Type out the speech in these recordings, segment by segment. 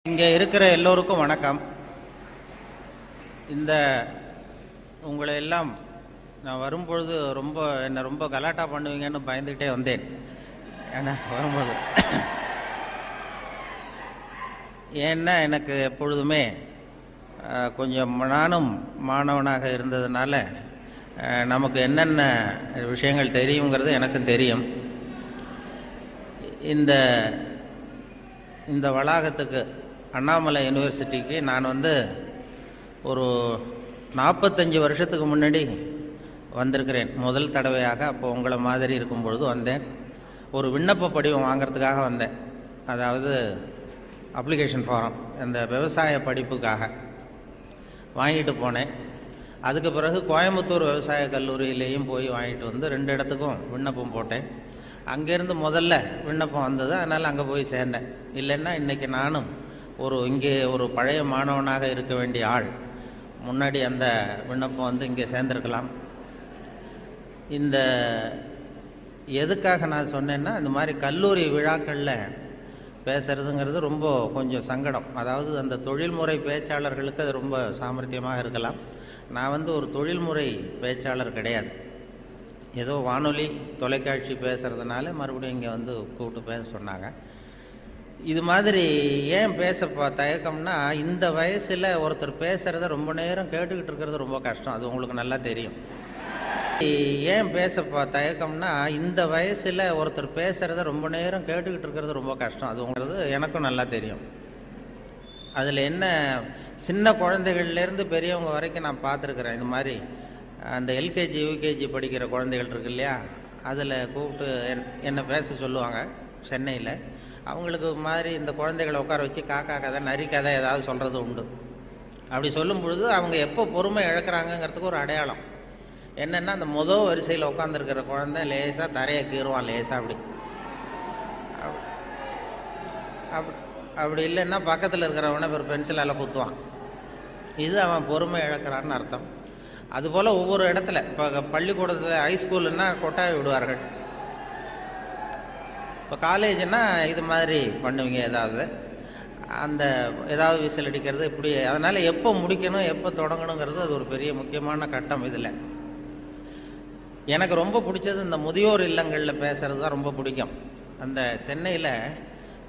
இங்கே இருக்கிற எல்லோருக்கும் வணக்கம். இந்த உங்களை எல்லாம் நான் வரும்பொழுது என்னை ரொம்ப கலாட்டா பண்ணுவீங்கன்னு பயந்துக்கிட்டே வந்தேன். ஏன்னா வரும்போது ஏன்னா எனக்கு எப்பொழுதுமே கொஞ்சம் நானும் மாணவனாக இருந்ததுனால நமக்கு என்னென்ன விஷயங்கள் தெரியுங்கிறது எனக்கும் தெரியும். இந்த வளாகத்துக்கு அண்ணாமலை யூனிவர்சிட்டிக்கு நான் ஒரு 45 வருஷத்துக்கு முன்னாடி வந்திருக்கிறேன் முதல் தடவையாக. அப்போ உங்களை மாதிரி இருக்கும் பொழுது வந்தேன். ஒரு விண்ணப்ப படிவம் வாங்கிறதுக்காக வந்தேன். அதாவது அப்ளிகேஷன் ஃபாரம், அந்த விவசாய படிப்புக்காக வாங்கிட்டு போனேன். அதுக்கு பிறகு கோயம்புத்தூர் விவசாய கல்லூரியிலேயும் போய் வாங்கிட்டு வந்து 2 இடத்துக்கும் விண்ணப்பம் போட்டேன். அங்கேருந்து முதல்ல விண்ணப்பம் வந்தது, அதனால் அங்கே போய் சேர்ந்தேன். இல்லைன்னா இன்றைக்கி நானும் இங்கே ஒரு பழைய மாணவனாக இருக்க வேண்டிய ஆள் முன்னாடி அந்த விண்ணப்பம் இங்கே சேர்ந்துருக்கலாம். எதுக்காக நான் சொன்னேன்னா, இந்த மாதிரி கல்லூரி விழாக்களில் பேசுகிறதுங்கிறது ரொம்ப கொஞ்சம் சங்கடம். அதாவது அந்த தொழில்முறை பேச்சாளர்களுக்கு அது ரொம்ப சாமர்த்தியமாக இருக்கலாம். நான் ஒரு தொழில்முறை பேச்சாளர் கிடையாது. ஏதோ வானொலி தொலைக்காட்சி பேசுகிறதுனால மறுபடியும் இங்கே கூப்பிட்டு பேச சொன்னாங்க. இது மாதிரி ஏன் பேச தயக்கம்னா, இந்த வயசில் ஒருத்தர் பேசுகிறத ரொம்ப நேரம் கேட்டுக்கிட்டு இருக்கிறது ரொம்ப கஷ்டம். அது உங்களுக்கு நல்லா தெரியும். ஏன் பேச தயக்கம்னா, இந்த வயசில் ஒருத்தர் பேசுகிறத ரொம்ப நேரம் கேட்டுக்கிட்டு இருக்கிறது ரொம்ப கஷ்டம். அது எனக்கும் நல்லா தெரியும். அதில் என்ன, சின்ன குழந்தைகள்லேருந்து பெரியவங்க வரைக்கும் நான் பார்த்துருக்குறேன். இந்த மாதிரி அந்த எல்கேஜி யூகேஜி படிக்கிற குழந்தைகள் இருக்கு இல்லையா, அதில் கூப்பிட்டு என்னை பேச சொல்லுவாங்க சென்னையில். அவங்களுக்கு மாதிரி இந்த குழந்தைகளை உட்கார வச்சு காக்கா கதை நரி கதை ஏதாவது சொல்கிறது உண்டு. அப்படி சொல்லும் பொழுது அவங்க எப்போ பொறுமை இழக்கிறாங்கங்கிறதுக்கு ஒரு அடையாளம் என்னென்னா, அந்த முதல் வரிசையில் உட்காந்துருக்கிற குழந்தை லேசாக தரையை கீறுவான், லேசாக அப்படி இல்லைன்னா பக்கத்தில் இருக்கிறவனை ஒரு பென்சிலால் குத்துவான். இது அவன் பொறுமை இழக்கிறான்னு அர்த்தம். அதுபோல் ஒவ்வொரு இடத்துல, இப்போ பள்ளிக்கூடத்தில் ஹைஸ்கூலுன்னா கொட்டாய் விடுவார்கள். இப்போ காலேஜுன்னா இது மாதிரி பண்ணுவீங்க, ஏதாவது விசில் அடிக்கிறது இப்படி. அதனால் எப்போ முடிக்கணும் எப்போ தொடங்கணுங்கிறது அது ஒரு பெரிய முக்கியமான கட்டம். இதில் எனக்கு ரொம்ப பிடிச்சது இந்த முதியோர் இல்லங்களில் பேசுகிறது தான் ரொம்ப பிடிக்கும். அந்த சென்னையில்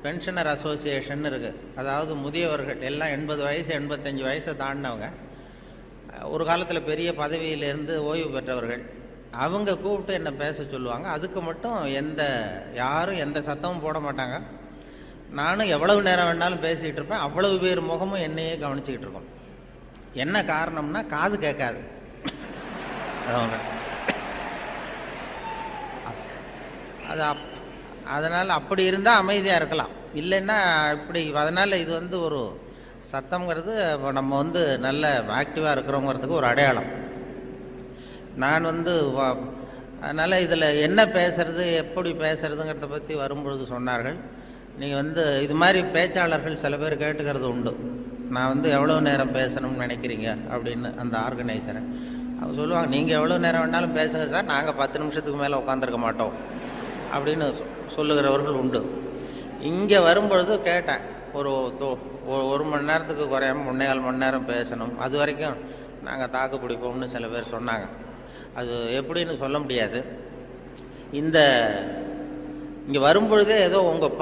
பென்ஷனர் அசோசியேஷன் இருக்குது. அதாவது முதியவர்கள் எல்லாம் 80 வயசு 85 வயசை தாண்டினவங்க, ஒரு காலத்தில் பெரிய பதவியிலேருந்து ஓய்வு பெற்றவர்கள். அவங்க கூப்பிட்டு என்னை பேச சொல்லுவாங்க. அதுக்கு மட்டும் யாரும் எந்த சத்தமும் போட மாட்டாங்க. நானும் எவ்வளவு நேரம் வேணாலும் பேசிக்கிட்டு இருப்பேன். அவ்வளவு பேர் முகமும் என்னையே கவனிச்சிக்கிட்டு இருக்கோம். என்ன காரணம்னா, காது கேட்காது. அதனால் அப்படி இருந்தால் அமைதியாக இருக்கலாம். இல்லைன்னா இப்படி. அதனால் இது ஒரு சத்தம்ங்கிறது நம்ம நல்ல ஆக்டிவாக இருக்கிறோங்கிறதுக்கு ஒரு அடையாளம். நான் அதனால் இதில் என்ன பேசுறது எப்படி பேசுறதுங்கிறத பற்றி வரும்பொழுது சொன்னார்கள். நீங்கள் இது மாதிரி பேச்சாளர்கள் சில பேர் கேட்டுக்கிறது உண்டு. நான் எவ்வளோ நேரம் பேசணும்னு நினைக்கிறீங்க அப்படின்னு அந்த ஆர்கனைசரை அவங்க சொல்லுவாங்க. நீங்கள் எவ்வளோ நேரம் வேணாலும் பேசுங்க சார், நாங்கள் 10 நிமிஷத்துக்கு மேலே உட்காந்துருக்க மாட்டோம் அப்படின்னு சொல்லுகிறவர்கள் உண்டு. இங்கே வரும்பொழுது கேட்டேன், ஒரு மணி நேரத்துக்கு குறையாமல் 3.25 மணி நேரம் பேசணும், அது வரைக்கும் நாங்கள் தாக்கு பிடிப்போம்னு சில பேர் சொன்னாங்க. அது எப்படின்னு சொல்ல முடியாது. இங்கே வரும்பொழுதே ஏதோ உங்கள்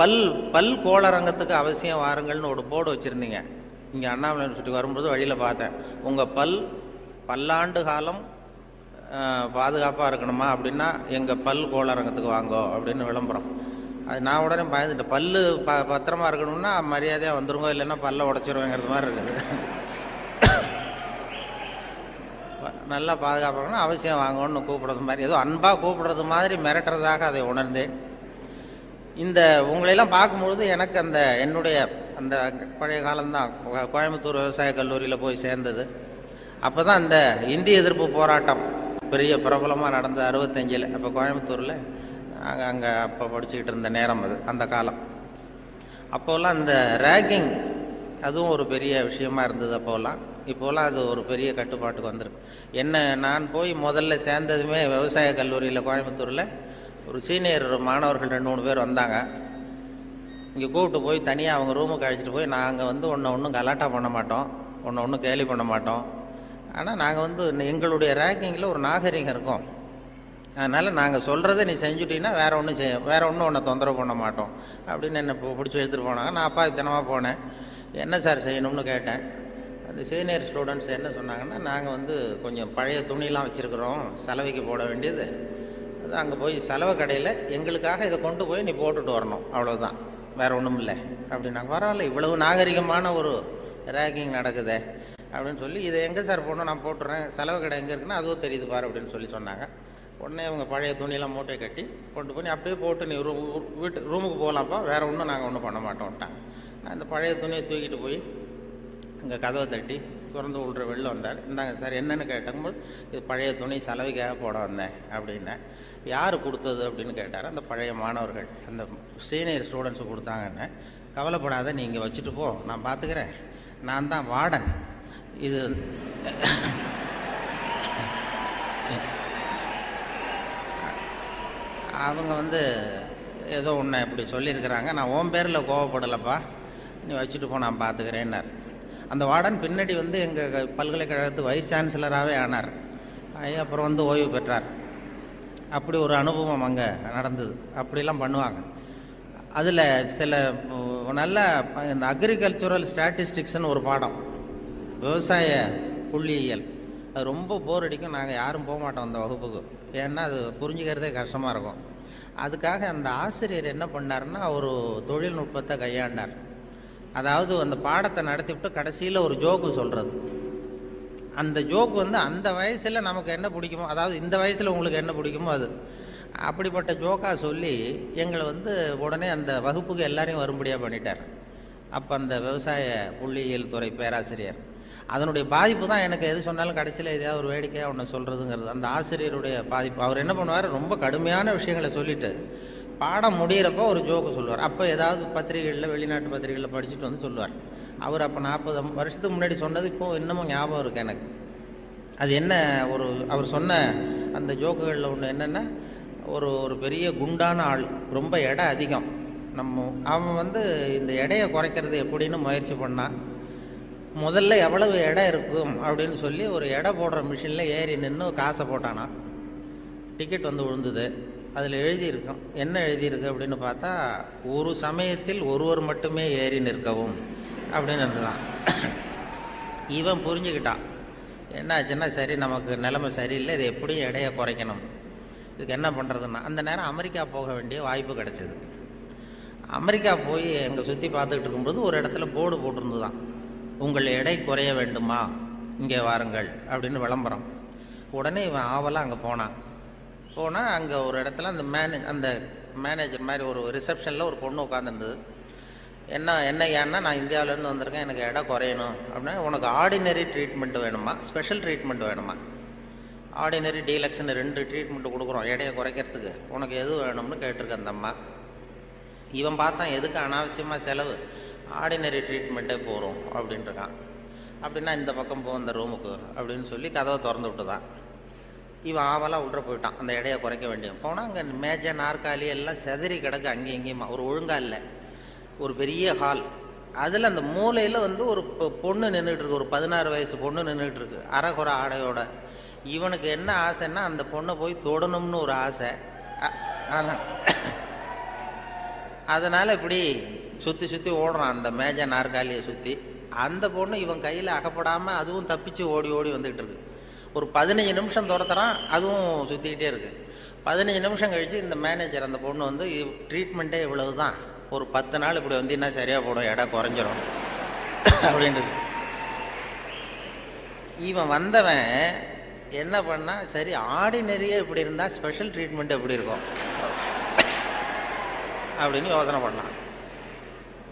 பல் கோளரங்கத்துக்கு அவசியம் வாருங்கள்னு ஒரு போர்டு வச்சுருந்தீங்க. இங்கே அண்ணாமலை யூனிவர்சிட்டி வரும்பொழுது வழியில் பார்த்தேன். உங்கள் பல்லாண்டு காலம் பாதுகாப்பாக இருக்கணுமா அப்படின்னா எங்கள் பல் கோளரங்கத்துக்கு வாங்கோ அப்படின்னு விளம்பரம். அது நான் உடனே பயந்துட்டேன். பத்திரமா இருக்கணும்னா மரியாதையாக வந்துருங்கோ, இல்லைன்னா பல்ல உடச்சிருவேங்கிறது மாதிரி இருக்குது. நல்லா பாதுகாப்பாகணும், அவசியம் வாங்கணும்னு கூப்பிடுறது மாதிரி, ஏதோ அன்பாக கூப்பிடுறது மாதிரி மிரட்டுறதாக அதை உணர்ந்தேன். உங்களையெல்லாம் பார்க்கும்பொழுது எனக்கு என்னுடைய அந்த பழைய காலம்தான். கோயம்புத்தூர் விவசாய கல்லூரியில் போய் சேர்ந்தது. அப்போ தான் இந்த இந்திய எதிர்ப்பு போராட்டம் பெரிய பிரபலமாக நடந்த 65. அப்போ கோயம்புத்தூரில் நாங்கள் அங்கே அப்போ படிச்சுக்கிட்டு இருந்த நேரம் அது, அந்த காலம். அப்போல்லாம் இந்த ரேகிங் அதுவும் ஒரு பெரிய விஷயமா இருந்தது அப்போல்லாம். இப்போலாம் அது ஒரு பெரிய கட்டுப்பாட்டுக்கு வந்துருக்கு. நான் போய் முதல்ல சேர்ந்ததுமே விவசாய கல்லூரியில் கோயம்புத்தூரில் ஒரு சீனியர் மாணவர்கள் 2-3 பேர் வந்தாங்க. இங்கே கூப்பிட்டு போய் தனியாக அவங்க ரூமுக்கு அழைச்சிட்டு போய் நாங்கள் வந்து ஒன்றும் கலாட்டா பண்ண மாட்டோம், ஒன்றும் கேலி பண்ண மாட்டோம். ஆனால் நாங்கள் வந்து எங்களுடைய ரேங்கிங்கில் ஒரு நாகரிகம் இருக்கும். அதனால் நாங்கள் சொல்கிறத நீ செஞ்சுட்டீங்கன்னா வேறு ஒன்றும் உன்னை தொந்தரவு பண்ண மாட்டோம் அப்படின்னு என்னை பிடிச்சி எடுத்துகிட்டு போனாங்க. நான் அப்பா தினமாக போனேன். என்ன சார் செய்யணும்னு கேட்டேன். அந்த சீனியர் ஸ்டூடெண்ட்ஸ் என்ன சொன்னாங்கன்னா, நாங்கள் வந்து கொஞ்சம் பழைய துணிலாம் வச்சுருக்குறோம், சலவைக்கு போட வேண்டியது. அது அங்கே போய் சலவை கடையில் எங்களுக்காக இதை கொண்டு போய் நீ போட்டுட்டு வரணும், அவ்வளோதான், வேறு ஒன்றும் இல்லை அப்படின்னாங்க. பரவாயில்ல, இவ்வளவு நாகரிகமான ஒரு ரேக்கிங் நடக்குது அப்படின்னு சொல்லி, இதை எங்கே சார் போடணும், நான் போட்டுறேன், செலவு கடை எங்கே இருக்குன்னா அதுவும் தெரியுது பாரு அப்படின்னு சொன்னாங்க. உடனே அவங்க பழைய துணியெல்லாம் மூட்டை கட்டி கொண்டு போய் அப்படியே போட்டு நீ ரூமுக்கு போகலாம்ப்பா, வேறு ஒன்றும் நாங்கள் ஒன்றும் பண்ண மாட்டோம்ட்டாங்க. நான் இந்த பழைய துணியை தூக்கிட்டு போய் அங்கே கதவை தட்டி திறந்து விட்ற வெளில வந்தார். இந்தாங்க சார் என்னென்னு கேட்டபோது, இது பழைய துணி சலவைக்காக போட வந்தேன் அப்படின்னேன். யார் கொடுத்தது அப்படின்னு கேட்டார். அந்த பழைய மாணவர்கள், அந்த சீனியர் ஸ்டூடெண்ட்ஸு கொடுத்தாங்கன்னு. கவலைப்படாத, நீ இங்கே வச்சுட்டு போ, நான் பார்த்துக்கிறேன், நான் தான் வார்டன். இது அவங்க வந்து ஏதோ ஒன்று இப்படி சொல்லியிருக்கிறாங்க, நான் உன் பேரில் கோவப்படலைப்பா, நீ வச்சுட்டு போ, நான் பார்த்துக்கிறேன்னார். அந்த வார்டன் பின்னாடி வந்து எங்கள் பல்கலைக்கழகத்து வைஸ் சான்சலராகவே ஆனார். அப்புறம் வந்து ஓய்வு பெற்றார். அப்படி ஒரு அனுபவம் அங்கே நடந்தது. அப்படிலாம் பண்ணுவாங்க. அதில் சில நல்ல இந்த அக்ரிகல்ச்சுரல் ஸ்டாட்டிஸ்டிக்ஸ்னு ஒரு பாடம், விவசாய புள்ளியியல், அது ரொம்ப போர் அடிக்கும். நாங்கள் யாரும் போக மாட்டோம் அந்த வகுப்புக்கு, ஏன்னா அது புரிஞ்சுக்கிறதே கஷ்டமாக இருக்கும். அதுக்காக அந்த ஆசிரியர் என்ன பண்ணார்னா, ஒரு தொழில்நுட்பத்தை கையாண்டார். அதாவது அந்த பாடத்தை நடத்திவிட்டு கடைசியில் ஒரு ஜோக்கு சொல்கிறது. அந்த ஜோக்கு வந்து அந்த வயசில் நமக்கு என்ன பிடிக்குமோ, அதாவது இந்த வயசில் உங்களுக்கு என்ன பிடிக்குமோ அது, அப்படிப்பட்ட ஜோக்காக சொல்லி எங்களை வந்து உடனே அந்த வகுப்புக்கு எல்லாரையும் வரும்படியாக பண்ணிட்டார். அப்போ அந்த விவசாய புள்ளியியல் துறை பேராசிரியர், அதனுடைய பாதிப்பு தான் எனக்கு எது சொன்னாலும் கடைசியில் எதையாவது ஒரு வேடிக்கையாக ஒன்று சொல்கிறதுங்கிறது. அந்த ஆசிரியருடைய பாதிப்பு. அவர் என்ன பண்ணுவார், ரொம்ப கடுமையான விஷயங்களை சொல்லிவிட்டு பாடம் முடிகிறப்போ ஒரு ஜோக்கு சொல்லுவார். அப்போ ஏதாவது பத்திரிகைகளில், வெளிநாட்டு பத்திரிகைகளில் படிச்சுட்டு வந்து சொல்லுவார். அவர் அப்போ 40 வருஷத்துக்கு முன்னாடி சொன்னது இப்போ இன்னமும் ஞாபகம் இருக்குது எனக்கு. அது என்ன, அவர் சொன்ன அந்த ஜோக்குகளில் ஒன்று என்னென்னா, ஒரு பெரிய குண்டான ஆள், ரொம்ப எடை அதிகம், அவன் வந்து இந்த எடையை குறைக்கிறது எப்படின்னு முயற்சி பண்ணான். முதல்ல எவ்வளவு எடை இருக்கும் அப்படின்னு சொல்லி ஒரு எடை போடுற மிஷினில் ஏறி நின்று காசை போட்டானா. டிக்கெட் வந்து விழுந்தது. அதில் எழுதியிருக்கும், என்ன எழுதியிருக்கு அப்படின்னு பார்த்தா, ஒரு சமயத்தில் ஒருவர் மட்டுமே ஏறி நிற்கவும் அப்படின்னு இருந்துதான். இவன் புரிஞ்சுக்கிட்டான், என்ன ஆச்சுன்னா, சரி நமக்கு நிலைமை சரியில்லை, இது எப்படியும் எடையை குறைக்கணும், இதுக்கு என்ன பண்ணுறதுன்னா, அந்த நேரம் அமெரிக்கா போக வேண்டிய வாய்ப்பு கிடச்சிது. அமெரிக்கா போய் எங்கே சுற்றி பார்த்துக்கிட்டு இருக்கும்போது ஒரு இடத்துல போர்டு போட்டிருந்துதான், உங்கள் எடை குறைய வேண்டுமா, இங்கே வாருங்கள் அப்படின்னு விளம்பரம். உடனே இவன் ஆவலாக அங்கே போனான். அங்கே ஒரு இடத்துல அந்த மேனேஜர் மாதிரி ஒரு ரிசப்ஷனில் ஒரு பொண்ணு உட்காந்துருந்தது. என்ன ஏன்னா, நான் இந்தியாவிலேருந்து வந்திருக்கேன், எனக்கு எடை குறையணும் அப்படின்னா, உனக்கு ஆர்டினரி ட்ரீட்மெண்ட் வேணுமா, ஸ்பெஷல் ட்ரீட்மெண்ட் வேணுமா, ஆர்டினரி டீலக்ஸ்ன்னு 2 ட்ரீட்மெண்ட் கொடுக்குறோம் எடையை குறைக்கிறதுக்கு, உனக்கு எது வேணும்னு கேட்டிருக்க அந்த அம்மா. இவன் பார்த்தான், எதுக்கு அனாவசியமாக செலவு, ஆர்டினரி ட்ரீட்மெண்ட்டே போகிறோம் அப்படின்ட்டுருக்கான். அப்படின்னா இந்த பக்கம் போ அந்த ரூமுக்கு அப்படின்னு சொல்லி கதவை திறந்து விட்டு தான் இவன் ஆவலாக உள்ள போயிட்டான். அந்த எடையை குறைக்க வேண்டியது போனால் அங்கே மேஜை நாற்காலி எல்லாம் செதறி கிடக்கு, அங்கேயும் இங்கேயுமா, ஒரு ஒழுங்காக இல்லை. ஒரு பெரிய ஹால், அதில் அந்த மூலையில் வந்து ஒரு பொண்ணு நின்றுட்டுருக்கு, ஒரு 16 வயசு பொண்ணு நின்றுட்டுருக்கு, அரைகுறை ஆடையோட. இவனுக்கு என்ன ஆசைன்னா, அந்த பொண்ணை போய் தொடணும்னு ஒரு ஆசை. அதனால் இப்படி சுற்றி சுற்றி ஓடுறான் அந்த மேஜை நாற்காலியை சுற்றி. அந்த பொண்ணு இவன் கையில் அகப்படாமல் அதுவும் தப்பிச்சு ஓடி ஓடி வந்துக்கிட்டு இருக்கு. ஒரு 15 நிமிஷம் துரத்துறான், அதுவும் சுற்றிக்கிட்டே இருக்குது. 15 நிமிஷம் கழித்து இந்த மேனேஜர், அந்த பொண்ணு வந்து, ட்ரீட்மெண்ட்டே இவ்வளவு தான், ஒரு 10 நாள் இப்படி வந்தீங்கன்னா சரியாக போடும், எடை குறைஞ்சிரும் அப்படின்ட்டு. இவன் வந்தவன் என்ன பண்ணா, சரி ஆர்டினரியே இப்படி இருந்தால் ஸ்பெஷல் ட்ரீட்மெண்ட் எப்படி இருக்கும் அப்படின்னு யோசனை பண்ணான்.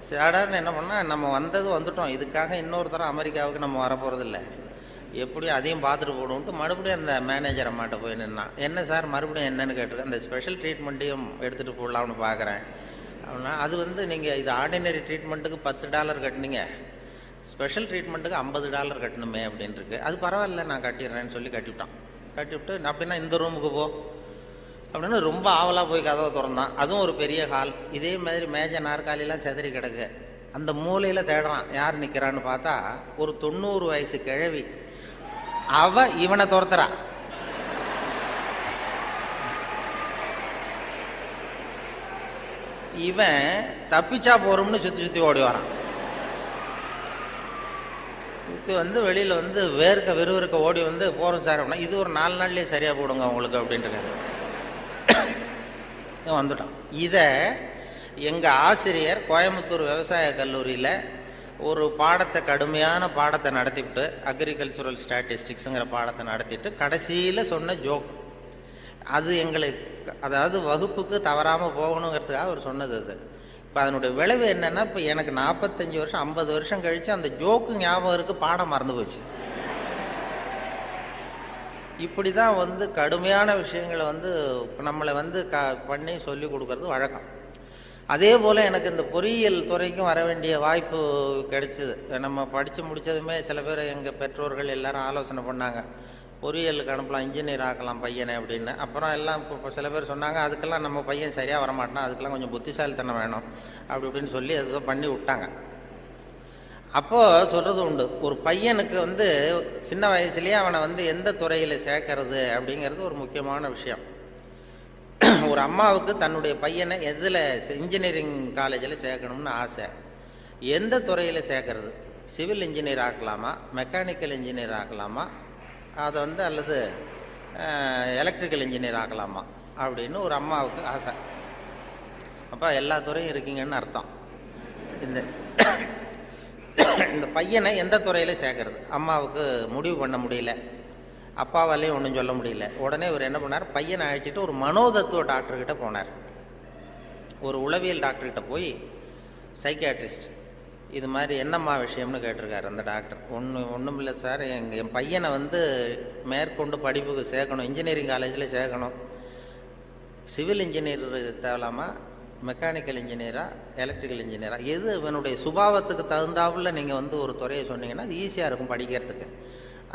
சேடான்னு என்ன பண்ணால், நம்ம வந்துட்டோம், இதுக்காக இன்னொரு தரம் அமெரிக்காவுக்கு நம்ம வரப்போகிறதில்ல, எப்படியும் அதையும் பார்த்துட்டு போடுவோம்ட்டு மறுபடியும் அந்த மேனேஜர் அம்மாட்ட போய் நின்னான். என்ன சார் மறுபடியும் என்னன்னு கேட்டிருக்கேன். அந்த ஸ்பெஷல் ட்ரீட்மெண்ட்டையும் எடுத்துகிட்டு போடலாம்னு பார்க்குறேன் அப்படின்னா, அது வந்து நீங்கள் இது ஆர்டினரி ட்ரீட்மெண்ட்டுக்கு $10 கட்டினீங்க, ஸ்பெஷல் ட்ரீட்மெண்ட்டுக்கு $50 கட்டணுமே அப்படின்ட்டுருக்கு. அது பரவாயில்ல, நான் கட்டிடுறேன்னு சொல்லி கட்டிவிட்டான். கட்டிவிட்டு அப்படின்னா இந்த ரூமுக்கு போ, அப்படின்னு ரொம்ப ஆவலாக போய் கதவை திறந்தான். அதுவும் ஒரு பெரிய ஹால். இதே மாதிரி மேஜை நாற்காலிலாம் செதறி கிடக்கு. அந்த மூலையில் தேடுறான், யார் நிற்கிறான்னு பார்த்தா ஒரு 90 வயசு கிழவி. அவ இவனை துரத்துறா. இவன் தப்பிச்சா போறோம்னு சுற்றி சுற்றி ஓடி வரான். சுற்றி வந்து வெளியில் வந்து விறுவிறுக்க ஓடி வந்து போகிறோம் சார் அப்படின்னா, இது ஒரு 4 நாள்லேயே சரியாக போடுங்க உங்களுக்கு அப்படின்ட்டு வந்துட்டான். இதை எங்கள் ஆசிரியர் கோயம்புத்தூர் விவசாய கல்லூரியில் ஒரு பாடத்தை, கடுமையான பாடத்தை நடத்திவிட்டு, அக்ரிகல்ச்சுரல் ஸ்டாட்டிஸ்டிக்ஸுங்கிற பாடத்தை நடத்திட்டு கடைசியில் சொன்ன ஜோக் அது எங்களுக்கு, அதாவது வகுப்புக்கு தவறாமல் போகணுங்கிறதுக்காக அவர் சொன்னது அது. இப்போ அதனுடைய விளைவு என்னென்னா, இப்போ எனக்கு 45 வருஷம் 50 வருஷம் கழித்து அந்த ஜோக்கு ஞாபகம் இருக்குது, பாடம் மறந்து போச்சு. இப்படி தான் வந்து கடுமையான விஷயங்களை வந்து நம்மளை வந்து பண்ணி சொல்லி கொடுக்கறது வழக்கம். அதே போல் எனக்கு இந்த பொறியியல் துறைக்கும் வர வேண்டிய வாய்ப்பு கிடைச்சிது. நம்ம படித்து முடித்ததுமே சில பேர் எங்கள் பெற்றோர்கள் எல்லாரும் ஆலோசனை பண்ணாங்க, பொறியியலுக்கு அனுப்பலாம், இன்ஜினியர் ஆக்கலாம் பையனை அப்படின்னு. அப்புறம் எல்லாம் இப்போ சில பேர் சொன்னாங்க, அதுக்கெல்லாம் நம்ம பையன் சரியாக வரமாட்டான், அதுக்கெல்லாம் கொஞ்சம் புத்திசாலித்தனம் வேணும் அப்படி இப்படின்னு சொல்லி அதை பண்ணி விட்டாங்க. அப்போது சொல்கிறது உண்டு, ஒரு பையனுக்கு வந்து சின்ன வயசுலேயே அவனை வந்து எந்த துறையில் சேர்க்கறது அப்படிங்கிறது ஒரு முக்கியமான விஷயம். ஒரு அம்மாவுக்கு தன்னுடைய பையனை எதில், இன்ஜினியரிங் காலேஜில் சேர்க்கணும்னு ஆசை. எந்த துறையில் சேர்க்கறது, சிவில் இன்ஜினியர் ஆக்கலாமா, மெக்கானிக்கல் இன்ஜினியர் ஆக்கலாமா, அதை வந்து அல்லது எலக்ட்ரிக்கல் இன்ஜினியர் ஆக்கலாமா அப்படின்னு ஒரு அம்மாவுக்கு ஆசை. அப்போ எல்லா துறையும் இருக்கீங்கன்னு அர்த்தம். இந்த பையனை எந்த துறையில் சேர்க்கறது அம்மாவுக்கு முடிவு பண்ண முடியல, அப்பாவாலையும் ஒன்றும் சொல்ல முடியல. உடனே இவர் என்ன பண்ணார், பையனை அழைச்சிட்டு ஒரு மனோதத்துவ டாக்டர்கிட்ட போனார். ஒரு உளவியல் டாக்டர்கிட்ட போய், சைக்கியாட்ரிஸ்ட், இது மாதிரி என்னம்மா விஷயம்னு கேட்டிருக்காரு அந்த டாக்டர். ஒன்றும் இல்லை சார், என் பையனை வந்து மேற்கொண்டு படிப்புக்கு சேர்க்கணும், இன்ஜினியரிங் காலேஜில் சேர்க்கணும். சிவில் இன்ஜினியர் தேவலாமா, மெக்கானிக்கல் இன்ஜினியரா, எலக்ட்ரிக்கல் இன்ஜினியரா, எது இவனுடைய சுபாவத்துக்கு தகுந்தாப்புல நீங்கள் வந்து ஒரு துறையை சொன்னீங்கன்னா அது ஈஸியாக இருக்கும் படிக்கிறதுக்கு.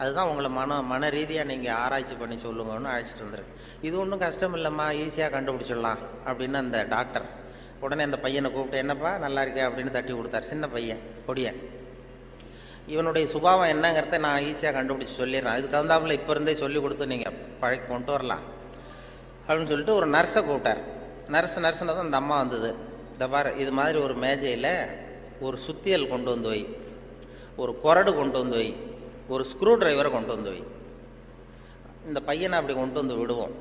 அதுதான் உங்களை மன ரீதியாக நீங்கள் ஆராய்ச்சி பண்ணி சொல்லுங்கன்னு அழைச்சிட்டு வந்துருக்கு. இது ஒன்றும் கஷ்டம் இல்லைம்மா, ஈஸியாக கண்டுபிடிச்சிடலாம் அப்படின்னு அந்த டாக்டர். உடனே அந்த பையனை கூப்பிட்டு, என்னப்பா நல்லா இருக்கே அப்படின்னு தட்டி கொடுத்தார். சின்ன பையன், பொடியன். இவனுடைய சுபாவம் என்னங்கிறத நான் ஈஸியாக கண்டுபிடிச்சி சொல்லிடுறேன், அதுக்கு தகுந்தாப்புல இப்போ இருந்தே சொல்லி கொடுத்து நீங்கள் பழக்கி கொண்டு வரலாம் அப்படின்னு சொல்லிட்டு ஒரு நர்ஸை கூப்பிட்டார். நர்ஸ்னு தான் அந்த அம்மா வந்தது. இந்த பாரு, இது மாதிரி ஒரு மேஜையில் ஒரு சுத்தியல் கொண்டு வந்து வை, ஒரு கொரடு கொண்டு வந்து வை, ஒரு ஸ்க்ரூ டிரைவரை கொண்டு வந்து வை. இந்த பையனை அப்படி கொண்டு வந்து விடுவோம்.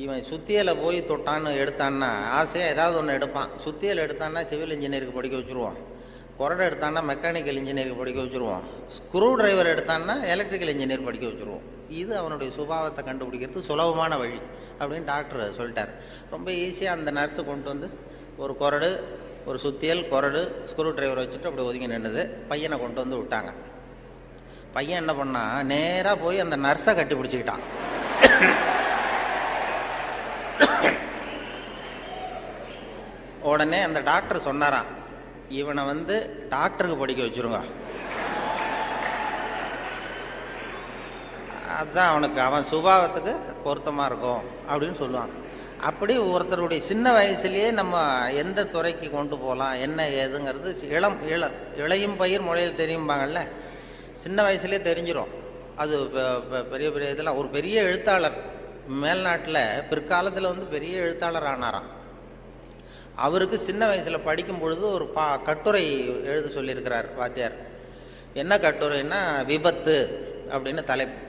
இவன் சுத்தியலை போய் தொட்டான்னு எடுத்தான்னா ஆசையாக ஏதாவது ஒன்று எடுப்பான். சுத்தியல் எடுத்தான்னா சிவில் இன்ஜினியருக்கு படிக்க வச்சுருவோம், கொரடை எடுத்தான்னா மெக்கானிக்கல் இன்ஜினியருக்கு படிக்க வச்சுருவோம், ஸ்க்ரூ டிரைவர் எடுத்தான்னா எலக்ட்ரிக்கல் இன்ஜினியர் படிக்க வச்சுருவோம். இது அவனுடைய சுபாவத்தை கண்டுபிடிக்கிறது சுலபமான வழி அப்படின்னு டாக்டர் சொல்லிட்டார். ரொம்ப ஈஸியாக அந்த நர்ஸு கொண்டு வந்து ஒரு கொரடு, ஒரு சுத்தியல், கொரடு, ஸ்க்ரூ டிரைவர் வச்சுட்டு அப்படி ஒதுங்கி நின்றுது. பையனை கொண்டு வந்து விட்டாங்க. பையன் என்ன பண்ணான், நேராக போய் அந்த நர்ஸை கட்டி பிடிச்சிக்கிட்டான். உடனே அந்த டாக்டர் சொன்னாராம், இவனை வந்து டாக்டருக்கு படிக்க வச்சுருங்க, அதுதான் அவனுக்கு அவன் சுபாவத்துக்கு பொருத்தமாக இருக்கும் அப்படின்னு சொல்லுவாங்க. அப்படி ஒருத்தருடைய சின்ன வயசுலேயே நம்ம எந்த துறைக்கு கொண்டு போகலாம் என்ன ஏதுங்கிறது இளையும் பயிர் முளையில் தெரியும்பாங்கள்ல, சின்ன வயசுலேயே தெரிஞ்சிடும். அது பெரிய பெரிய இதெல்லாம். ஒரு பெரிய எழுத்தாளர் மேல்நாட்டில் பிற்காலத்தில் வந்து பெரிய எழுத்தாளர் ஆனாராம். அவருக்கு சின்ன வயசில் படிக்கும் பொழுது ஒரு கட்டுரை எழுத சொல்லியிருக்கிறார் வாத்தியார். என்ன கட்டுரைன்னா, விபத்து அப்படின்னு தலைப்பு.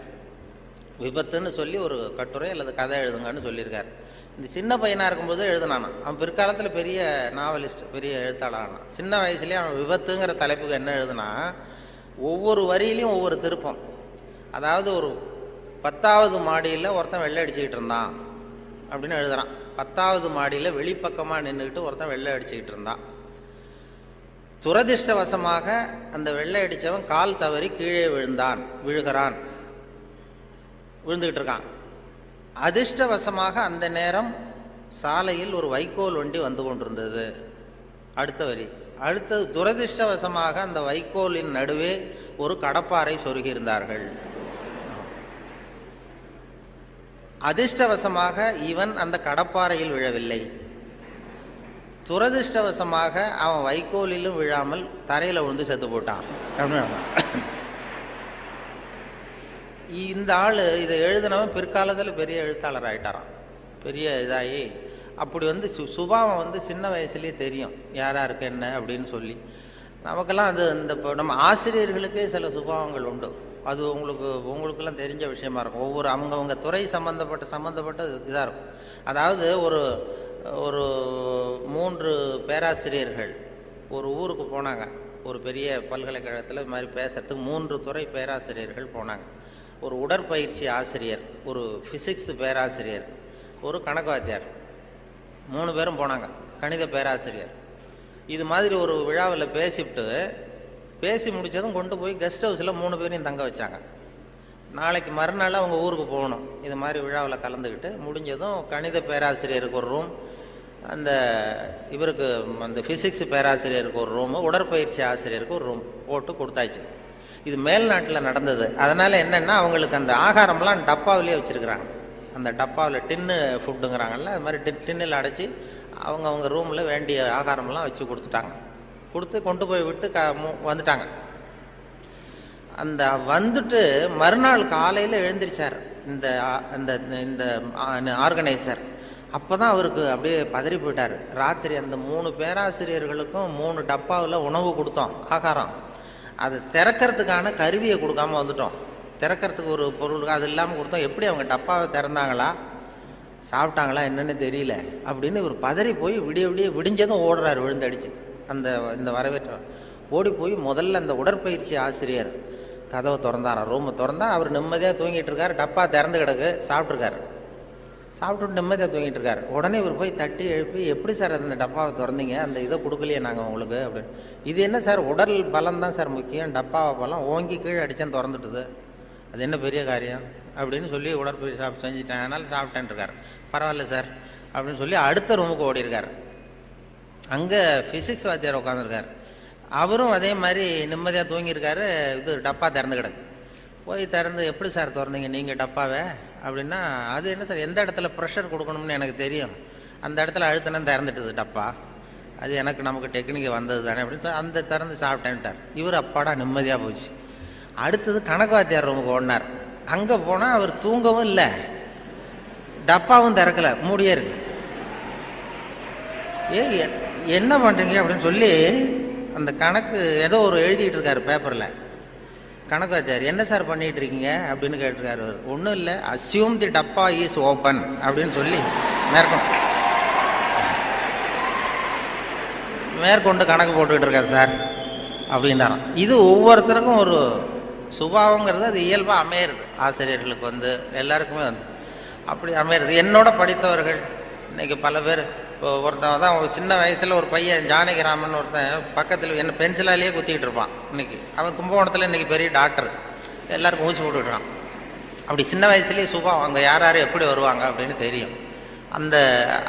விபத்துன்னு சொல்லி ஒரு கட்டுரை அல்லது கதை எழுதுங்கன்னு சொல்லியிருக்கார். இந்த சின்ன பையனாக இருக்கும்போது எழுதுனானா. அவன் பிற்காலத்தில் பெரிய நாவலிஸ்ட், பெரிய எழுத்தாளர் ஆனான். சின்ன வயசுலேயே அவன் விபத்துங்கிற தலைப்புக்கு என்ன எழுதுனா, ஒவ்வொரு வரியிலையும் ஒவ்வொரு திருப்பம். அதாவது ஒரு 10வது மாடியில் ஒருத்தன் வெள்ளை அடிச்சுக்கிட்டு இருந்தான் அப்படின்னு எழுதுறான். 10வது மாடியில் வெளிப்பக்கமாக நின்றுக்கிட்டு ஒருத்தன் வெள்ளை அடிச்சுக்கிட்டு இருந்தான். துரதிர்ஷ்டவசமாக அந்த வெள்ளை அடித்தவன் கால் தவறி கீழே விழுகிறான், விழுந்துக்கிட்டு இருக்கான். அதிர்ஷ்டவசமாக அந்த நேரம் சாலையில் ஒரு வைக்கோல் வண்டி வந்து கொண்டிருந்தது. அடுத்த வரி. அடுத்தது, துரதிர்ஷ்டவசமாக அந்த வைக்கோலின் நடுவே ஒரு கடப்பாரை சொருகியிருந்தார்கள். அதிர்ஷ்டவசமாக இவன் அந்த கடப்பாறையில் விழவில்லை, துரதிர்ஷ்டவசமாக அவன் வைக்கோலிலும் விழாமல் தரையில் விழுந்து செத்து போட்டான் அப்படின்னு. இந்த ஆள் இதை எழுதினவன் பிற்காலத்தில் பெரிய எழுத்தாளர் ஆகிட்டாரான், பெரிய இதாகி. அப்படி வந்து சுபாவம் வந்து சின்ன வயசுலேயே தெரியும் யார் யாருக்கு என்ன அப்படின்னு சொல்லி. நமக்கெல்லாம் அது இந்த இப்போ நம்ம ஆசிரியர்களுக்கே சில சுபாவங்கள் உண்டு. அது உங்களுக்கெல்லாம் தெரிஞ்ச விஷயமா இருக்கும். ஒவ்வொரு அவங்கவுங்க துறை சம்மந்தப்பட்ட இதாக இருக்கும். அதாவது ஒரு 3 பேராசிரியர்கள் ஒரு ஊருக்கு போனாங்க. ஒரு பெரிய பல்கலைக்கழகத்தில் இது மாதிரி பேசுறதுக்கு 3 துறை பேராசிரியர்கள் போனாங்க. ஒரு உடற்பயிற்சி ஆசிரியர், ஒரு ஃபிசிக்ஸ் பேராசிரியர், ஒரு கணக்கு வாத்தியார், 3 பேரும் போனாங்க. கணித பேராசிரியர் இது மாதிரி ஒரு விழாவில் பேசி முடித்ததும் கொண்டு போய் கெஸ்ட் ஹவுஸில் 3 பேரையும் தங்க வச்சாங்க. நாளைக்கு மறுநாள் அவங்க ஊருக்கு போகணும். இது மாதிரி விழாவில் கலந்துக்கிட்டு முடிஞ்சதும் கணித பேராசிரியருக்கு ஒரு ரூம், இவருக்கு அந்த ஃபிசிக்ஸ் பேராசிரியருக்கு ஒரு ரூமு, உடற்பயிற்சி ஆசிரியருக்கு ஒரு ரூம் போட்டு கொடுத்தாச்சு. இது மேல்நாட்டில் நடந்தது. அதனால் என்னென்னா அவங்களுக்கு அந்த ஆகாரம்லாம் டப்பாவிலேயே வச்சுருக்குறாங்க. அந்த டப்பாவில் டின்னு ஃபுட்டுங்கிறாங்கல்ல, அது மாதிரி டின்னில் அடைச்சி அவங்க ரூமில் வேண்டிய ஆகாரம்லாம் வச்சு கொடுத்துட்டாங்க. கொடுத்து கொண்டு போய் விட்டு வந்துட்டாங்க. அந்த வந்துட்டு மறுநாள் காலையில் எழுந்திரிச்சார் இந்த ஆர்கனைசர். அப்போ தான் அவருக்கு அப்படியே பதறி போயிட்டார். ராத்திரி அந்த 3 பேராசிரியர்களுக்கும் 3 டப்பாவில் உணவு கொடுத்தோம், ஆகாரம். அது திறக்கிறதுக்கான கருவியை கொடுக்காம வந்துட்டோம். திறக்கிறதுக்கு ஒரு பொருள் அது இல்லாமல் கொடுத்தோம். எப்படி அவங்க டப்பாவை திறந்தாங்களா சாப்பிட்டாங்களா என்னன்னு தெரியல அப்படின்னு இவர் பதறி போய் விடிஞ்சதும் ஓடுறாரு விழுந்தடிச்சு. இந்த வரவேற்ற ஓடி போய் முதல்ல அந்த உடற்பயிற்சி ஆசிரியர் கதவை திறந்தாராம். ரூமை திறந்தா அவர் நிம்மதியாக தூங்கிட்டு இருக்காரு. டப்பா திறந்து கிடக்கு, சாப்பிட்டுட்டு நிம்மதியாக தூங்கிட்டு இருக்காரு. உடனே இவர் போய் தட்டி எழுப்பி, எப்படி சார் அந்த டப்பாவை திறந்தீங்க, அந்த இதை கொடுக்கலையே நாங்கள் உங்களுக்கு அப்படின்னு. இது என்ன சார், உடல் பலம் தான் சார் முக்கியம், டப்பாவை பலம் ஓங்கி கீழே அடித்தேன் திறந்துட்டுது, அது என்ன பெரிய காரியம் அப்படின்னு சொல்லி உடற்பயிற்சி செஞ்சுட்டேன், அதனால் சாப்பிட்டேன் இருக்கார். பரவாயில்ல சார் அப்படின்னு சொல்லி அடுத்த ரூமுக்கு ஓடி இருக்கார். அங்கே ஃபிசிக்ஸ் வாத்தியார் உட்காந்துருக்கார். அவரும் அதே மாதிரி நிம்மதியாக தூங்கியிருக்காரு. இது டப்பா திறந்து கிடக்கு. போய் திறந்து, எப்படி சார் திறந்தீங்க நீங்கள் டப்பாவை அப்படின்னா, அது என்ன சார், எந்த இடத்துல ப்ரெஷர் கொடுக்கணும்னு எனக்கு தெரியும், அந்த இடத்துல அழுத்தினா திறந்துட்டுது டப்பா, அது நமக்கு டெக்னிக்கு வந்தது தானே அப்படின்னு அந்த திறந்து சாப்பிட்டேன்ட்டார். இவர் அப்பாடா நிம்மதியாக போச்சு. அடுத்தது கணக்கு வாத்தியார் ரூமுக்கு ஓடினார். அங்கே போனால் அவர் தூங்கவும் இல்லை, டப்பாவும் திறக்கலை, மூடியே இருக்கு. என்ன பண்ணுறீங்க அப்படின்னு சொல்லி அந்த கணக்கு ஏதோ ஒரு எழுதிட்டு இருக்காரு பேப்பரில். கணக்கு வாத்தியார், என்ன சார் பண்ணிட்டு இருக்கீங்க அப்படின்னு கேட்டிருக்காரு. அவர் ஒன்றும் இல்லை, அஸ்யூம் தி டப்பா இஸ் ஓப்பன் அப்படின்னு சொல்லி மேற்கொண்டு கணக்கு போட்டுக்கிட்டு இருக்காரு சார் அப்படின்னாராம். இது ஒவ்வொருத்தருக்கும் ஒரு சுபாவங்கிறது அது இயல்பாக அமையிறது. ஆசிரியர்களுக்கு எல்லாருக்குமே அப்படி அமையிறது. என்னோட படித்தவர்கள் இன்னைக்கு பல பேர். இப்போ ஒருத்தன் தான் சின்ன வயசில் ஒரு பையன் ஜானகிராமன் ஒருத்தன் பக்கத்தில் என்ன பென்சிலாலேயே குத்திக்கிட்டு இருப்பான். இன்னைக்கு அவன் கும்பகோணத்தில் இன்னைக்கு பெரிய டாக்டர், எல்லாருக்கும் ஊசி போட்டுக்கிட்டான். அப்படி சின்ன வயசுலேயே சுபாவம், அவங்க யார் எப்படி வருவாங்க அப்படின்னு தெரியும்.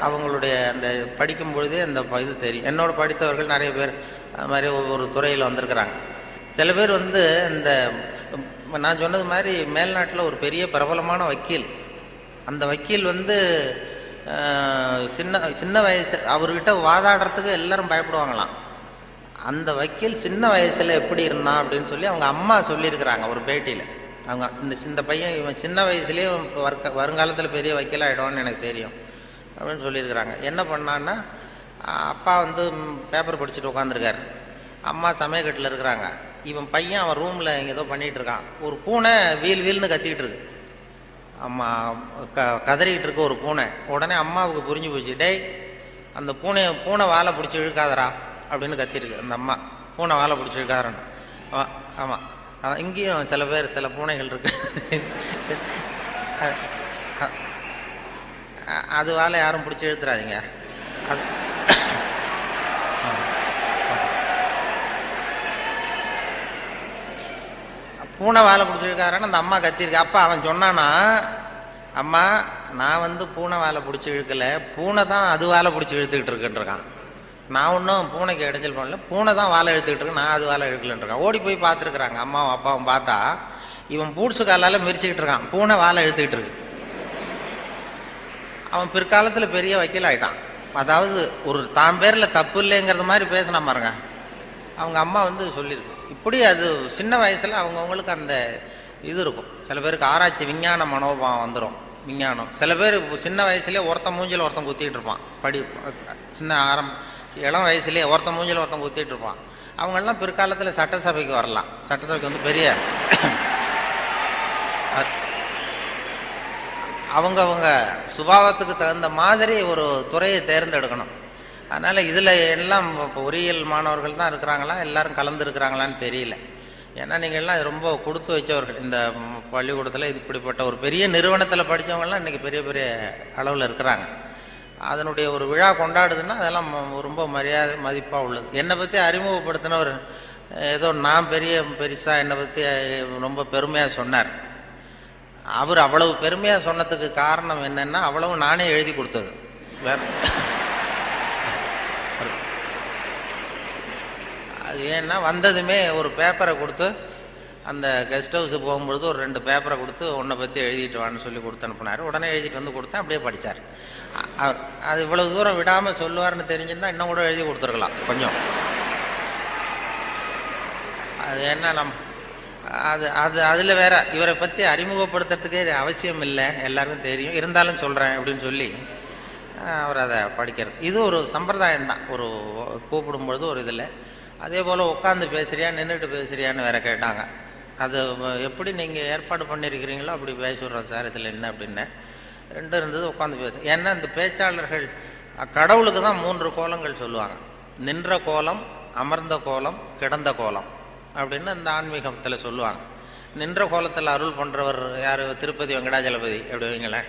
அவங்களுடைய அந்த படிக்கும் பொழுதே அந்த இது தெரியும். என்னோட படித்தவர்கள் நிறைய பேர் அது மாதிரி ஒவ்வொரு துறையில் வந்திருக்கிறாங்க. சில பேர் இந்த நான் சொன்னது மாதிரி மேல்நாட்டில் ஒரு பெரிய பிரபலமான வக்கீல். அந்த வக்கீல் சின்ன வயசு அவர்கிட்ட வாதாடுறதுக்கு எல்லாரும் பயப்படுவாங்களாம். அந்த வக்கீல் சின்ன வயசில் எப்படி இருந்தான் அப்படின்னு சொல்லி அவங்க அம்மா சொல்லியிருக்கிறாங்க ஒரு பேட்டியில். அவங்க இந்த பையன் இவன் சின்ன வயசுலேயே வருங்காலத்தில் பெரிய வக்கீல் ஆகிடுவான்னு எனக்கு தெரியும் அப்படின்னு சொல்லியிருக்கிறாங்க. என்ன பண்ணான்னா, அப்பா பேப்பர் படிச்சுட்டு உட்காந்துருக்காரு, அம்மா சமயக்கட்டில் இருக்கிறாங்க. இவன் பையன் அவன் ரூமில் இங்கே ஏதோ பண்ணிகிட்டு இருக்கான். ஒரு பூனை வீல்னு கத்திக்கிட்டு இருக்கு. அம்மா கதறிக்கிட்டு இருக்க ஒரு பூனை. உடனே அம்மாவுக்கு புரிஞ்சு போச்சு, டேய் அந்த பூனை வாழை பிடிச்சி இழுக்காதரா அப்படின்னு கத்திருக்கு அந்த அம்மா. பூனை வாழை பிடிச்சி இழுக்காதரன்னு. ஆமாம், இங்கேயும் சில பூனைகள் இருக்கு, அது வாழை யாரும் பிடிச்சி இழுத்துறாதீங்க. அது பூனை வாழை பிடிச்சிருக்காருன்னு அந்த அம்மா கத்திருக்கு. அப்பா அவன் சொன்னானா, அம்மா நான் பூனை வாழை பிடிச்சி இழுக்கல, பூனை தான் அது வாழை பிடிச்சி இழுத்துக்கிட்டு இருக்குன்றான். நான் ஒன்றும் பூனைக்கு இடைஞ்சல் பண்ணல, பூனை தான் வாழை இழுத்துக்கிட்டு இருக்கு, நான் அது வாழை இழுக்கலன்றான். ஓடி போய் பார்த்துருக்குறாங்க அம்மாவும் அப்பாவும். பார்த்தா இவன் பூட்ஸு காலால் மிரிச்சுக்கிட்டு இருக்கான், பூனை வாழை இழுத்துக்கிட்டு இருக்கு. அவன் பிற்காலத்தில் பெரிய வக்கீல் ஆகிட்டான். அதாவது ஒரு தான் பேரில் தப்பு இல்லைங்கிறது மாதிரி பேசினா பாருங்க. அவங்க அம்மா வந்து சொல்லியிருக்கு. இப்படி அது சின்ன வயசில் அவங்கவுங்களுக்கு அந்த இது இருக்கும். சில பேருக்கு ஆராய்ச்சி விஞ்ஞான மனோபாவம் வந்துடும். விஞ்ஞானம் சில பேர் சின்ன வயசுலேயே ஒருத்தன் மூஞ்சில் ஒருத்தன் குத்திட்டு இருப்பான். சின்ன இளம் வயசுலேயே ஒருத்தன் மூஞ்சில் ஒருத்தன் குத்திட்டு இருப்பான். அவங்கெல்லாம் பிற்காலத்தில் சட்டசபைக்கு வரலாம். சட்டசபைக்கு வந்து பெரிய அவங்கவுங்க சுபாவத்துக்கு தகுந்த மாதிரி ஒரு துறையை தேர்ந்தெடுக்கணும். அதனால் இதில் எல்லாம் இப்போ பொறியியல் மாணவர்கள் தான் இருக்கிறாங்களா, எல்லாரும் கலந்துருக்கிறாங்களான்னு தெரியல. ஏன்னா நீங்கள் எல்லாம் ரொம்ப கொடுத்து வச்சவர்கள். இந்த பள்ளிக்கூடத்தில் இது இப்படிப்பட்ட ஒரு பெரிய நிறுவனத்தில் படித்தவங்கலாம் இன்றைக்கி பெரிய பெரிய அளவில் இருக்கிறாங்க. அதனுடைய ஒரு விழா கொண்டாடுதுன்னா அதெல்லாம் ரொம்ப மரியாதை மதிப்பாக உள்ளது. என்னை பற்றி அறிமுகப்படுத்தினவர் ஏதோ நான் பெருசாக என்னை பற்றி ரொம்ப பெருமையாக சொன்னார். அவர் அவ்வளவு பெருமையாக சொன்னதுக்கு காரணம் என்னென்னா அவ்வளவு நானே எழுதி கொடுத்தது. வேற அது ஏன்னா வந்ததுமே ஒரு பேப்பரை கொடுத்து அந்த கெஸ்ட் ஹவுஸுக்கு போகும்பொழுது ஒரு 2 பேப்பரை கொடுத்து உன்னை பற்றி எழுதிட்டு வான்னு சொல்லி கொடுத்து அனுப்புனார். உடனே எழுதிட்டு வந்து கொடுத்தேன். அப்படியே படித்தார். அது இவ்வளவு தூரம் விடாமல் சொல்லுவார்னு தெரிஞ்சிருந்தால் இன்னும் கூட எழுதி கொடுத்துருக்கலாம் கொஞ்சம். அது என்ன அதில் வேற இவரை பற்றி அறிமுகப்படுத்துறதுக்கே இது அவசியம் இல்லை, எல்லாருக்கும் தெரியும், இருந்தாலும் சொல்கிறேன் அப்படின்னு சொல்லி அவர் அதை படிக்கிறது. இது ஒரு சம்பிரதாயம் தான். ஒரு கூப்பிடும்பொழுது ஒரு இதில் அதே போல் உட்காந்து பேசுறியா நின்றுட்டு பேசுறியான்னு வேற கேட்டாங்க. அது எப்படி நீங்கள் ஏற்பாடு பண்ணியிருக்கிறீங்களோ அப்படி பேசிடுறோம் சார், இதில் என்ன அப்படின்னு 2 இருந்தது. உட்காந்து பேச ஏன்னா இந்த பேச்சாளர்கள் கடவுளுக்கு தான் 3 கோலங்கள் சொல்லுவாங்க. நின்ற கோலம், அமர்ந்த கோலம், கிடந்த கோலம் அப்படின்னு இந்த ஆன்மீகத்தில் சொல்லுவாங்க. நின்ற கோலத்தில் அருள் பண்ணுறவர் யார்? திருப்பதி வெங்கடாஜலபதி அப்படி வைங்களேன்.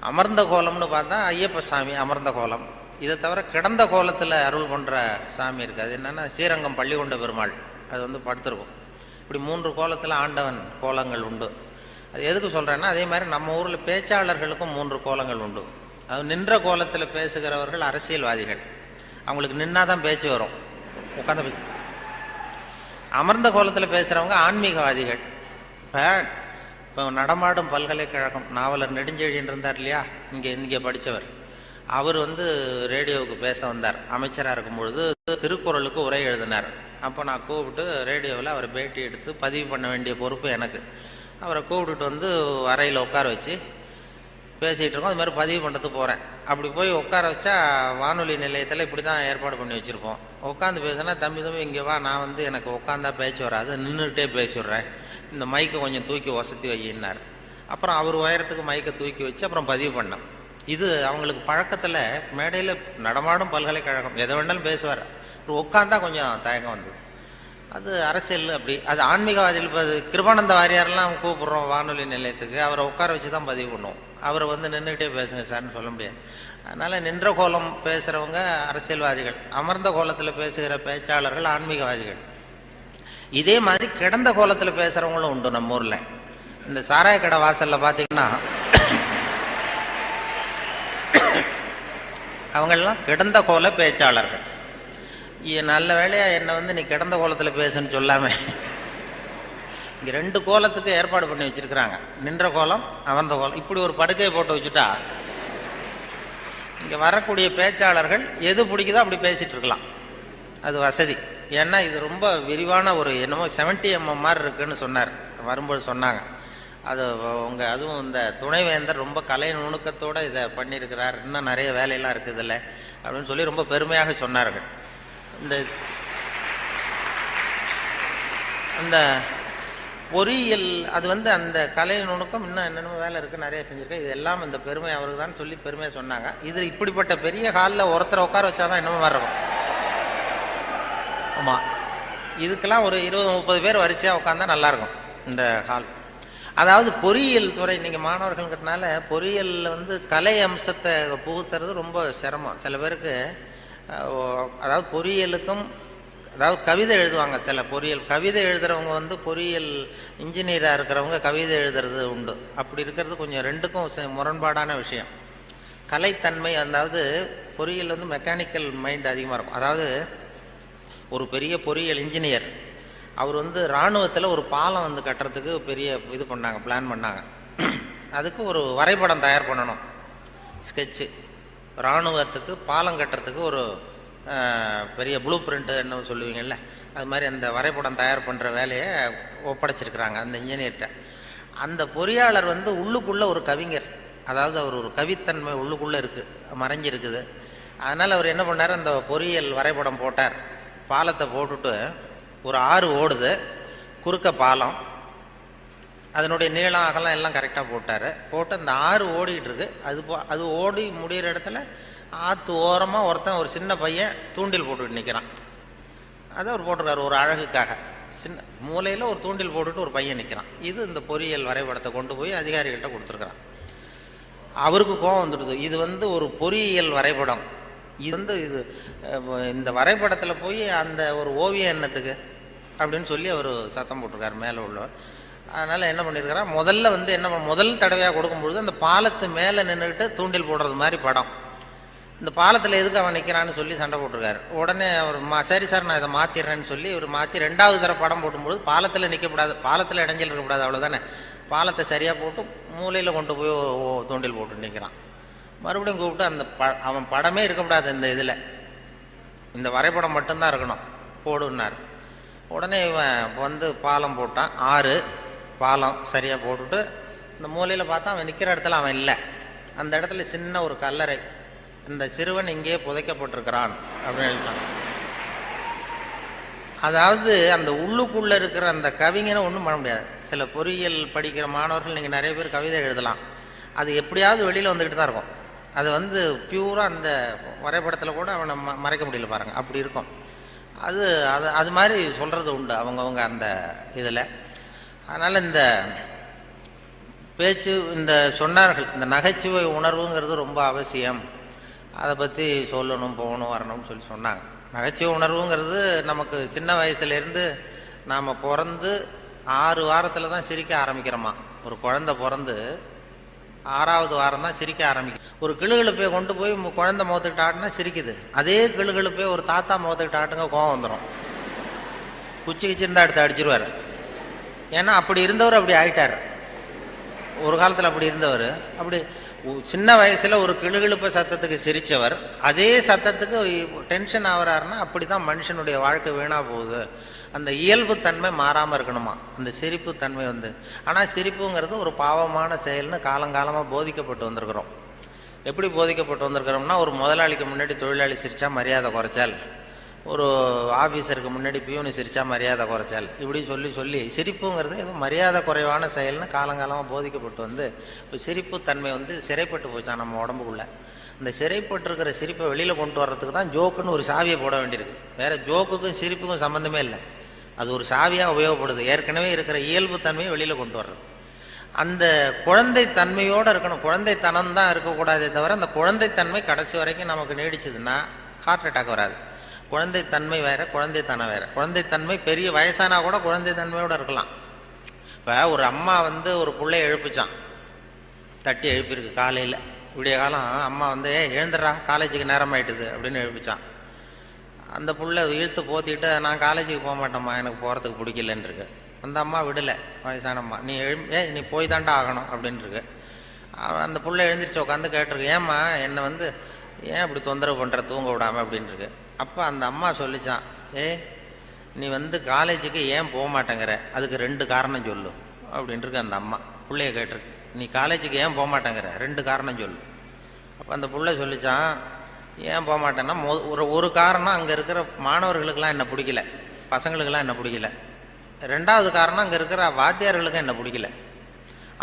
அமர்ந்த கோலம்னு பார்த்தா ஐயப்ப சாமி அமர்ந்த கோலம். இதை தவிர கிடந்த கோலத்தில் அருள் பண்ணுற சாமி இருக்குது. அது என்னென்னா ஸ்ரீரங்கம் பள்ளிகொண்ட பெருமாள். அது வந்து படுத்திருக்கும். இப்படி 3 கோலத்தில் ஆண்டவன் கோலங்கள் உண்டு. அது எதுக்கு சொல்கிறேன்னா அதே மாதிரி நம்ம ஊரில் பேச்சாளர்களுக்கும் 3 கோலங்கள் உண்டு. அது நின்ற கோலத்தில் பேசுகிறவர்கள் அரசியல்வாதிகள். அவங்களுக்கு நின்னா தான் பேச்சு வரும், உட்காந்து பேச. அமர்ந்த கோலத்தில் பேசுகிறவங்க ஆன்மீகவாதிகள். இப்போ நடமாடும் பல்கலைக்கழகம் நாவலர் நெடுஞ்செழியன் இருந்தார் இல்லையா, இங்கே படித்தவர். அவர் வந்து ரேடியோவுக்கு பேச வந்தார். அமைச்சராக இருக்கும்பொழுது திருக்குறளுக்கு உரை எழுதினார். அப்போ நான் கூப்பிட்டு ரேடியோவில் அவரை பேட்டி எடுத்து பதிவு பண்ண வேண்டிய பொறுப்பு எனக்கு. அவரை கூப்பிட்டுட்டு வந்து அறையில் உட்கார வச்சு பேசிகிட்டு இருக்கோம். அது மாதிரி பதிவு பண்ணுறதுக்கு போகிறேன். அப்படி போய் உட்கார வச்சா வானொலி நிலையத்தில் இப்படி தான் ஏற்பாடு பண்ணி வச்சுருப்போம். உட்காந்து பேசுனா தம்பி இங்கே வா, நான் வந்து எனக்கு உட்காந்தா பேச்சு வராது, நின்றுட்டே பேசிடுறேன், இந்த மைக்கை கொஞ்சம் தூக்கி வசதி வையினார். அப்புறம் அவர் உயரத்துக்கு மைக்கை தூக்கி வச்சு அப்புறம் பதிவு பண்ணேன். இது அவங்களுக்கு பழக்கத்தில் மேடையில் நடமாடும் பல்கலைக்கழகம் எதை வேணாலும் பேசுவார். உட்காந்தா கொஞ்சம் தயக்கம் வந்தது. அது அரசியல் அப்படி. அது ஆன்மீகவாதிகள். இப்போ கிருபானந்த வாரியாரெல்லாம் கூப்பிட்றோம் வானொலி நிலையத்துக்கு, அவரை உட்கார வச்சு தான் பதிவு பண்ணுவோம். அவரை வந்து நின்றுக்கிட்டே பேசுங்க சார்னு சொல்ல முடியாது. அதனால் நின்ற கோலம் பேசுகிறவங்க அரசியல்வாதிகள், அமர்ந்த கோலத்தில் பேசுகிற பேச்சாளர்கள் ஆன்மீகவாதிகள். இதே மாதிரி கிடந்த கோலத்தில் பேசுகிறவங்களும் உண்டு நம்ம ஊரில். இந்த சாராய கடை வாசலில் பார்த்தீங்கன்னா அவங்களெல்லாம் கிடந்த கோல பேச்சாளர்கள். நல்ல வேலையாக என்னை வந்து நீ கிடந்த கோலத்தில் பேசுன்னு சொல்லாமல் இங்கே 2 கோலத்துக்கு ஏற்பாடு பண்ணி வச்சுருக்கிறாங்க. நின்ற கோலம், அமர்ந்த கோலம். இப்படி ஒரு படுக்கையை போட்டு வச்சுட்டா இங்கே வரக்கூடிய பேச்சாளர்கள் எது பிடிக்குதோ அப்படி பேசிகிட்டு இருக்கலாம். அது வசதி. ஏன்னா இது ரொம்ப விரிவான ஒரு என்னமோ 70 mm மாதிரி இருக்குன்னு சொன்னார் வரும்போது சொன்னாங்க. அது அதுவும் இந்த துணைவேந்தர் ரொம்ப கலை நுணுக்கத்தோடு இதை பண்ணியிருக்கிறார். இன்னும் நிறைய வேலையெல்லாம் இருக்குது இல்லை அப்படின்னு சொல்லி ரொம்ப பெருமையாக சொன்னார்கள். இந்த பொறியியல் அது வந்து அந்த கலை நுணுக்கம் இன்னும் என்னென்ன வேலை இருக்குது, நிறைய செஞ்சுருக்கேன். இது எல்லாம் இந்த பெருமை அவருக்கு தான் சொல்லி பெருமையாக சொன்னாங்க. இது இப்படிப்பட்ட பெரிய ஹாலில் ஒருத்தரை உட்கார வச்சாதான் இன்னமும் வேறு இருக்கும். ஆமாம், இதுக்கெல்லாம் ஒரு 20-30 பேர் வரிசையாக உட்காந்தா நல்லாயிருக்கும் இந்த ஹால். அதாவது பொறியியல் துறை நீங்கள் மாணவர்கள்ங்கிறதுனால பொறியியலில் வந்து கலை அம்சத்தை புகுத்துறது ரொம்ப சிரமம். சில பேருக்கு அதாவது பொறியியலுக்கும் அதாவது கவிதை எழுதுவாங்க. சில பொறியியல் கவிதை எழுதுகிறவங்க வந்து பொறியியல் இன்ஜினியராக இருக்கிறவங்க கவிதை எழுதுறது உண்டு. அப்படி இருக்கிறது கொஞ்சம் 2க்கும் முரண்பாடான விஷயம். கலைத்தன்மை, அதாவது பொறியியல் வந்து மெக்கானிக்கல் மைண்ட் அதிகமாக இருக்கும். அதாவது ஒரு பெரிய பொறியியல் இன்ஜினியர் அவர் வந்து இராணுவத்தில் ஒரு பாலம் வந்து கட்டுறதுக்கு பெரிய இது பண்ணாங்க, பிளான் பண்ணாங்க. அதுக்கு ஒரு வரைபடம் தயார் பண்ணணும். ஸ்கெட்சு, இராணுவத்துக்கு பாலம் கட்டுறதுக்கு ஒரு பெரிய ப்ளூ பிரிண்ட்டு என்ன சொல்லுவீங்கள்ல, அது மாதிரி அந்த வரைபடம் தயார் பண்ணுற வேலையை ஒப்படைச்சிருக்கிறாங்க அந்த இன்ஜினியர்கிட்ட. அந்த பொறியாளர் வந்து உள்ளுக்குள்ளே ஒரு கவிஞர், அதாவது அவர் ஒரு கவித்தன்மை உள்ளுக்குள்ளே இருக்குது, மறைஞ்சிருக்குது. அதனால் அவர் என்ன பண்ணார், அந்த பொறியியல் வரைபடம் போட்டார். பாலத்தை போட்டுட்டு ஒரு ஆறு ஓடுது, குறுக்க பாலம், அதனுடைய நீளம் அகலம் எல்லாம் கரெக்டாக போட்டு அந்த ஆறு ஓடிக்கிட்டு இருக்கு. அது ஓடி முடிகிற இடத்துல ஆற்று ஓரமாக ஒருத்தன் ஒரு சின்ன பையன் தூண்டில் போட்டுக்கிட்டு நிற்கிறான். அதை அவர் போட்டிருக்காரு ஒரு அழகுக்காக. சின்ன மூலையில் ஒரு தூண்டில் போட்டுட்டு ஒரு பையன் நிற்கிறான். இது இந்த பொறியியல் வரைபடத்தை கொண்டு போய் அதிகாரிகிட்ட கொடுத்துருக்குறான். அவருக்கு கோபம் வந்துடுது. இது வந்து ஒரு பொறியியல் வரைபடம், இது இந்த வரைபடத்தில் போய் அந்த ஒரு ஓவியம் என்னத்துக்கு அப்படின்னு சொல்லி அவர் சத்தம் போட்டிருக்காரு மேலே உள்ளவர். அதனால் என்ன பண்ணியிருக்கிறார், முதல் தடவையாக கொடுக்கும்பொழுது அந்த பாலத்து மேலே நின்றுக்கிட்டு தூண்டில் போடுறது மாதிரி படம். இந்த பாலத்தில் எதுக்கு அவன் நிற்கிறான்னு சொல்லி சண்டை போட்டிருக்காரு. உடனே அவர் சரி சார் நான் இதை மாற்றிடுறேன்னு சொல்லி இவர் மாற்றி 2வது தடவை படம் போடும்போது பாலத்தில் நிற்கக்கூடாது, பாலத்தில் இடைஞ்சல் இருக்கக்கூடாது, அவ்வளோதானே. பாலத்தை சரியாக போட்டு மூலையில் கொண்டு போய் தூண்டில் போட்டு நிற்கிறான். மறுபடியும் கூப்பிட்டு அவன் படமே இருக்கக்கூடாது இந்த இதில், இந்த வரைபடம் மட்டும்தான் இருக்கணும் போடுன்னார். உடனே இவன் வந்து பாலம் போட்டான். 6 பாலம் சரியாக போட்டுட்டு இந்த மூலையில் பார்த்தா அவன் நிற்கிற இடத்துல அவன் இல்லை. அந்த இடத்துல சின்ன ஒரு கல்லறை, இந்த சிறுவன் இங்கேயே புதைக்கப்பட்டிருக்கிறான் அப்படின்னு எழுதிட்டான். அதாவது அந்த உள்ளுக்குள்ளே இருக்கிற அந்த கவிஞனை ஒன்றும் பண்ண முடியாது. சில பொறியியல் படிக்கிற மாணவர்கள் நீங்கள் நிறைய பேர் கவிதை எழுதலாம், அது எப்படியாவது வெளியில் வந்துக்கிட்டு தான் இருக்கும். அது வந்து பியூராக அந்த வரைபடத்தில் கூட அவனை மறைக்க முடியல பாருங்கள், அப்படி இருக்கும். அது மாதிரி சொல்கிறது உண்டு அவங்கவுங்க அந்த இதில். அதனால் இந்த பேச்சு இந்த சொன்னார்கள், இந்த நகைச்சுவை உணர்வுங்கிறது ரொம்ப அவசியம், அதை பற்றி சொல்லணும் போகணும் வரணும்னு சொல்லி சொன்னாங்க. நகைச்சுவை உணர்வுங்கிறது நமக்கு சின்ன வயசுலேருந்து நாம் பிறந்து 6 வாரத்தில் தான் சிரிக்க ஆரம்பிக்கிறோமா. ஒரு குழந்தை பிறந்து 6வது வாரம் தான் சிரிக்க ஆரம்பிக்கும். ஒரு கிளுகிழப்பை கொண்டு போய் குழந்தை முகத்துக்கிட்ட ஆட்டினா சிரிக்குது. அதே கிளுகிழப்பை ஒரு தாத்தா முகத்துக்கிட்ட ஆட்டுங்க கோவம் வந்துடும், குச்சி கிச்சிருந்தா எடுத்து அடிச்சிருவார். ஏன்னா அப்படி இருந்தவர் அப்படி ஆயிட்டார். ஒரு காலத்தில் அப்படி இருந்தவர் அப்படி சின்ன வயசில் ஒரு கிளுகிழுப்ப சத்தத்துக்கு சிரித்தவர் அதே சத்தத்துக்கு டென்ஷன் ஆகிறாருன்னா அப்படி தான் மனுஷனுடைய வாழ்க்கை வீணாக போகுது. அந்த இயல்பு தன்மை மாறாமல் இருக்கணுமா அந்த சிரிப்பு தன்மை வந்து. ஆனால் சிரிப்புங்கிறது ஒரு பாவமான செயல்னு காலங்காலமாக போதிக்கப்பட்டு வந்திருக்கிறோம். எப்படி போதிக்கப்பட்டு வந்திருக்கிறோம்னா, ஒரு முதலாளிக்கு முன்னாடி தொழிலாளி சிரித்தா மரியாதை குறைச்சால், ஒரு ஆஃபீஸருக்கு முன்னாடி பியூனு சிரித்தா மரியாதை குறைச்சால், இப்படி சொல்லி சொல்லி சிரிப்புங்கிறது எதுவும் மரியாதை குறைவான செயல்னு காலங்காலமாக போதிக்கப்பட்டு வந்து இப்போ சிரிப்பு தன்மை வந்து சிறைப்பட்டு போச்சான் நம்ம உடம்புக்குள்ளே. இந்த சிறைப்பட்டுருக்கிற சிரிப்பை வெளியில் கொண்டு வர்றதுக்கு தான் ஜோக்குன்னு ஒரு சாவியை போட வேண்டியிருக்கு. வேறு ஜோக்குக்கும் சிரிப்புக்கும் சம்மந்தமே இல்லை, அது ஒரு சாவியாக உபயோகப்படுது. ஏற்கனவே இருக்கிற இயல்பு தன்மையை வெளியில் கொண்டு வர்றது. அந்த குழந்தை தன்மையோடு இருக்கணும், குழந்தைத்தனம் தான் இருக்கக்கூடாதே தவிர அந்த குழந்தைத்தன்மை கடைசி வரைக்கும் நமக்கு நீடிச்சதுன்னா ஹார்ட் அட்டாக் வராது. குழந்தைத்தன்மை வேறு, குழந்தைத்தனம் வேறு. குழந்தைத்தன்மை பெரிய வயசானா கூட குழந்தைத்தன்மையோடு இருக்கலாம். இப்போ ஒரு அம்மா வந்து ஒரு பிள்ளைய எழுப்பிச்சான், தட்டி எழுப்பியிருக்கு காலையில் விடிய காலம். அம்மா வந்து எழுந்துடுறா காலேஜுக்கு நேரம் ஆயிட்டுது அப்படின்னு எழுப்பிச்சான். அந்த புள்ள இழுத்து போத்திட்டு நான் காலேஜுக்கு போக மாட்டேம்மா, எனக்கு போகிறதுக்கு பிடிக்கலன்னு இருக்கு. அந்த அம்மா விடலை, வயசான அம்மா, நீ போய் தாண்டா ஆகணும் அப்படின்ட்டுருக்கு. அந்த புள்ள எழுந்திரிச்சு உட்காந்து கேட்டிருக்கு, ஏம்மா என்னை வந்து ஏன் இப்படி தொந்தரவு பண்ணுற தூங்க விடாமல் அப்படின்ட்டுருக்கு. அப்போ அந்த அம்மா சொல்லிச்சான், நீ வந்து காலேஜுக்கு ஏன் போக மாட்டேங்கிற, அதுக்கு 2 காரணம் சொல்லு அப்படின்ட்டுருக்கு. அந்த அம்மா பிள்ளைய கேட்டிருக்கு, நீ காலேஜுக்கு ஏன் போக மாட்டேங்கிற 2 காரணம் சொல்லு. அப்போ அந்த பிள்ளை சொல்லிச்சான், ஏன் போக மாட்டேன்னா ஒரு காரணம் அங்கே இருக்கிற மாணவர்களுக்கெல்லாம் என்ன பிடிக்கல, பசங்களுக்கெல்லாம் என்ன பிடிக்கல. 2வது காரணம் அங்கே இருக்கிற வாத்தியார்களுக்கும் என்ன பிடிக்கல,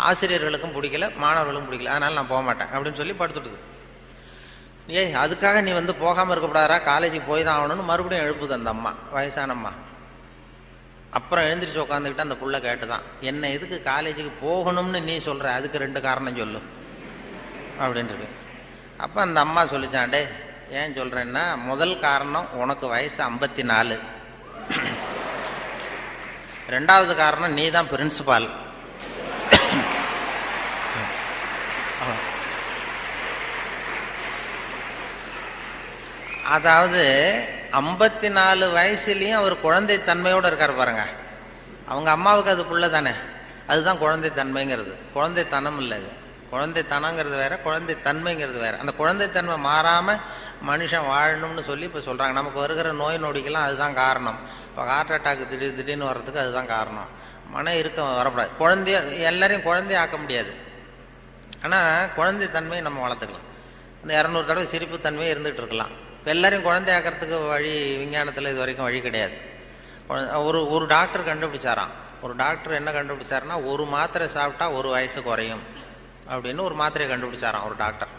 ஆசிரியர்களுக்கும் பிடிக்கல, மாணவர்களுக்கும் பிடிக்கல, அதனால் நான் போக மாட்டேன் அப்படின்னு சொல்லி படுத்துட்டுது. அதுக்காக நீ வந்து போகாமல் இருக்கக்கூடாதா, காலேஜுக்கு போய் தான் ஆகணும்னு மறுபடியும் எழுப்புது அந்த அம்மா, வயசான அம்மா. அப்புறம் எழுந்திரிச்சு உட்காந்துக்கிட்டு அந்த புள்ள கேட்டுதான், என்ன எதுக்கு காலேஜுக்கு போகணும்னு நீ சொல்கிற, அதுக்கு 2 காரணம் சொல்லு அப்படின்ட்டு. அப்போ அந்த அம்மா சொல்லிச்சான், ஏன் சொல்கிறேன்னா, முதல் காரணம் உனக்கு வயசு 54, 2வது காரணம் நீ தான் பிரின்சிபால். அதாவது 54 வயசுலேயும் அவர் குழந்தை தன்மையோடு இருக்கார் பாருங்க. அவங்க அம்மாவுக்கு அது புள்ள தானே, அதுதான் குழந்தை தன்மைங்கிறது, குழந்தைத்தனம் இல்லை அது. குழந்தைத்தனங்கிறது வேற, குழந்தைத்தன்மைங்கிறது வேற. அந்த குழந்தைத்தன்மை மாறாமல் மனுஷன் வாழணும்னு சொல்லி இப்போ சொல்கிறாங்க. நமக்கு வருகிற நோய் நொடிக்கெல்லாம் அதுதான் காரணம். இப்போ ஹார்ட் அட்டாக்கு திடீர்னு வர்றதுக்கு அதுதான் காரணம். மன இருக்கம் வரக்கூடாது. குழந்தைய எல்லாரையும் குழந்தைய ஆக்க முடியாது, ஆனால் குழந்தைத்தன்மையை நம்ம வளர்த்துக்கலாம். இந்த 200 தடவை சிரிப்புத்தன்மையே இருந்துகிட்டு இருக்கலாம். இப்போ எல்லாரையும் குழந்தை ஆக்கிறதுக்கு வழி விஞ்ஞானத்தில் இது வரைக்கும் வழி கிடையாது. ஒரு டாக்டர் கண்டுபிடிச்சாராம். ஒரு டாக்டர் என்ன கண்டுபிடிச்சாருன்னா, ஒரு மாத்திரை சாப்பிட்டா 1 வயசு குறையும் அப்படின்னு ஒரு மாத்திரையை கண்டுபிடிச்சாராம் ஒரு டாக்டர்.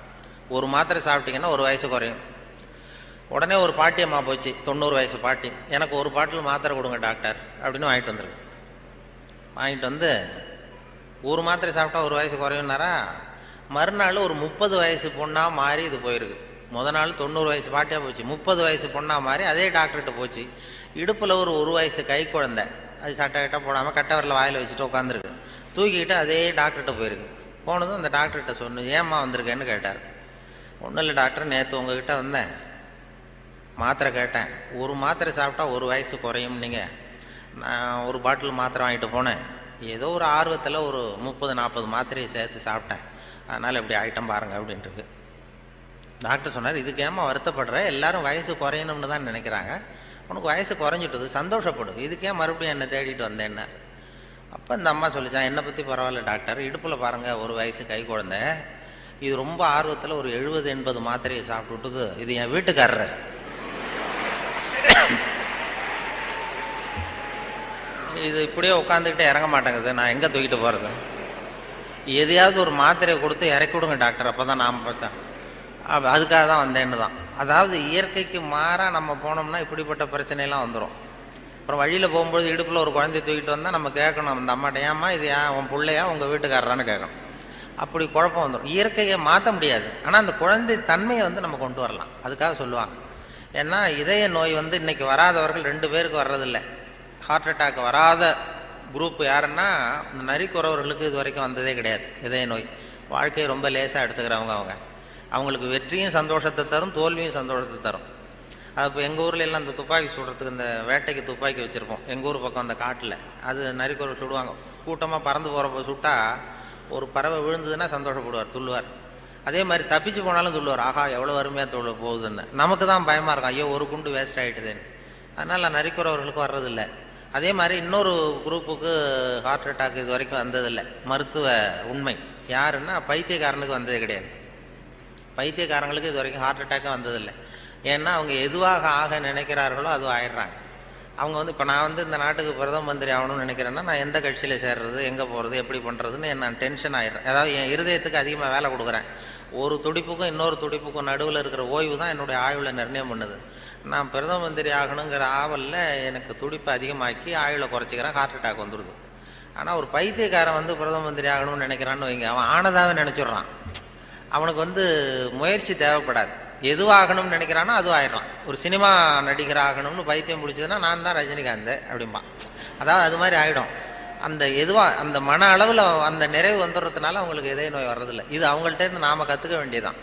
ஒரு மாத்திரை சாப்பிட்டீங்கன்னா 1 வயசு குறையும். உடனே ஒரு பாட்டியம்மா போச்சு, 90 வயசு பாட்டி, எனக்கு ஒரு பாட்டில் மாத்திரை கொடுங்க டாக்டர் அப்படின்னு வாங்கிட்டு வந்துருக்கு. வாங்கிட்டு வந்து ஒரு மாத்திரை சாப்பிட்டா 1 வயசு குறையும்னாரா. மறுநாள் ஒரு 30 வயசு பொண்ணாக மாறி இது போயிருக்கு. நாள் 90 வயசு பாட்டியாக போச்சு, 30 வயசு பொண்ணாக மாறி அதே டாக்டர்கிட்ட போச்சு. இடுப்பில் ஒரு வயசு கை குழந்தை, அது சட்டை கிட்ட போடாமல் கட்டவரில் வாயில் வச்சுட்டு உட்காந்துருக்கு. தூக்கிக்கிட்டு அதே டாக்டர்கிட்ட போயிருக்கு. போனதும் அந்த டாக்டர்கிட்ட சொன்னேன், ஏம்மா வந்திருக்கேன்னு கேட்டார். ஒன்றும் இல்லை டாக்டர், நேற்று உங்ககிட்ட வந்தேன், மாத்திரை கேட்டேன், ஒரு மாத்திரை சாப்பிட்டா 1 வயசு குறையும். நீங்கள் நான் ஒரு பாட்டில் மாத்திரை வாங்கிட்டு போனேன், ஏதோ ஒரு ஆர்வத்தில் ஒரு 30-40 மாத்திரையை சேர்த்து சாப்பிட்டேன், அதனால் இப்படி ஆகிட்டம் பாருங்கள் அப்படின்ட்டு. டாக்டர் சொன்னார், இதுக்கு ஏமா வருத்தப்படுற, எல்லாரும் வயசு குறையணும்னு தான் நினைக்கிறாங்க, உனக்கு வயசு குறைஞ்சிட்டது, சந்தோஷப்படு, இதுக்கே மறுபடியும் என்னை தேடிட்டு வந்தேன்னு. அப்போ இந்த அம்மா சொல்லிச்சான், என்னை பற்றி பரவாயில்ல டாக்டர், இடுப்பில் பாருங்கள் 1 வயசு கை குழந்தை, இது ரொம்ப ஆர்வத்தில் ஒரு 70-80 மாத்திரையை சாப்பிட்டுட்டுது, இது என் வீட்டுக்காரர். இது இப்படியே உட்காந்துக்கிட்டே இறங்க மாட்டேங்குது, நான் எங்கே தூக்கிட்டு போகிறது, எதையாவது ஒரு மாத்திரையை கொடுத்து இறக்கி விடுங்க டாக்டர், அப்போ தான் நாம் பார்த்தேன். அதுக்காக தான் வந்தேன்னு தான். அதாவது இயற்கைக்கு மாறாக நம்ம போனோம்னா இப்படிப்பட்ட பிரச்சனையெல்லாம் வந்துடும். அப்புறம் வழியில் போகும்போது இடுப்பில் ஒரு குழந்தைய தூக்கிட்டு வந்தால் நம்ம கேட்கணும் அந்த அம்மாட்ட, ஏம்மா இது ஏன் உன் பிள்ளையா உங்கள் வீட்டுக்காரரான்னு கேட்கணும். அப்படி குழப்பம் வந்துடும். இயற்கையை மாற்ற முடியாது, ஆனால் அந்த குழந்தை தன்மையை நம்ம கொண்டு வரலாம். அதுக்காக சொல்லுவாங்க. ஏன்னா இதய நோய் இன்னைக்கு வராதவர்கள் 2 பேருக்கு வர்றதில்லை. ஹார்ட் அட்டாக் வராத குரூப் யாருன்னா, இந்த நரிக்குறவர்களுக்கு இது வரைக்கும் வந்ததே கிடையாது இதய நோய். வாழ்க்கையை ரொம்ப லேசாக எடுத்துக்கிறவங்க. அவங்களுக்கு வெற்றியும் சந்தோஷத்தை தரும், தோல்வியும் சந்தோஷத்தை தரும். அது இப்போ எங்கள் ஊரில் எல்லாம் இந்த துப்பாக்கி சுடுறதுக்கு, இந்த வேட்டைக்கு துப்பாக்கி வச்சுருப்போம் எங்கள் ஊர் பக்கம் அந்த காட்டில். அது நரிக்குறவை சுடுவாங்க. கூட்டமாக பறந்து போகிறப்ப சுட்டால் ஒரு பறவை விழுந்ததுன்னா சந்தோஷப்படுவார், துள்ளுவார். அதே மாதிரி தப்பிச்சு போனாலும் துள்ளுவார், ஆகா எவ்வளோ அருமையாக போகுதுன்னு. நமக்கு தான் பயமாக இருக்கும், ஐயோ ஒரு குண்டு வேஸ்ட் ஆகிட்டுதுன்னு. அதனால் நரிக்குறவர்களுக்கு வர்றதில்லை. அதே மாதிரி இன்னொரு குரூப்புக்கு ஹார்ட் அட்டாக் இது வரைக்கும் வந்ததில்லை. மருத்துவ உண்மை யாருன்னா, பைத்தியக்காரனுக்கு வந்ததே கிடையாது. பைத்தியக்காரங்களுக்கு இது வரைக்கும் ஹார்ட் அட்டாக்கே வந்ததில்லை. ஏன்னா அவங்க எதுவாக ஆக நினைக்கிறார்களோ அதுவும் ஆயிடுறாங்க. அவங்க இப்போ நான் இந்த நாட்டுக்கு பிரதம மந்திரி ஆகணும்னு நினைக்கிறேன்னா, நான் எந்த கட்சியில் சேர்றது, எங்கே போகிறது, எப்படி பண்ணுறதுன்னு நான் டென்ஷன் ஆகிடுறேன். அதாவது என் இருதயத்துக்கு அதிகமாக வேலை கொடுக்குறேன். ஒரு துடிப்புக்கும் இன்னொரு துடிப்புக்கும் நடுவில் இருக்கிற ஓய்வு தான் என்னுடைய ஆயுளை நிர்ணயம் பண்ணுது. நான் பிரதம மந்திரி ஆகணுங்கிற ஆவலில் எனக்கு துடிப்பை அதிகமாக்கி ஆயுளை குறைச்சிக்கிறேன், ஹார்ட் அட்டாக் வந்துடுது. ஆனால் ஒரு பைத்தியக்காரன் பிரதம மந்திரி ஆகணும்னு நினைக்கிறான்னு வைங்க, அவன் ஆனதாகவே நினச்சிடுறான். அவனுக்கு முயற்சி தேவைப்படாது. எதுவாகணும்னு நினைக்கிறானோ அதுவும் ஆயிடலாம். ஒரு சினிமா நடிகர் ஆகணும்னு பைத்தியம் பிடிச்சதுன்னா, நான் தான் ரஜினிகாந்த் அப்படிம்பா. அதாவது அது மாதிரி ஆகிடும். அந்த அந்த மன அளவில் அந்த நிறைவு வந்துடுறதுனால அவங்களுக்கு இதய நோய் வர்றதில்லை. இது அவங்கள்ட்டேருந்து நாம் கற்றுக்க வேண்டியதான்.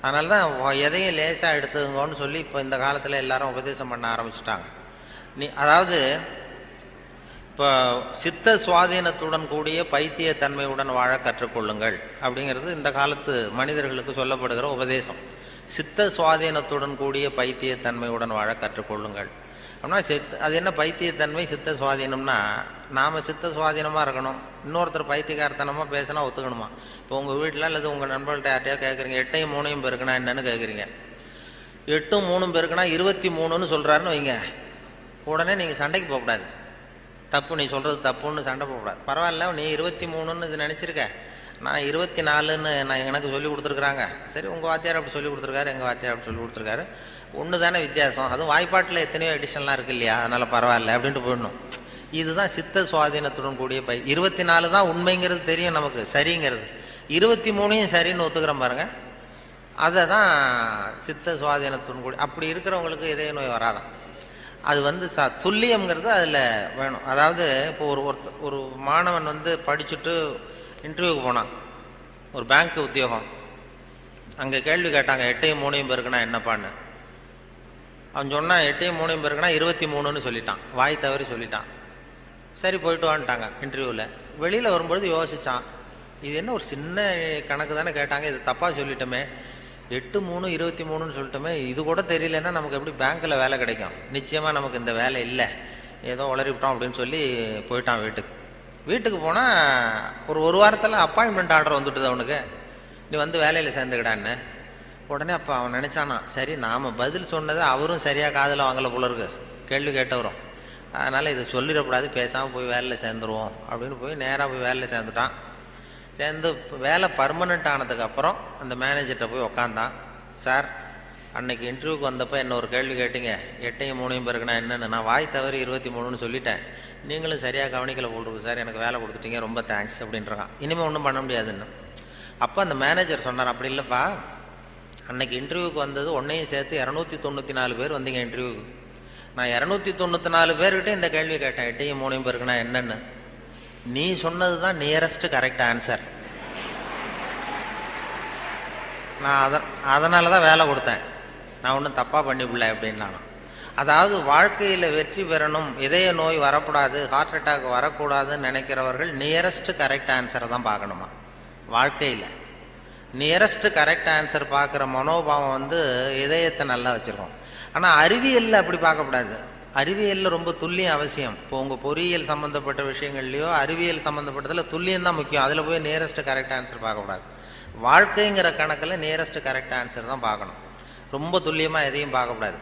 அதனால தான் எதையும் லேசாக எடுத்துங்கன்னு சொல்லி இப்போ இந்த காலத்தில் எல்லாரும் உபதேசம் பண்ண ஆரம்பிச்சுட்டாங்க. அதாவது இப்போ சித்த சுவாதீனத்துடன் கூடிய பைத்திய தன்மையுடன் வாழ கற்றுக்கொள்ளுங்கள் அப்படிங்கிறது இந்த காலத்து மனிதர்களுக்கு சொல்லப்படுகிற உபதேசம். சித்த சுவாதீனத்துடன் கூடிய பைத்திய தன்மையுடன் வாழ கற்றுக்கொள்ளுங்கள் அப்படின்னா, அது என்ன பைத்தியத்தன்மை சித்த சுவாதீனம்னா, நாம் சித்த சுவாதீனமாக இருக்கணும், இன்னொருத்தர் பைத்தியக்காரத்தனமாக பேசினா ஒத்துக்கணுமா? இப்போ உங்கள் வீட்டில் அல்லது உங்கள் நண்பர்கள்ட்ட யார்ட்டையோ கேட்குறீங்க, 8ஐயும் 3ஐயும் பெருக்கணும் என்னன்னு கேட்குறீங்க. 8ம் 3ம் பெருக்கினா 23ன்னு சொல்கிறாருன்னு வைங்க, உடனே நீங்கள் சண்டைக்கு போகக்கூடாது. தப்பு, நீ சொல்கிறது தப்புன்னு சண்டை போகக்கூடாது. பரவாயில்ல, நீ 23ன்னு இது நினச்சிருக்க, நான் 24ன்னு நான் எனக்கு சொல்லி கொடுத்துருக்குறாங்க. சரி, உங்கள் வாத்தியார் அப்படி சொல்லி கொடுத்துருக்காரு, எங்கள் வாத்தியார் அப்படி சொல்லி கொடுத்துருக்காரு, ஒன்று தானே வித்தியாசம், அதுவும் வாய்ப்பாட்டில் எத்தனையோ எடிஷன்லாம் இருக்குது இல்லையா, அதனால் பரவாயில்ல அப்படின்ட்டு போயிடணும். இதுதான் சித்த சுவாதீனத்துடன் கூடிய 24 தான் உண்மைங்கிறது தெரியும் நமக்கு, சரிங்கிறது. 23ஐயும் சரின்னு ஒத்துக்கிறோம் பாருங்க, அதை தான் சித்த சுவாதீனத்துடன் கூடிய. அப்படி இருக்கிறவங்களுக்கு இதய நோய் வராதான். அது துல்லியம்ங்கிறது அதில் வேணும். அதாவது இப்போ ஒரு மாணவன் படிச்சுட்டு இன்டர்வியூக்கு போனான், ஒரு பேங்க் உத்தியோகம். அங்கே கேள்வி கேட்டாங்க, 8ஐயும் 3ஐயும் பெருக்குனா என்னப்பான்னு. அவன் சொன்னான், 8ஐயும் 3ஐயும் பெருக்குனா 23ன்னு சொல்லிட்டான், வாய் தவறி சொல்லிட்டான். சரி, போயிட்டு வான்ட்டாங்க இன்டர்வியூவில். வெளியில் வரும்பொழுது யோசித்தான், இது என்ன ஒரு சின்ன கணக்கு தானே கேட்டாங்க, இது தப்பாக சொல்லிட்டோமே, 8-3-23 சொல்லிட்டோமே, இது கூட தெரியலன்னா நமக்கு எப்படி பேங்க்கில் வேலை கிடைக்கும்? நிச்சயமாக நமக்கு இந்த வேலை இல்லை, ஏதோ உளறிவிட்டோம் அப்படின்னு சொல்லி போயிட்டான் வீட்டுக்கு. வீட்டுக்கு போனால் ஒரு வாரத்தில் அப்பாயின்மெண்ட் ஆர்டர் வந்துட்டுது அவனுக்கு, நீ வந்து வேலையில் சேர்ந்துக்கிடான்னு. உடனே அப்போ அவன் நினச்சானா, சரி நாம் பதில் சொன்னதை அவரும் சரியாக காதில் வாங்கலை போல இருக்கு, கேள்வி கேட்டவரும், அதனால் இதை சொல்லிடக்கூடாது, பேசாமல் போய் வேலையில் சேர்ந்துருவோம் அப்படின்னு போய் நேராக போய் வேலையில் சேர்ந்துட்டான். சேர்ந்து வேலை பர்மனெண்ட் ஆனதுக்கப்புறம் அந்த மேனேஜர்கிட்ட போய் உக்காந்தான். சார், அன்னைக்கு இன்டர்வியூக்கு வந்தப்போ என்ன ஒரு கேள்வி கேட்டீங்க, 8-3 பேருக்குன்னா என்னென்னு, நான் வாய் தவறி 23 சொல்லிட்டேன், நீங்களும் சரியாக கவனிக்கலை போட்டுருக்கு சார், எனக்கு வேலை கொடுத்துட்டீங்க, ரொம்ப தேங்க்ஸ் அப்படின்றான். இனிமேல் ஒன்றும் பண்ண முடியாதுன்னு. அப்போ அந்த மேனேஜர் சொன்னார், அப்படி இல்லைப்பா, அன்னைக்கு இன்டர்வியூக்கு வந்தது ஒன்றையும் சேர்த்து 294 பேர் வந்தீங்க இன்டர்வியூக்கு, நான் 294 பேர்கிட்ட இந்த கேள்வி கேட்டேன், 8-3 பேருக்குன்னா என்னென்னு, நீ சொன்னது தான் நியரஸ்ட் கரெக்ட் ஆன்சர், நான் அதனால தான் வேலை கொடுத்தேன், நான் ஒன்றும் தப்பாக பண்ணிவிடல அப்படின்னாலும். அதாவது வாழ்க்கையில் வெற்றி பெறணும், இதய நோய் வரக்கூடாது, ஹார்ட் அட்டாக் வரக்கூடாதுன்னு நினைக்கிறவர்கள் நியரஸ்ட் கரெக்ட் ஆன்சரை தான் பார்க்கணுமா. வாழ்க்கையில் நியரஸ்ட் கரெக்ட் ஆன்சர் பார்க்குற மனோபாவம் வந்து இதயத்தை நல்லா வச்சுருக்கோம். ஆனால் அறிவியலில் அப்படி பார்க்கக்கூடாது. அறிவியலில் ரொம்ப துல்லியம் அவசியம். இப்போ உங்கள் பொறியியல் சம்மந்தப்பட்ட விஷயங்கள்லையோ அறிவியல் சம்மந்தப்பட்டதில் துல்லியம் தான் முக்கியம், அதில் போய் நியரஸ்ட் கரெக்ட் ஆன்சர் பார்க்கக்கூடாது. வாழ்க்கைங்கிற கணக்கில் நியரஸ்ட் கரெக்ட் ஆன்சர் தான் பார்க்கணும், ரொம்ப துல்லியமாக எதையும் பார்க்கக்கூடாது.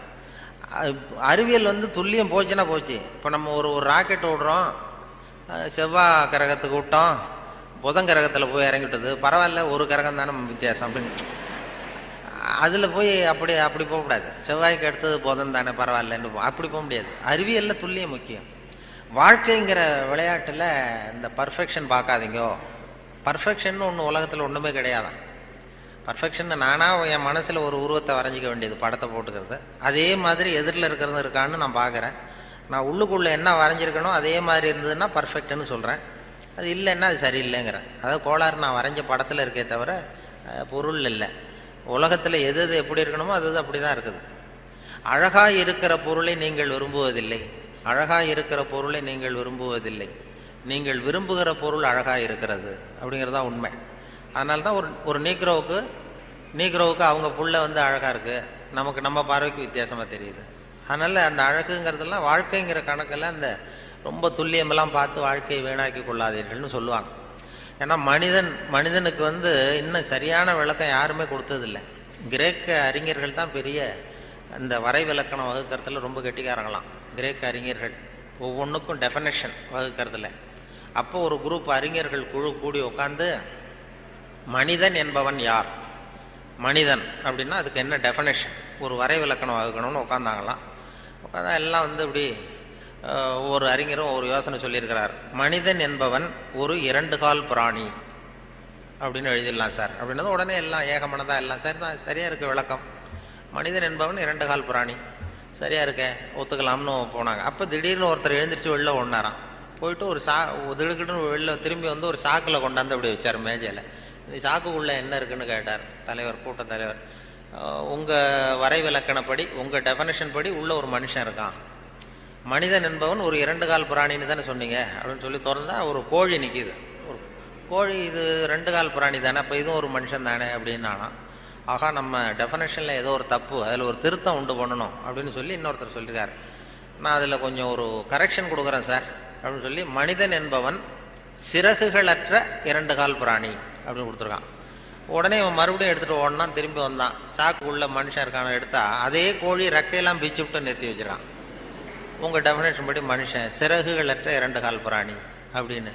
அறிவியல் வந்து துல்லியம் போச்சுன்னா போச்சு. இப்போ நம்ம ஒரு ராக்கெட் விடுறோம், செவ்வாய் கிரகத்துக்கு விட்டோம், புதன் கிரகத்தில் போய் இறங்கிவிட்டது, பரவாயில்ல, ஒரு கிரகம் தானே வித்தியாசம் அப்படின்னு அதில் போய் அப்படி போகக்கூடாது. செவ்வாய்க்கு அடுத்தது புதன் தானே, பரவாயில்லன்னு அப்படி போக முடியாது. அறிவியலில் துல்லியம் முக்கியம். வாழ்க்கைங்கிற விளையாட்டில் இந்த பர்ஃபெக்ஷன் பார்க்காதீங்கோ. பர்ஃபெக்ஷன் ஒன்று உலகத்தில் ஒன்றுமே கிடையாதான். பர்ஃபெக்ஷன் நானாக என் மனசில் ஒரு உருவத்தை வரைஞ்சிக்க வேண்டியது, படத்தை போட்டுக்கிறது, அதே மாதிரி எதிரில் இருக்கிறது இருக்கான்னு நான் பார்க்குறேன். நான் உள்ளுக்குள்ளே என்ன வரைஞ்சிருக்கணும் அதே மாதிரி இருந்ததுன்னா பர்ஃபெக்ட்னு சொல்கிறேன், அது இல்லைன்னா அது சரியில்லைங்கிறேன். அதாவது கோளாறு நான் வரைஞ்ச படத்தில் இருக்கே தவிர பொருள் இல்லை. உலகத்தில் எது எது எப்படி இருக்கணுமோ அது அப்படி தான் இருக்குது. அழகாக இருக்கிற பொருளை நீங்கள் விரும்புவதில்லை, அழகாக இருக்கிற பொருளை நீங்கள் விரும்புவதில்லை, நீங்கள் விரும்புகிற பொருள் அழகாக இருக்கிறது அப்படிங்கிறது தான் உண்மை. அதனால தான் ஒரு நீக்ரோவுக்கு அவங்க புள்ள வந்து அழகாக இருக்குது, நமக்கு நம்ம பார்வைக்கு வித்தியாசமாக தெரியுது. அதனால் அந்த அழகுங்கிறதெல்லாம் வாழ்க்கைங்கிற கணக்கில் அந்த ரொம்ப துல்லியமெல்லாம் பார்த்து வாழ்க்கையை வீணாக்கி கொள்ளாதீர்கள்னு சொல்லுவாங்க. ஏன்னா மனிதனுக்கு வந்து இன்னும் சரியான விளக்கம் யாருமே கொடுத்ததில்லை. கிரேக்க அறிஞர்கள் தான் பெரிய அந்த வரைவிலக்கணம் வகுக்கிறதுல ரொம்ப கெட்டிக்காரங்களாம். கிரேக்க அறிஞர்கள் ஒவ்வொன்றுக்கும் டெஃபனேஷன் வகுக்கிறதுல. அப்போ ஒரு குரூப் அறிஞர்கள் குழு கூடி உட்காந்து மனிதன் என்பவன் யார், மனிதன் அப்படின்னா அதுக்கு என்ன டெஃபனேஷன், ஒரு வரைவிலக்கணம் வகுக்கணும்னு உட்காந்தாங்களாம். உட்காந்தா எல்லாம் வந்து இப்படி ஒவ்வொரு அறிஞரும் ஒரு யோசனை சொல்லியிருக்கிறார். மனிதன் என்பவன் ஒரு 2 கால் பிராணி அப்படின்னு எழுதிடலாம் சார் அப்படின்னது உடனே எல்லாம் ஏகமனதாக எல்லாம் சரி தான், சரியாக இருக்க விளக்கம். மனிதன் என்பவன் 2 கால் பிராணி, சரியாக இருக்க, ஒத்துக்கலாம்னு போனாங்க. அப்போ திடீர்னு ஒருத்தர் எழுந்திரிச்சு வெளில ஒன்றாராம். போயிட்டு ஒரு திடுக்கிட்டுன்னு வெளில திரும்பி வந்து ஒரு சாக்கில் கொண்டாந்து அப்படி வச்சார் மேஜையில். இந்த சாக்குக்குள்ளே என்ன இருக்குன்னு கேட்டார் தலைவர், கூட்ட தலைவர். உங்கள் வரைவிலக்கணப்படி, உங்கள் டெஃபனேஷன் படி உள்ள ஒரு மனுஷன் இருக்கான், மனிதன் என்பவன் ஒரு 2 கால் பிராணின்னு தானே சொன்னீங்க அப்படின்னு சொல்லி திறந்தா ஒரு கோழி நிற்கிது. ஒரு கோழி, இது 2 கால் பிராணி தானே, அப்போ இதுவும் ஒரு மனுஷன் தானே அப்படின்னானா. ஆகா, நம்ம டெஃபனேஷனில் ஏதோ ஒரு தப்பு, அதில் ஒரு திருத்தம் உண்டு பண்ணணும் அப்படின்னு சொல்லி இன்னொருத்தர் சொல்லியிருக்காரு. நான் அதில் கொஞ்சம் ஒரு கரெக்ஷன் கொடுக்குறேன் சார் அப்படின்னு சொல்லி மனிதன் என்பவன் சிறகுகளற்ற 2 கால் பிராணி அப்படின்னு கொடுத்துருக்கான். உடனே இவன் மறுபடியும் எடுத்துகிட்டு ஓடனான், திரும்பி வந்தான், சாக்கு உள்ள மனுஷன் இருக்கான எடுத்தா அதே கோழி ரெக்கையெல்லாம் பிச்சு விட்டு நிறுத்தி வச்சிருக்கான். உங்கள் டெஃபினேஷன் படி மனுஷன் சிறகுகளற்ற 2 கால் பிராணி அப்படின்னு.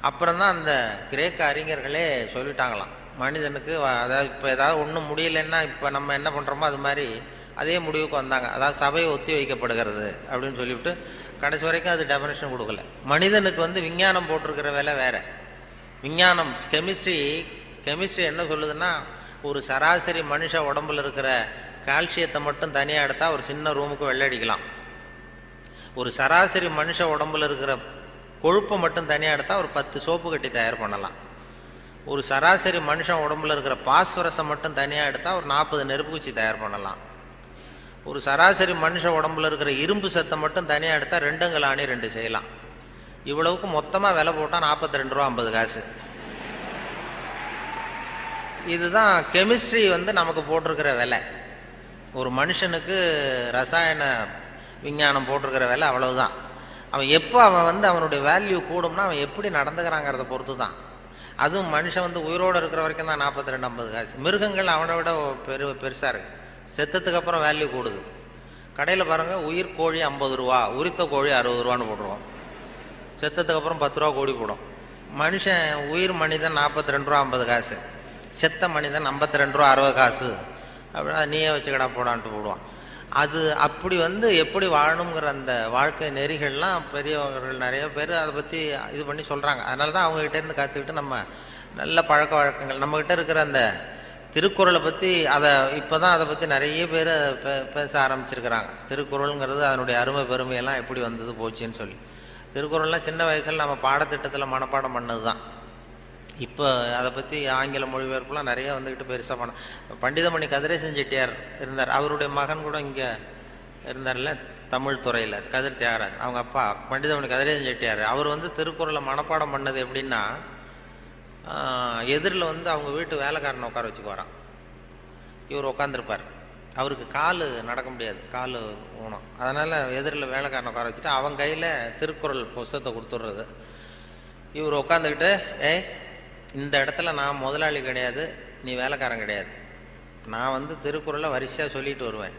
அப்புறம் தான் அந்த கிரேக்க அறிஞர்களே சொல்லிட்டாங்களாம், மனிதனுக்கு அதாவது இப்போ ஏதாவது ஒன்றும் முடியலைன்னா இப்போ நம்ம என்ன பண்ணுறோமோ அது மாதிரி அதே முடிவுக்கு வந்தாங்க. அதாவது சபையை ஒத்தி வைக்கப்படுகிறது அப்படின்னு சொல்லிவிட்டு கடைசி வரைக்கும் அது டெஃபினேஷன் கொடுக்கல. மனிதனுக்கு வந்து விஞ்ஞானம் போட்டிருக்கிற வேலை வேறு. விஞ்ஞானம் கெமிஸ்ட்ரி என்ன சொல்லுதுன்னா, ஒரு சராசரி மனுஷ உடம்புல இருக்கிற கால்சியத்தை மட்டும் தனியாக எடுத்தால் ஒரு சின்ன ரூமுக்கு வெள்ளை அடிக்கலாம். ஒரு சராசரி மனுஷ உடம்புல இருக்கிற கொழுப்பை மட்டும் தனியாக எடுத்தால் ஒரு 10 சோப்பு கட்டி தயார் பண்ணலாம். ஒரு சராசரி மனுஷன் உடம்புல இருக்கிற பாஸ்பரஸை மட்டும் தனியாக எடுத்தால் ஒரு 40 நெருப்புக்குச்சி தயார் பண்ணலாம். ஒரு சராசரி மனுஷ உடம்புல இருக்கிற இரும்பு சத்தை மட்டும் தனியாக எடுத்தால் 2 கலாணி 2 செய்யலாம். இவ்வளவுக்கு மொத்தமாக விலை போட்டால் 42 ரூபா 50 காசு. இதுதான் கெமிஸ்ட்ரி நமக்கு போட்டிருக்கிற விலை. ஒரு மனுஷனுக்கு ரசாயன விஞ்ஞானம் போட்டிருக்கிற விலை அவ்வளவுதான். அவன் எப்போ அவன் அவனுடைய வேல்யூ கூடும்னா அவன் எப்படி நடந்துக்கிறாங்கிறத பொறுத்து தான். அதுவும் மனுஷன் உயிரோடு இருக்கிற வரைக்கும் தான் 42-50 காசு. மிருகங்கள் அவனை விட பெருசாக இருக்கு. செத்ததுக்கு அப்புறம் வேல்யூ கூடுது. கடையில் பாருங்கள், உயிர் கோழி 50 ரூபா, உரித்த கோழி 60 ரூபான்னு போட்டுருவோம். செத்ததுக்கு அப்புறம் 10 ரூபா கோழி போடும். மனுஷன் உயிர் மனிதன் 42 ரூபா 50 காசு, செத்த மனிதன் 52 ரூபா 60 காசு. அப்படின்னா நீயே வச்சுக்கடா போடான்ட்டு போடுவான். அது அப்படி எப்படி வாழணுங்கிற அந்த வாழ்க்கை நெறிகள்லாம் பெரியவர்கள் நிறைய பேர் அதை பற்றி இது பண்ணி சொல்கிறாங்க. அதனால தான் அவங்ககிட்டேருந்து கற்றுக்கிட்டு நம்ம நல்ல பழக்க வழக்கங்கள் நம்மக்கிட்ட இருக்கிற அந்த திருக்குறளை பற்றி இப்போ தான் அதை பற்றி நிறைய பேர் பேச ஆரம்பிச்சிருக்கிறாங்க. திருக்குறளுங்கிறது அதனுடைய அருமை பெருமையெல்லாம் எப்படி வந்தது போச்சுன்னு சொல்லி. திருக்குறள்லாம் சின்ன வயசில் நம்ம பாடத்திட்டத்தில் மனப்பாடம் பண்ணது தான். இப்போ அதை பற்றி ஆங்கில மொழிபெயர்ப்புலாம் நிறைய பெருசாக பண்டிதமணி கதிரேசன் செட்டியார் இருந்தார். அவருடைய மகன் கூட இங்கே இருந்தார்ல, தமிழ் துறையில் கதிர் தியாகராஜன். அவங்க அப்பா பண்டிதமணி கதிரேசன் செட்டியார். அவர் திருக்குறளை மனப்பாடம் பண்ணது எப்படின்னா, எதிரில் அவங்க வீட்டு வேலைக்காரனை உட்கார வச்சுக்குவாராம். இவர் உட்காந்துருப்பார். அவருக்கு கால் நடக்க முடியாது, கால் ஊனம். அதனால் எதிரில் வேலைக்காரனை உட்கார வச்சுட்டு அவன் கையில் திருக்குறள் புஸ்தகத்தை கொடுத்துட்றது. இவர் உட்காந்துக்கிட்டு, இந்த இடத்துல நான் முதலாளி கிடையாது, நீ வேலைக்காரன் கிடையாது, நான் திருக்குறளை வரிசையாக சொல்லிட்டு வருவேன்,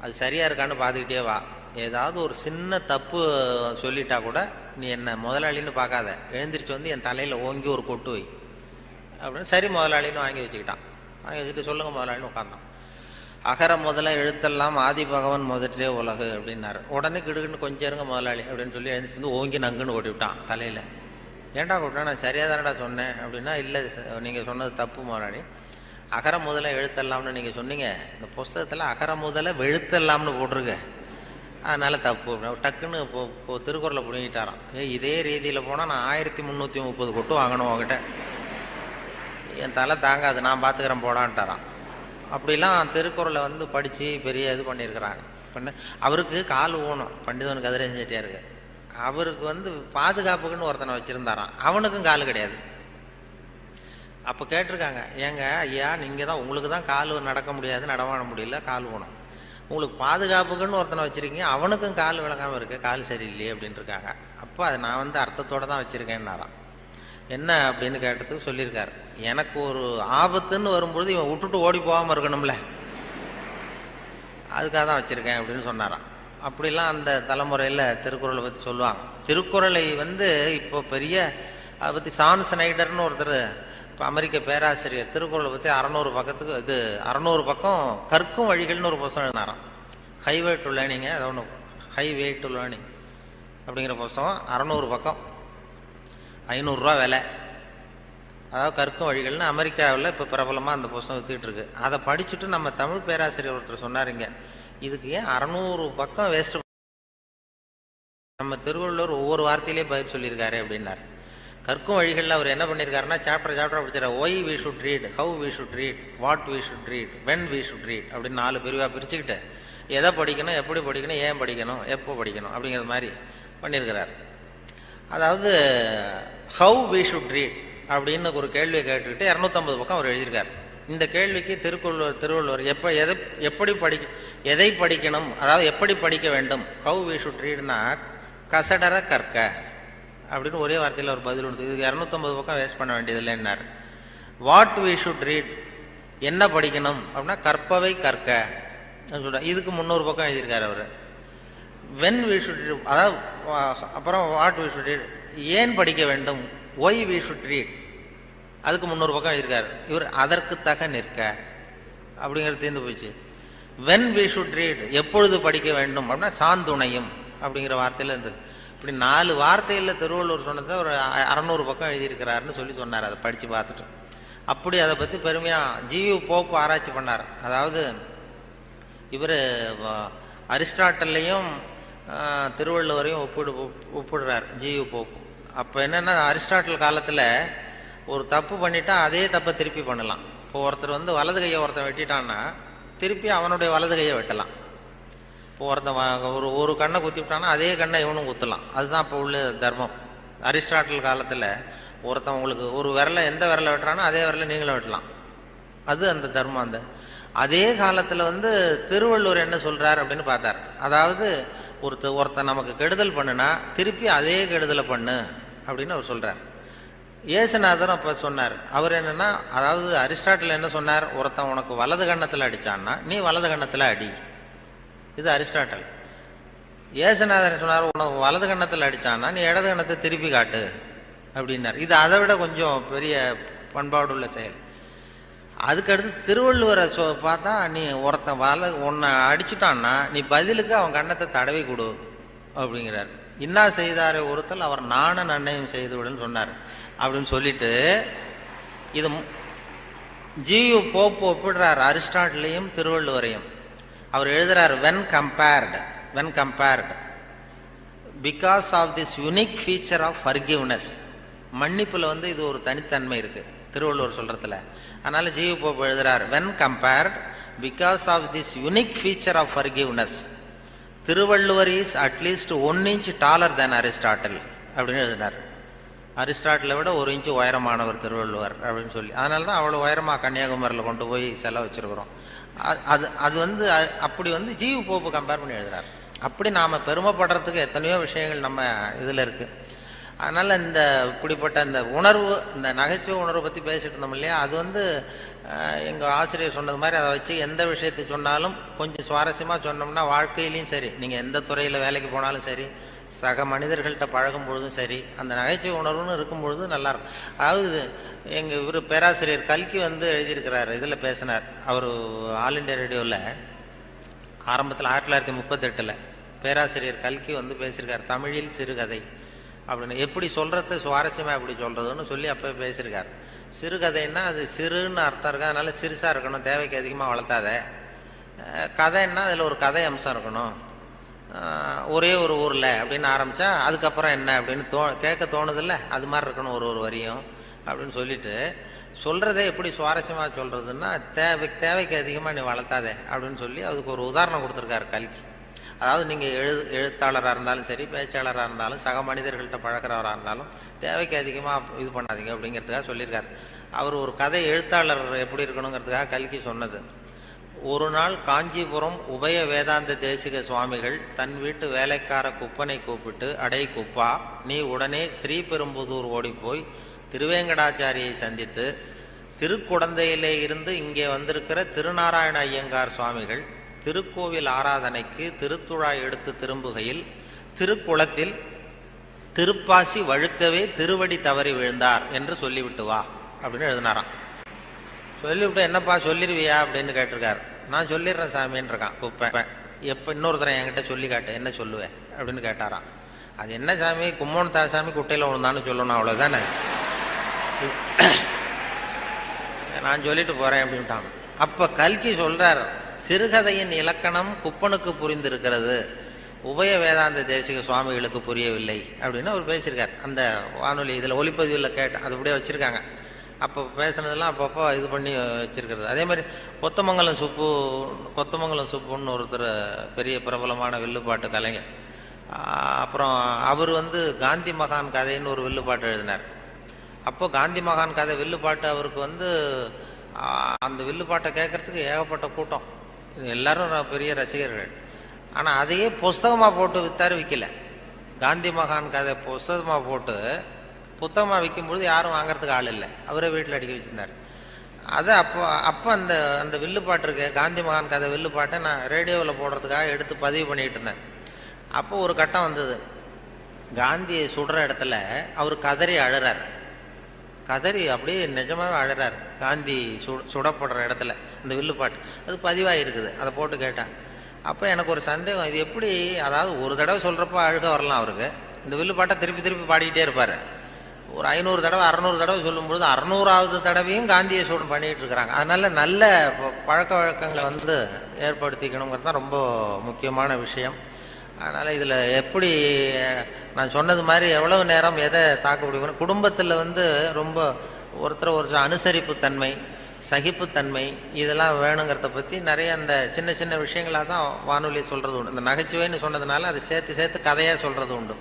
அது சரியாக இருக்கான்னு பார்த்துக்கிட்டே வா, ஏதாவது ஒரு சின்ன தப்பு சொல்லிட்டா கூட நீ என்ன முதலாளின்னு பார்க்காத, எழுந்திரிச்சு என் தலையில் ஓங்கி ஒரு கொட்டு வை அப்படின்னு. சரி முதலாளின்னு வாங்கி வச்சுக்கிட்டான். வாங்கி வச்சுட்டு சொல்லுங்கள் முதலாளின்னு உட்காந்தான். அகர முதல எழுத்தெல்லாம் ஆதி பகவன் முதற்றே உலகு அப்படின்னாரு. உடனே கிடுக்குன்னு கொஞ்சம் இருங்க முதலாளி அப்படின்னு சொல்லி எழுந்திரிச்சு ஓங்கி நங்குன்னு ஓட்டி விட்டான் தலையில். ஏன்டா கூட்டினா, நான் சரியாக தானடா சொன்னேன் அப்படின்னா, இல்லை நீங்கள் சொன்னது தப்பு முதலாளி, அகர முதல எழுத்தெல்லாம்னு நீங்கள் சொன்னீங்க, இந்த புஸ்தகத்தில் அகர முதல வெழுத்தெல்லாம்னு போட்டிருக்கு, அதனால் தப்பு அப்படின்னா. டக்குன்னு இப்போ திருக்குறளை பிடிங்கிட்டாரான். இதே ரீதியில் போனால் நான் 1330 கொட்டு வாங்கணும் உங்ககிட்ட, என் தலை தாங்காது, நான் பார்த்துக்கிறேன் போடான்ட்டாரான். அப்படிலாம் திருக்குறளை படித்து பெரிய இது பண்ணியிருக்கிறாங்க. அவருக்கு கால் ஊனம், பண்டிதன் கதிரேசன் செட்டியாருக்கு. அவருக்கு பாதுகாப்புக்குன்னு ஒருத்தனை வச்சுருந்தாரான், அவனுக்கும் கால் கிடையாது. அப்போ கேட்டிருக்காங்க, ஏங்க ஐயா நீங்கள் தான், உங்களுக்கு தான் கால் நடக்க முடியாது, நடமாட முடியல, கால் ஊனம், உங்களுக்கு பாதுகாப்புக்குன்னு ஒருத்தனை வச்சுருக்கீங்க, அவனுக்கும் கால் விளங்காமல் இருக்கு, கால் சரியில்லையே அப்படின்ட்டு இருக்காங்க. அப்போ அதை நான் அர்த்தத்தோடு தான் வச்சுருக்கேன்னாரான். என்ன அப்படின்னு கேட்டதுக்கு சொல்லியிருக்காரு, எனக்கு ஒரு ஆபத்துன்னு வரும்பொழுது இவன் விட்டுட்டு ஓடி போகாமல் இருக்கணும்ல, அதுக்காக தான் வச்சுருக்கேன் அப்படின்னு சொன்னாரான். அப்படிலாம் அந்த தலைமுறையில் திருக்குறளை பற்றி சொல்லுவாங்க. திருக்குறளை இப்போ பெரிய அதை பற்றி சான் ஸ்னைடர்னு ஒருத்தர், இப்போ அமெரிக்க பேராசிரியர், திருக்குறளை பற்றி 600 பக்கத்துக்கு 600 பக்கம் கற்கும் வழிகள்னு ஒரு புத்தகம் எழுதினாராம். ஹைவே டு லேர்னிங், அது ஒன்று ஹைவே டு லேர்னிங் அப்படிங்கிற புத்தகம் 600 பக்கம், 500 ரூபா விலை. அதாவது கற்கும் வழிகள்னு அமெரிக்காவில் இப்போ பிரபலமாக அந்த புத்தகம் வித்துக்கிட்டு இருக்கு. அதை படிச்சுட்டு நம்ம தமிழ் பேராசிரியர் ஒருத்தர் சொன்னாருங்க, இதுக்கு ஏன் 600 பக்கம் வேஸ்ட், நம்ம திருவள்ளுவர் ஒவ்வொரு வார்த்தையிலே பதில் சொல்லியிருக்காரு அப்படின்னார். கற்கும் வழிகளில் அவர் என்ன பண்ணியிருக்காருன்னா, சாப்டர் படிச்சார். Why we should read, how we should read, what we should read, when we should read அப்படின்னு 4 பிரிவாக பிரிச்சுக்கிட்டு எதை படிக்கணும், எப்படி படிக்கணும், ஏன் படிக்கணும், எப்போ படிக்கணும் அப்படிங்கிற மாதிரி பண்ணியிருக்கிறார். அதாவது ஹவு வி ஷுட் ரீட் அப்படின்னு ஒரு கேள்வியை கேட்டுக்கிட்டு 250 பக்கம் அவர் எழுதியிருக்கார். இந்த கேள்விக்கு திருவள்ளுவர் எதை படிக்கணும், அதாவது எப்படி படிக்க வேண்டும், ஹவு வி ஷுட் ரீட்னா கசடர கற்க அப்படின்னு ஒரே வார்த்தையில் ஒரு பதில் உண்டு. இதுக்கு 250 பக்கம் வேஸ்ட் பண்ண வேண்டியதில்லைன்னார். வாட் வி ஷுட் ரீட், என்ன படிக்கணும் அப்படின்னா கற்பவை கற்க சொல்ற, இதுக்கு 300 பக்கம் எழுதியிருக்காரு அவர். வென் வி ஷுட் ரீட், அதாவது அப்புறம் வாட் வி ஷுட் ரீட், ஏன் படிக்க வேண்டும், ஒய் வி ஷுட் ரீட், அதுக்கு 300 பக்கம் எழுதியிருக்காரு. இவர் அதற்கு தக நிற்க அப்படிங்கிறது தீர்ந்து போச்சு. வென் வி ஷுட் ரீட், எப்பொழுது படிக்க வேண்டும் அப்படின்னா சாந்துணையும் அப்படிங்கிற வார்த்தையில் இருந்தது. இப்படி 4 வார்த்தையில் திருவள்ளுவர் சொன்னதை ஒரு 600 பக்கம் எழுதியிருக்கிறாருன்னு சொல்லி சொன்னார். அதை படித்து பார்த்துட்டு அப்படி அதை பற்றி பெருமையாக ஜியு போப்பு ஆராய்ச்சி பண்ணார். அதாவது இவர் அரிஸ்டாட்டல்லையும் திருவள்ளுவரையும் ஒப்பிடுறார் ஜியு போப்பு. அப்போ என்னென்னா, அரிஸ்டாட்டில் காலத்தில் ஒரு தப்பு பண்ணிட்டா அதே தப்பை திருப்பி பண்ணலாம். இப்போ ஒருத்தர் வலது கையை ஒருத்தன் வெட்டிட்டான்னா திருப்பி அவனுடைய வலது கையை வெட்டலாம். இப்போ ஒருத்தன் ஒரு கண்ணை குத்திவிட்டான்னா அதே கண்ணை இவனும் குத்தலாம். அதுதான் இப்போ உள்ள தர்மம். அரிஸ்டாட்டில் காலத்தில் ஒருத்தன் உங்களுக்கு ஒரு விரலை எந்த விரலை வெட்டுறானோ அதே விரலை நீங்களும் வெட்டலாம். அது அந்த தர்மம். அந்த அதே காலத்தில் வந்து திருவள்ளுவர் என்ன சொல்றார் அப்படின்னு பார்த்தார். அதாவது ஒருத்தன் நமக்கு கெடுதல் பண்ணுனா திருப்பி அதே கெடுதலை பண்ணு அப்படின்னு அவர் சொல்றார். இயேசுநாதரும் அப்போ சொன்னார். அவர் என்னன்னா, அதாவது அரிஸ்டாட்டில் என்ன சொன்னார், ஒருத்தன் உனக்கு வலது கன்னத்தில் அடிச்சான்னா நீ வலது கன்னத்தில் அடி. இது அரிஸ்டாட்டல். இயேசுநாதர் சொன்னார், உனக்கு வலது கன்னத்தில் அடிச்சான்னா நீ இடது கன்னத்தை திருப்பி காட்டு அப்படின்னார். இது அதை விட கொஞ்சம் பெரிய பண்பாடுள்ள செயல். அதுக்கடுத்து திருவள்ளுவரை பார்த்தா, நீ ஒருத்தன் உன்னை அடிச்சுட்டான்னா நீ பதிலுக்கு அவன் கன்னத்தை தடவி கொடு அப்படிங்கிறார். இன்னா செய்தாரை ஒருத்தல் அவர் நானும் நன்னையும் செய்து விடுன்னு சொன்னார். அப்படின்னு சொல்லிட்டு இது ஜியு போப் ஒப்பிடுறார் அரிஸ்டாட்டிலையும் திருவள்ளுவரையும். அவர் எழுதுறார், when compared because of this unique feature of forgiveness. மன்னிப்புல வந்து இது ஒரு தனித்தன்மை இருக்கு திருவள்ளுவர் சொல்றதுல. அதனால ஜியு போப் எழுதுறார், when compared because of this unique feature of forgiveness, Thiruvalluvar is at least 1 inch taller than Aristotle அப்படின்னு எழுதினார். அரிஸ்டாட்டிலை விட 1 இன்ச்சு உயரமானவர் திருவள்ளுவர் அப்படின்னு சொல்லி. அதனால தான் அவ்வளோ உயரமாக கன்னியாகுமரியில் கொண்டு போய் செலவு வச்சுருக்கிறோம். அது வந்து அப்படி வந்து ஜியு போப்பு கம்பேர் பண்ணி எழுதுறார். அப்படி நாம் பெருமைப்படுறதுக்கு எத்தனையோ விஷயங்கள் நம்ம இதில் இருக்குது. அதனால் இப்படிப்பட்ட இந்த உணர்வு, இந்த நகைச்சுவை உணர்வை பற்றி பேசிட்டு இருந்தோம் இல்லையா, அது வந்து எங்கள் ஆசிரியர் சொன்னது மாதிரி அதை வச்சு எந்த விஷயத்தை சொன்னாலும் கொஞ்சம் சுவாரஸ்யமாக சொன்னோம்னா வாழ்க்கையிலையும் சரி, நீங்கள் எந்த துறையில் வேலைக்கு போனாலும் சரி, சக மனிதர்கள்ட்ட பழகும் பொழுதும் சரி, அந்த நகைச்சுவை உணர்வுன்னு இருக்கும் பொழுது நல்லாயிருக்கும். அதாவது எங்கள் இவர் பேராசிரியர் கல்கி வந்து எழுதியிருக்கிறார், இதில் பேசினார். அவர் ஆல் இண்டியா ரேடியோவில் ஆரம்பத்தில் 1938 பேராசிரியர் கல்கி வந்து பேசியிருக்கார், தமிழில் சிறுகதை அப்படின்னு. எப்படி சொல்கிறது, சுவாரஸ்யமாக எப்படி சொல்கிறதுன்னு சொல்லி அப்போ பேசியிருக்கார். சிறுகதைன்னா அது சிறுன்னு அர்த்தம் இருக்கு, அதனால் சிறுசாக இருக்கணும், தேவைக்கு அதிகமாக வளர்த்தாத. கதைன்னா அதில் ஒரு கதை அம்சம் இருக்கணும், ஒரே ஒரு ஊரில் அப்படின்னு ஆரம்பித்தா அதுக்கப்புறம் என்ன அப்படின்னு கேட்க தோணுதில்ல, அது மாதிரி இருக்கணும் ஒரு வரியும் அப்படின்னு சொல்லிட்டு, சொல்கிறதே எப்படி சுவாரஸ்யமாக சொல்கிறதுன்னா தேவைக்கு அதிகமாக நீ வளர்த்தாதே அப்படின்னு சொல்லி அதுக்கு ஒரு உதாரணம் கொடுத்துருக்காரு கல்கி. அதாவது நீங்கள் எழுத்தாளராக இருந்தாலும் சரி, பேச்சாளராக இருந்தாலும், சக மனிதர்கள்ட்ட பழக்கிறவராக இருந்தாலும் தேவைக்கு அதிகமாக இது பண்ணாதீங்க அப்படிங்கிறதுக்காக சொல்லியிருக்காரு. அவர் ஒரு கதை எழுத்தாளர் எப்படி இருக்கணுங்கிறதுக்காக கல்கி சொன்னது. ஒரு நாள் காஞ்சிபுரம் உபய வேதாந்த தேசிக சுவாமிகள் தன் வீட்டு வேலைக்கார குப்பனை கூப்பிட்டு, அடை குப்பா, நீ உடனே ஸ்ரீபெரும்புதூர் ஓடிப்போய் திருவேங்கடாச்சாரியை சந்தித்து திருக்குடந்தையிலே இருந்து இங்கே வந்திருக்கிற திருநாராயண ஐயங்கார் சுவாமிகள் திருக்கோவில் ஆராதனைக்கு திருத்துழாய் எடுத்து திரும்புகையில் திருக்குளத்தில் திருப்பாசி வழுக்கவே திருவடி தவறி விழுந்தார் என்று சொல்லிவிட்டு வா அப்படின்னு எழுதினாராம். சொல்லிவிட்டு, என்னப்பா சொல்லிடுவியா அப்படின்னு கேட்டிருக்காரு. நான் சொல்லிடுறேன் சாமின்னு இருக்கான் குப்பை. எப்போ இன்னொருத்தரை என்கிட்ட சொல்லி காட்டு, என்ன சொல்லுவேன் அப்படின்னு கேட்டாராம். அது என்ன சாமி, கும்மோன் தாசாமி குட்டையில் ஒன்றுதான்னு சொல்லணும், அவ்வளோதானே, நான் சொல்லிட்டு போகிறேன் அப்படின்ட்டான். அப்போ கல்கி சொல்கிறார், சிறுகதையின் இலக்கணம் குப்பனுக்கு புரிந்திருக்கிறது, உபய வேதாந்த தேசிக சுவாமிகளுக்கு புரியவில்லை அப்படின்னு அவர் பேசியிருக்கார். அந்த வானொலி இதில் ஒலிப்பதிவில் கேட்டேன், அது அப்படியே வச்சுருக்காங்க. அப்போ பேசுனதெல்லாம் அப்பப்போ இது பண்ணி வச்சிருக்கிறது. அதே மாதிரி கொத்தமங்கலம் சுப்புன்னு ஒருத்தர் பெரிய பிரபலமான வில்லுப்பாட்டு கலைஞர். அப்புறம் அவர் வந்து காந்தி மகான் கதைன்னு ஒரு வில்லுப்பாட்டு எழுதினார். அப்போ காந்தி மகான் கதை வில்லுப்பாட்டு அவருக்கு வந்து அந்த வில்லுப்பாட்டை கேட்கறதுக்கு ஏகப்பட்ட கூட்டம், எல்லாரும் பெரிய ரசிகர்கள். ஆனால் அதையே புஸ்தகமாக போட்டு விற்றாரு, விற்கல. காந்தி மகான் கதை புஸ்தகமாக போட்டு புத்தகமாக விற்கும்பொழுது யாரும் வாங்கிறதுக்கு ஆள் இல்லை, அவரே வீட்டில் அடிக்க வச்சுருந்தார். அதை அப்போ அந்த வில்லுப்பாட்டு இருக்கு, காந்தி மகான் கதை வில்லுப்பாட்டை நான் ரேடியோவில் போடுறதுக்காக எடுத்து பதிவு பண்ணிக்கிட்டு இருந்தேன். அப்போ ஒரு கட்டம் வந்தது, காந்தியை சுடுற இடத்துல அவர் கதறி அழுறார். கதறி அப்படியே நிஜமாகவே அழுறார் காந்தி சுடப்படுற இடத்துல. இந்த வில்லுப்பாட்டு அது பதிவாக இருக்குது, அதை போட்டு கேட்டேன். அப்போ எனக்கு ஒரு சந்தேகம், இது எப்படி, அதாவது ஒரு தடவை சொல்கிறப்ப அழுக வரலாம் அவருக்கு, இந்த வில்லுப்பாட்டை திருப்பி திருப்பி பாடிக்கிட்டே இருப்பார். ஒரு 500 தடவை 600 தடவை சொல்லும்பொழுது 600வது தடவையும் காந்தியை சூடு பண்ணிகிட்டு இருக்கிறாங்க. அதனால நல்ல பழக்க வழக்கங்களை வந்து ஏற்படுத்திக்கணுங்கிறது தான் ரொம்ப முக்கியமான விஷயம். அதனால் இதில் எப்படி நான் சொன்னது மாதிரி எவ்வளவு நேரம் எதை தாக்க முடியும், குடும்பத்தில் வந்து ரொம்ப ஒரு அனுசரிப்புத்தன்மை, சகிப்புத்தன்மை இதெல்லாம் வேணுங்கிறத பற்றி நிறைய அந்த சின்ன சின்ன விஷயங்களாக தான் வானொலி சொல்கிறது உண்டு. இந்த நகைச்சுவைன்னு சொன்னதுனால அதை சேர்த்து சேர்த்து கதையாக சொல்கிறது உண்டு.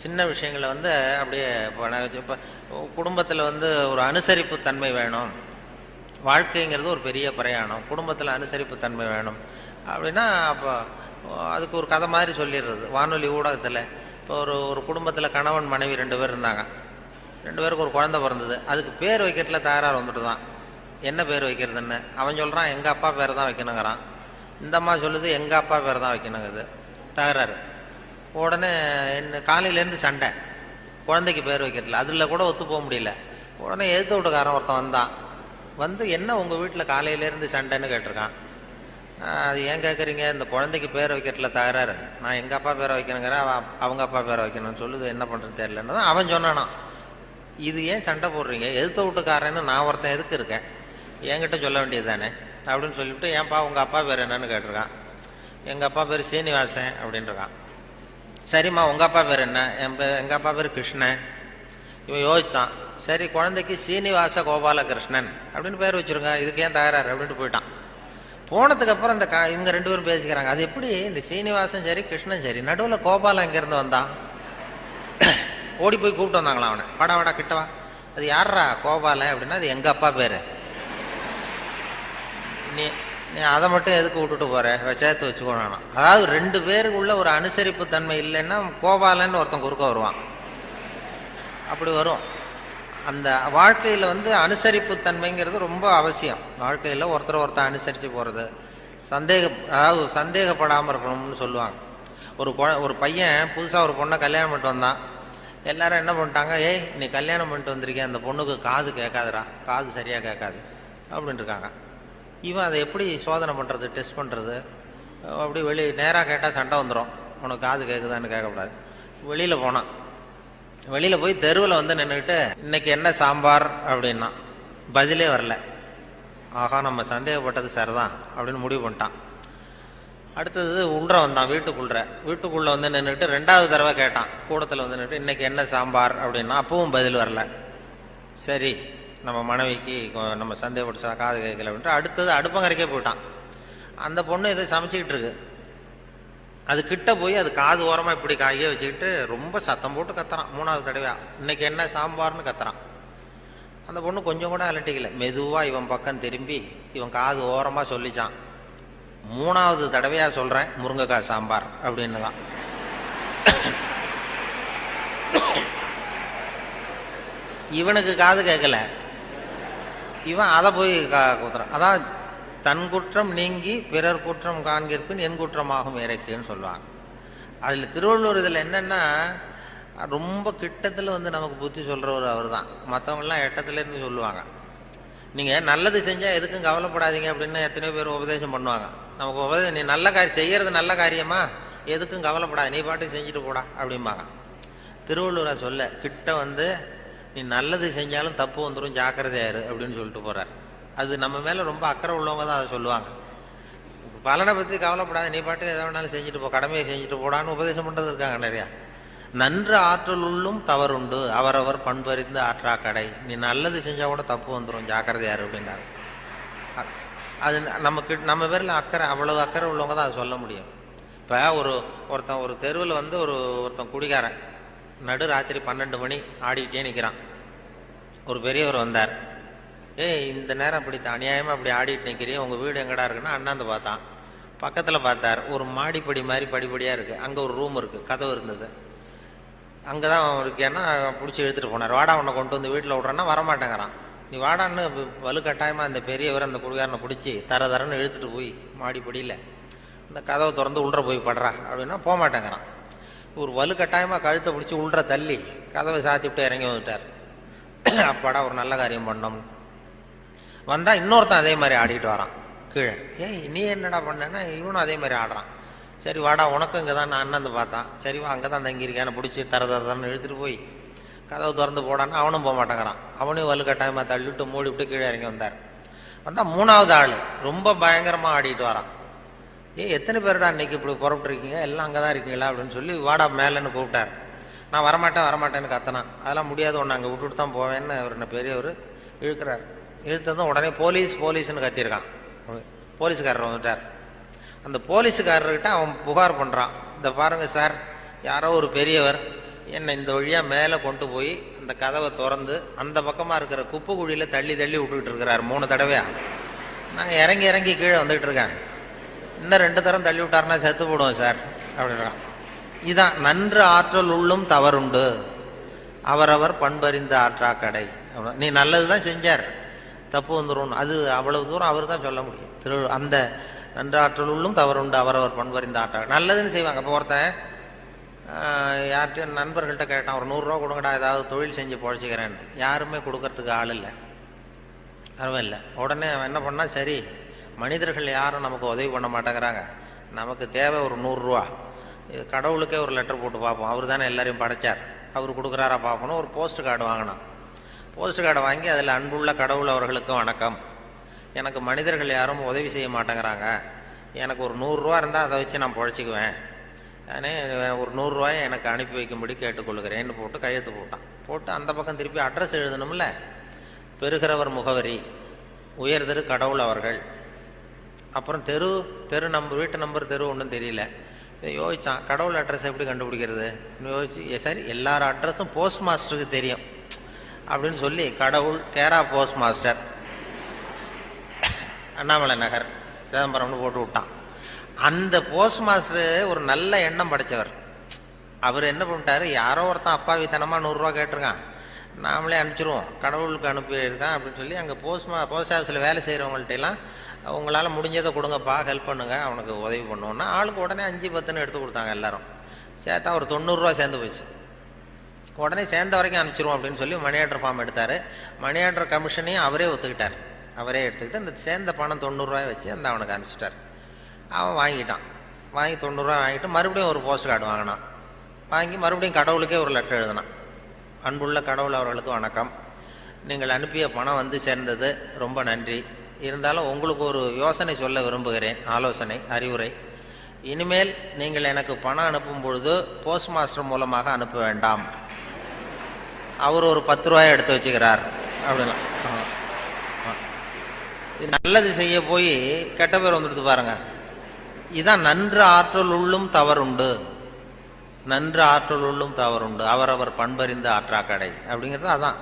சின்ன விஷயங்களை வந்து அப்படியே இப்போ குடும்பத்தில் வந்து ஒரு அனுசரிப்புத்தன்மை வேணும், வாழ்க்கைங்கிறது ஒரு பெரிய பிரயாணம், குடும்பத்தில் அனுசரிப்பு தன்மை வேணும் அப்படின்னா அப்போ அதுக்கு ஒரு கதை மாதிரி சொல்லிடுறது வானொலி ஊடகத்தில். இப்போ ஒரு குடும்பத்தில் கணவன் மனைவி 2 பேர் இருந்தாங்க. 2 பேருக்கு ஒரு குழந்தை பிறந்தது. அதுக்கு பேர் வைக்கிறதுல தகராறு வந்துட்டு தான். என்ன பேர் வைக்கிறதுன்னு அவன் சொல்கிறான் எங்கள் அப்பா பேர் தான் வைக்கணுங்கிறான். இந்த அம்மா சொல்லுது எங்கள் அப்பா பேர் தான் வைக்கணுங்குது. தகராறு. உடனே என்ன காலையிலேருந்து சண்டை, குழந்தைக்கு பேர் வைக்கிறதுல. அதில் கூட ஒத்து போக முடியல. உடனே எதிர்த்து வீட்டுக்காரன் ஒருத்தன் வந்தான். வந்து என்ன உங்கள் வீட்டில் காலையிலேருந்து சண்டைன்னு கேட்டிருக்கான். அது ஏன் கேட்குறீங்க, இந்த குழந்தைக்கு பேர் வைக்கிறதுல தகராறு, நான் எங்கள் அப்பா பேரை வைக்கணுங்கிறேன், அவங்க அப்பா பேரை வைக்கணும்னு சொல்லுது, என்ன பண்ணுறது தெரியலன்னு தான் அவன் சொன்னானான். இது ஏன் சண்டை போடுறீங்க, எதிர்த்து வீட்டுக்காரன்னு நான் ஒருத்தன் எதுக்கு இருக்கேன், என்கிட்ட சொல்ல வேண்டியது தானே அப்படின்னு சொல்லிவிட்டு ஏன்ப்பா உங்கள் அப்பா பேர் என்னன்னு கேட்டிருக்கான். எங்கள் அப்பா பேர் சீனிவாசன் அப்படின்ட்டுருக்கான். சரிம்மா உங்கள் அப்பா பேர் என்ன, எங்கள் அப்பா பேர் கிருஷ்ணன். இவன் யோசித்தான். சரி குழந்தைக்கு சீனிவாச கோபாலகிருஷ்ணன் அப்படின்னு பேர் வச்சுருங்க, இதுக்கு ஏன் தகராறு அப்படின்ட்டு போயிட்டான். போனதுக்கு அப்புறம் இந்த இவங்க 2 பேரும் பேசிக்கிறாங்க. அது எப்படி இந்த சீனிவாசன் சரி கிருஷ்ணன் சரி, நடுவில் கோபாலம் எங்கேருந்து வந்தான். ஓடி போய் கூப்பிட்டு வந்தாங்களாம் அவனை. வாடா வாடா கிட்டவா, அது யாரா கோபாலன் அப்படின்னா அது எங்கள் அப்பா பேர், நீ நீ அதை மட்டும் எதுக்கு விட்டுட்டு போற, சேர்த்து வச்சுக்கோனா. அதாவது 2 பேருக்குள்ள ஒரு அனுசரிப்பு தன்மை இல்லைன்னா கோபாலன்னு ஒருத்தன் குறுக்க வருவான். அப்படி வரும். அந்த வாழ்க்கையில் அனுசரிப்பு தன்மைங்கிறது ரொம்ப அவசியம். வாழ்க்கையில் ஒருத்தர் அனுசரித்து போகிறது, அதாவது சந்தேகப்படாமல் இருக்கணும்னு சொல்லுவாங்க. ஒரு பையன் புதுசாக ஒரு பொண்ணை கல்யாணம் பண்ணிட்டு வந்தான். எல்லாரும் என்ன பண்ணிட்டாங்க, ஏய் நீ கல்யாணம் பண்ணிட்டு வந்திருக்கேன், அந்த பொண்ணுக்கு காது கேட்காதுடா, காது சரியாக கேட்காது அப்படின்ட்டு இருக்காங்க. இவன் அதை எப்படி சோதனை பண்ணுறது, டெஸ்ட் பண்ணுறது, அப்படி நேராக கேட்டால் சண்டை வந்துடும், உனக்கு காது கேட்குதான்னு கேட்கக்கூடாது. வெளியில் போனான். வெளியில் போய் தெருவில் நின்றுக்கிட்டு இன்னைக்கு என்ன சாம்பார் அப்படின்னா பதிலே வரல. ஆகா நம்ம சந்தேகப்பட்டது சரிதான் அப்படின்னு முடிவு பண்ணிட்டான். அடுத்தது உள்ற வந்தான், வீட்டுக்குள்ளே நின்றுக்கிட்டு 2வது தடவை கேட்டான். கூடத்தில் நின்றுட்டு இன்னைக்கு என்ன சாம்பார் அப்படின்னா அப்பவும் பதில் வரல. சரி நம்ம மனைவிக்கு நம்ம சந்தேகப்பட்டு காது கேட்கல அப்படின்ட்டு அடுத்தது அடுப்பங்கரைக்கே போயிட்டான். அந்த பொண்ணு எதை சமைச்சிக்கிட்டு இருக்கு. அது கிட்ட போய் அது காது ஓரமாக இப்படி காயே வச்சுக்கிட்டு ரொம்ப சத்தம் போட்டு கத்துறான். 3வது தடவையா இன்னைக்கு என்ன சாம்பார்னு கத்துறான். அந்த பொண்ணு கொஞ்சம் கூட அலட்டிக்கல. மெதுவாக இவன் பக்கம் திரும்பி இவன் காது ஓரமாக சொல்லிச்சான், 3வது தடவையா சொல்கிறேன் முருங்கைக்காய் சாம்பார் அப்படின்னு தான். இவனுக்கு காது கேட்கல, இவன் அதை போய் குத்துறான். அதான் தன் குற்றம் நீங்கி பிறர் குற்றம் காண்கிற்பின் என் குற்றமாகும் இறைக்குன்னு சொல்லுவாங்க. அதில் திருவள்ளுவர் இதில் என்னென்னா ரொம்ப கிட்டத்தில் நமக்கு புத்தி சொல்கிறவர் அவர் தான். மற்றவங்களாம் எட்டத்துலேருந்து சொல்லுவாங்க. நீங்கள் நல்லது செஞ்சால் எதுக்கும் கவலைப்படாதீங்க அப்படின்னு எத்தனையோ பேர் உபதேசம் பண்ணுவாங்க. நமக்கு நீ நல்ல காரியம் செய்கிறது நல்ல காரியமா, எதுக்கும் கவலைப்படாது, நீ பாட்டு செஞ்சுட்டு போடா அப்படிம்பாங்க. திருவள்ளுவரை சொல்ல கிட்ட நீ நல்லது செஞ்சாலும் தப்பு வந்துடும் ஜாக்கிரதையாரு அப்படின்னு சொல்லிட்டு போகிறார். அது நம்ம மேலே ரொம்ப அக்கறை உள்ளவங்க தான் அதை சொல்லுவாங்க. பலனை பற்றி கவலைப்படாத, நீ பாட்டு எதை வேணாலும் செஞ்சுட்டு போ, கடமையை செஞ்சுட்டு போடான்னு உபதேசம் பண்ணுறது இருக்காங்க நிறையா. நன்று ஆற்றல் உள்ளும் தவறுண்டு, அவரவர் பண்பறிந்து ஆற்றா கடை, நீ நல்லது செஞ்சால் கூட தப்பு வந்துடும் ஜாக்கிரதையாரு அப்படின்னாரு. அது நம்ம பேரில் அக்கறை, அவ்வளவு அக்கறை உள்ளவங்க தான் அதை சொல்ல முடியும். இப்போ ஒருத்தன் ஒரு தெருவில் ஒருத்தன் குடிகாரன் நடு ராத்திரி 12 மணி ஆடிக்கிட்டே நிற்கிறான். ஒரு பெரியவர் வந்தார். இந்த நேரம் அப்படி அநியாயமாக அப்படி ஆடிட்டு நிற்கிறீ, உங்கள் வீடு எங்கடா இருக்குன்னா அண்ணாந்து பார்த்தான். பக்கத்தில் பார்த்தார், ஒரு மாடிப்படி மாதிரி படிப்படியாக இருக்குது. அங்கே ஒரு ரூம் இருக்குது, கதவு இருந்தது. அங்கே தான் இருக்கேன்னா பிடிச்சி எடுத்துகிட்டு போனார். வாடா உன்னை கொண்டு வீட்டில் விட்றேன்னா வரமாட்டேங்கிறான். நீ வாடான்னு வலுக்கட்டாயமாக அந்த பெரியவர் அந்த குடிகாரனை பிடிச்சி தரன்னு இழுத்துட்டு போய் மாடிப்படியில் இந்த கதவை திறந்து உள்ற போய் படுறா அப்படின்னா போக மாட்டேங்கிறான். ஒரு வலுக்கட்டாயமாக கழுத்தை பிடிச்சி உள்ற தள்ளி கதவை சாத்திவிட்டு இறங்கி வந்துட்டார். அப்பாடா ஒரு நல்ல காரியம் பண்ணோம். வந்தால் இன்னொருத்தன் அதே மாதிரி ஆடிட்டு வரான் கீழே. நீ என்னடா பண்ணேன்னா இவனும் அதே மாதிரி ஆடுறான். சரி வாடா உனக்கும் இங்கே தான் நான் அண்ணந்து பார்த்தான். சரி வா அங்கே தான் தங்கியிருக்கேன்னு பிடிச்சி தரன்னு இழுத்துட்டு போய் கதவை திறந்து போடான்னு அவனும் போக மாட்டேங்கிறான். அவனையும் வலுக்கட்டாயமாக தள்ளிவிட்டு மூடிவிட்டு கீழே இறங்கி வந்தார். வந்தால் 3வது ஆள் ரொம்ப பயங்கரமாக ஆடிட்டு வரான். எத்தனை பேருடா இன்னைக்கு இப்படி புறப்பட்டுருக்கீங்க, எல்லாம் அங்கே தான் இருக்கீங்களா அப்படின்னு சொல்லி வாடா மேலேன்னு கூப்பிட்டார். நான் வரமாட்டேன்னு கத்தினான். அதெல்லாம் முடியாது, ஒன்று அங்கே விட்டுட்டு தான் போவேன்னு அவர் என்ன பெரியவர் இழுக்கிறார். இழுத்ததும் உடனே போலீஸ்ன்னு கத்திருக்கான். போலீஸ்காரர் வந்துட்டார். அந்த போலீஸுக்காரர்கிட்ட அவன் புகார் பண்ணுறான். இந்த பாருங்கள் சார், யாரோ ஒரு பெரியவர் என்னை இந்த வழியாக மேலே கொண்டு போய் அந்த கதவை திறந்து அந்த பக்கமாக இருக்கிற குப்பை குழியில் தள்ளி தள்ளி விட்டுக்கிட்டு இருக்கிறார் 3 தடவையா. நான் இறங்கி இறங்கி கீழே வந்துகிட்டு இருக்கேன். இன்னும் 2 தரம் தள்ளி விட்டாருன்னா செத்து போடுவோம் சார் அப்படின்றான். இதான் நன்று ஆற்றல் உள்ளும் தவறுண்டு, அவரவர் பண்பறிந்த ஆற்றா கடை. நீ நல்லது தான் செஞ்சார், தப்பு வந்துடும், அது அவ்வளவு தூரம் அவர் தான் சொல்ல முடியும். அந்த நன்று ஆற்றல் உள்ளும் தவறுண்டு, அவரவர் பண்பறிந்த ஆற்றா. நல்லதுன்னு செய்வாங்க. இப்போ ஒருத்தன் யார்கிட்டையும் நண்பர்கள்ட்ட கேட்டான், ஒரு 100 ரூபா கொடுங்கடா, ஏதாவது தொழில் செஞ்சு பொழைச்சிக்கிறேன்னு. யாருமே கொடுக்கறதுக்கு ஆள் இல்லை, பரவாயில்ல. உடனே அவன் என்ன பண்ணால், சரி மனிதர்கள் யாரும் நமக்கு உதவி பண்ண மாட்டேங்கிறாங்க, நமக்கு தேவை ஒரு 100 ரூபா, இது கடவுளுக்கே ஒரு லெட்டர் போட்டு பார்ப்போம், அவர் தானே எல்லாரையும் படைச்சார், அவர் கொடுக்குறாரா பார்ப்போம். ஒரு போஸ்ட் கார்டு வாங்கினான். போஸ்ட் கார்டை வாங்கி அதில் அன்புள்ள கடவுள் அவர்களுக்கு வணக்கம், எனக்கு மனிதர்கள் யாரும் உதவி செய்ய மாட்டேங்கிறாங்க, எனக்கு ஒரு 100 ரூபா இருந்தால் அதை வச்சு நான் பொழைச்சிக்குவேன், நானே ஒரு 100 ரூபாயை எனக்கு அனுப்பி வைக்கும்படி கேட்டுக்கொள்கிறேன்னு போட்டு கையெழுத்து போட்டான். போட்டு அந்த பக்கம் திருப்பி அட்ரஸ் எழுதணும்ல, பெறுகிறவர் முகவரி, உயர்திரு கடவுள் அவர்கள், அப்புறம் தெரு நம்பர், வீட்டு நம்பர், தெரு ஒன்றும் தெரியல. யோசிச்சான், கடவுள் அட்ரஸ் எப்படி கண்டுபிடிக்கிறது யோசிச்சு, சரி எல்லார் அட்ரஸும் போஸ்ட் மாஸ்டருக்கு தெரியும் அப்படின்னு சொல்லி கடவுள் கேரா போஸ்ட் மாஸ்டர் அண்ணாமலை நகர் சிதம்பரம்னு போட்டு விட்டான். அந்த போஸ்ட் மாஸ்டர் ஒரு நல்ல எண்ணம் படைச்சவர். அவர் என்ன பண்ணிட்டாரு, யாரோ ஒருத்தன் அப்பாவித்தனமாக 100 ரூபா கேட்டிருக்கான், நாமளே அனுப்பிச்சிருவோம், கடவுளுக்கு அனுப்பியிருக்கான் அப்படின்னு சொல்லி அங்கே போஸ்ட் ஆஃபீஸில் வேலை செய்கிறவங்கள்ட்டெல்லாம் உங்களால் முடிஞ்சதை கொடுங்கப்பா, ஹெல்ப் பண்ணுங்க, அவனுக்கு உதவி பண்ணுவோன்னா ஆளுக்கு உடனே 5-10 எடுத்து கொடுத்தாங்க. எல்லாரும் சேர்த்தா ஒரு 90 ரூபா சேர்ந்து போச்சு. உடனே சேர்ந்த வரைக்கும் அனுப்பிச்சிருவோம் அப்படின்னு சொல்லி மணி ஆர்டர் ஃபார்ம் எடுத்தார். மணி ஆர்டர் கமிஷனையும் அவரே ஒத்துக்கிட்டார். அவரே எடுத்துக்கிட்டு அந்த சேர்ந்த பணம் 90 ரூபாய் வச்சு அந்த அவனுக்கு அனுப்பிச்சிட்டார். அவன் வாங்கிட்டான். வாங்கி 90 ரூபா வாங்கிட்டு மறுபடியும் ஒரு போஸ்ட் கார்டு வாங்கினான். வாங்கி மறுபடியும் கடவுளுக்கே ஒரு லெட்டர் எழுதினான். அன்புள்ள கடவுள் அவர்களுக்கு வணக்கம், நீங்கள் அனுப்பிய பணம் வந்து சேர்ந்தது, ரொம்ப நன்றி. இருந்தாலும் உங்களுக்கு ஒரு யோசனை சொல்ல விரும்புகிறேன், ஆலோசனை, அறிவுரை. இனிமேல் நீங்கள் எனக்கு பணம் அனுப்பும் பொழுது போஸ்ட் மாஸ்டர் மூலமாக அனுப்ப வேண்டாம், அவர் ஒரு 10 ரூபாயை எடுத்து வச்சுக்கிறார் அப்படின்னா. நல்லது செய்ய போய் கெட்ட பேர் வந்துடுது பாருங்க. இதான் நன்று ஆற்றல் உள்ளும் தவறுண்டு, நன்று ஆற்றல் உள்ளும் தவறுண்டு, அவரவர் பண்பறிந்த ஆற்றா கடை அப்படிங்கிறது அதான்.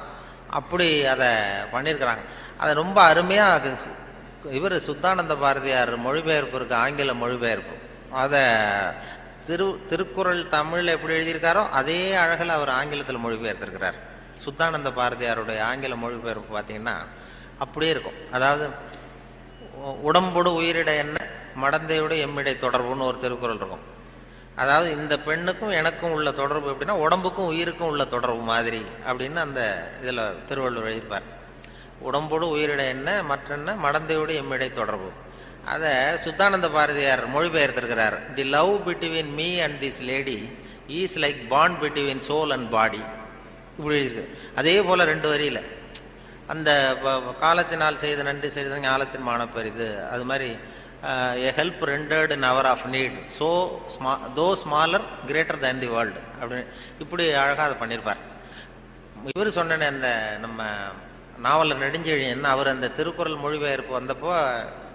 அப்படி அதை பண்ணியிருக்கிறாங்க. அதை ரொம்ப அருமையாக இவர் சுத்தானந்த பாரதியார் மொழிபெயர்ப்பு இருக்கு, ஆங்கில மொழிபெயர்ப்பு. அதை திருக்குறள் தமிழில் எப்படி எழுதியிருக்காரோ அதே அழகில் அவர் ஆங்கிலத்தில் மொழிபெயர்த்திருக்கிறார். சுத்தானந்த பாரதியாருடைய ஆங்கில மொழிபெயர்ப்பு பார்த்தீங்கன்னா அப்படியே இருக்கும். அதாவது உடம்போடு உயிரிட என்ன, மடந்தையோடு எம்மிடை தொடர்புன்னு ஒரு திருக்குறள் இருக்கும். அதாவது இந்த பெண்ணுக்கும் எனக்கும் உள்ள தொடர்பு எப்படின்னா உடம்புக்கும் உயிருக்கும் உள்ள தொடர்பு மாதிரி அப்படின்னு அந்த இதில் திருவள்ளுவர் எழுதிப்பார். உடம்போடு உயிரிட என்ன, மற்றென்ன மடந்தையோடு எம்மிடை தொடர்பு. அதை சுத்தானந்த பாரதியார் மொழிபெயர்த்திருக்கிறார். The love between me and this lady is like bond between soul and body, இப்படி எழுதியிருக்கு. அதே போல் 2 வரியில் அந்த காலத்தினால் செய்த நன்றி செய்த ஞாலத்தின் மானப்பெரிது, அது மாதிரி a help rendered in hour of need, so though smaller greater than the world அப்படின்னு இப்படி அழகாக அதை பண்ணியிருப்பார். இவர் சொன்ன அந்த நம்ம நாவலர் நெடுஞ்செழியன், அவர் அந்த திருக்குறள் மொழிபெயர்ப்பு வந்தப்போ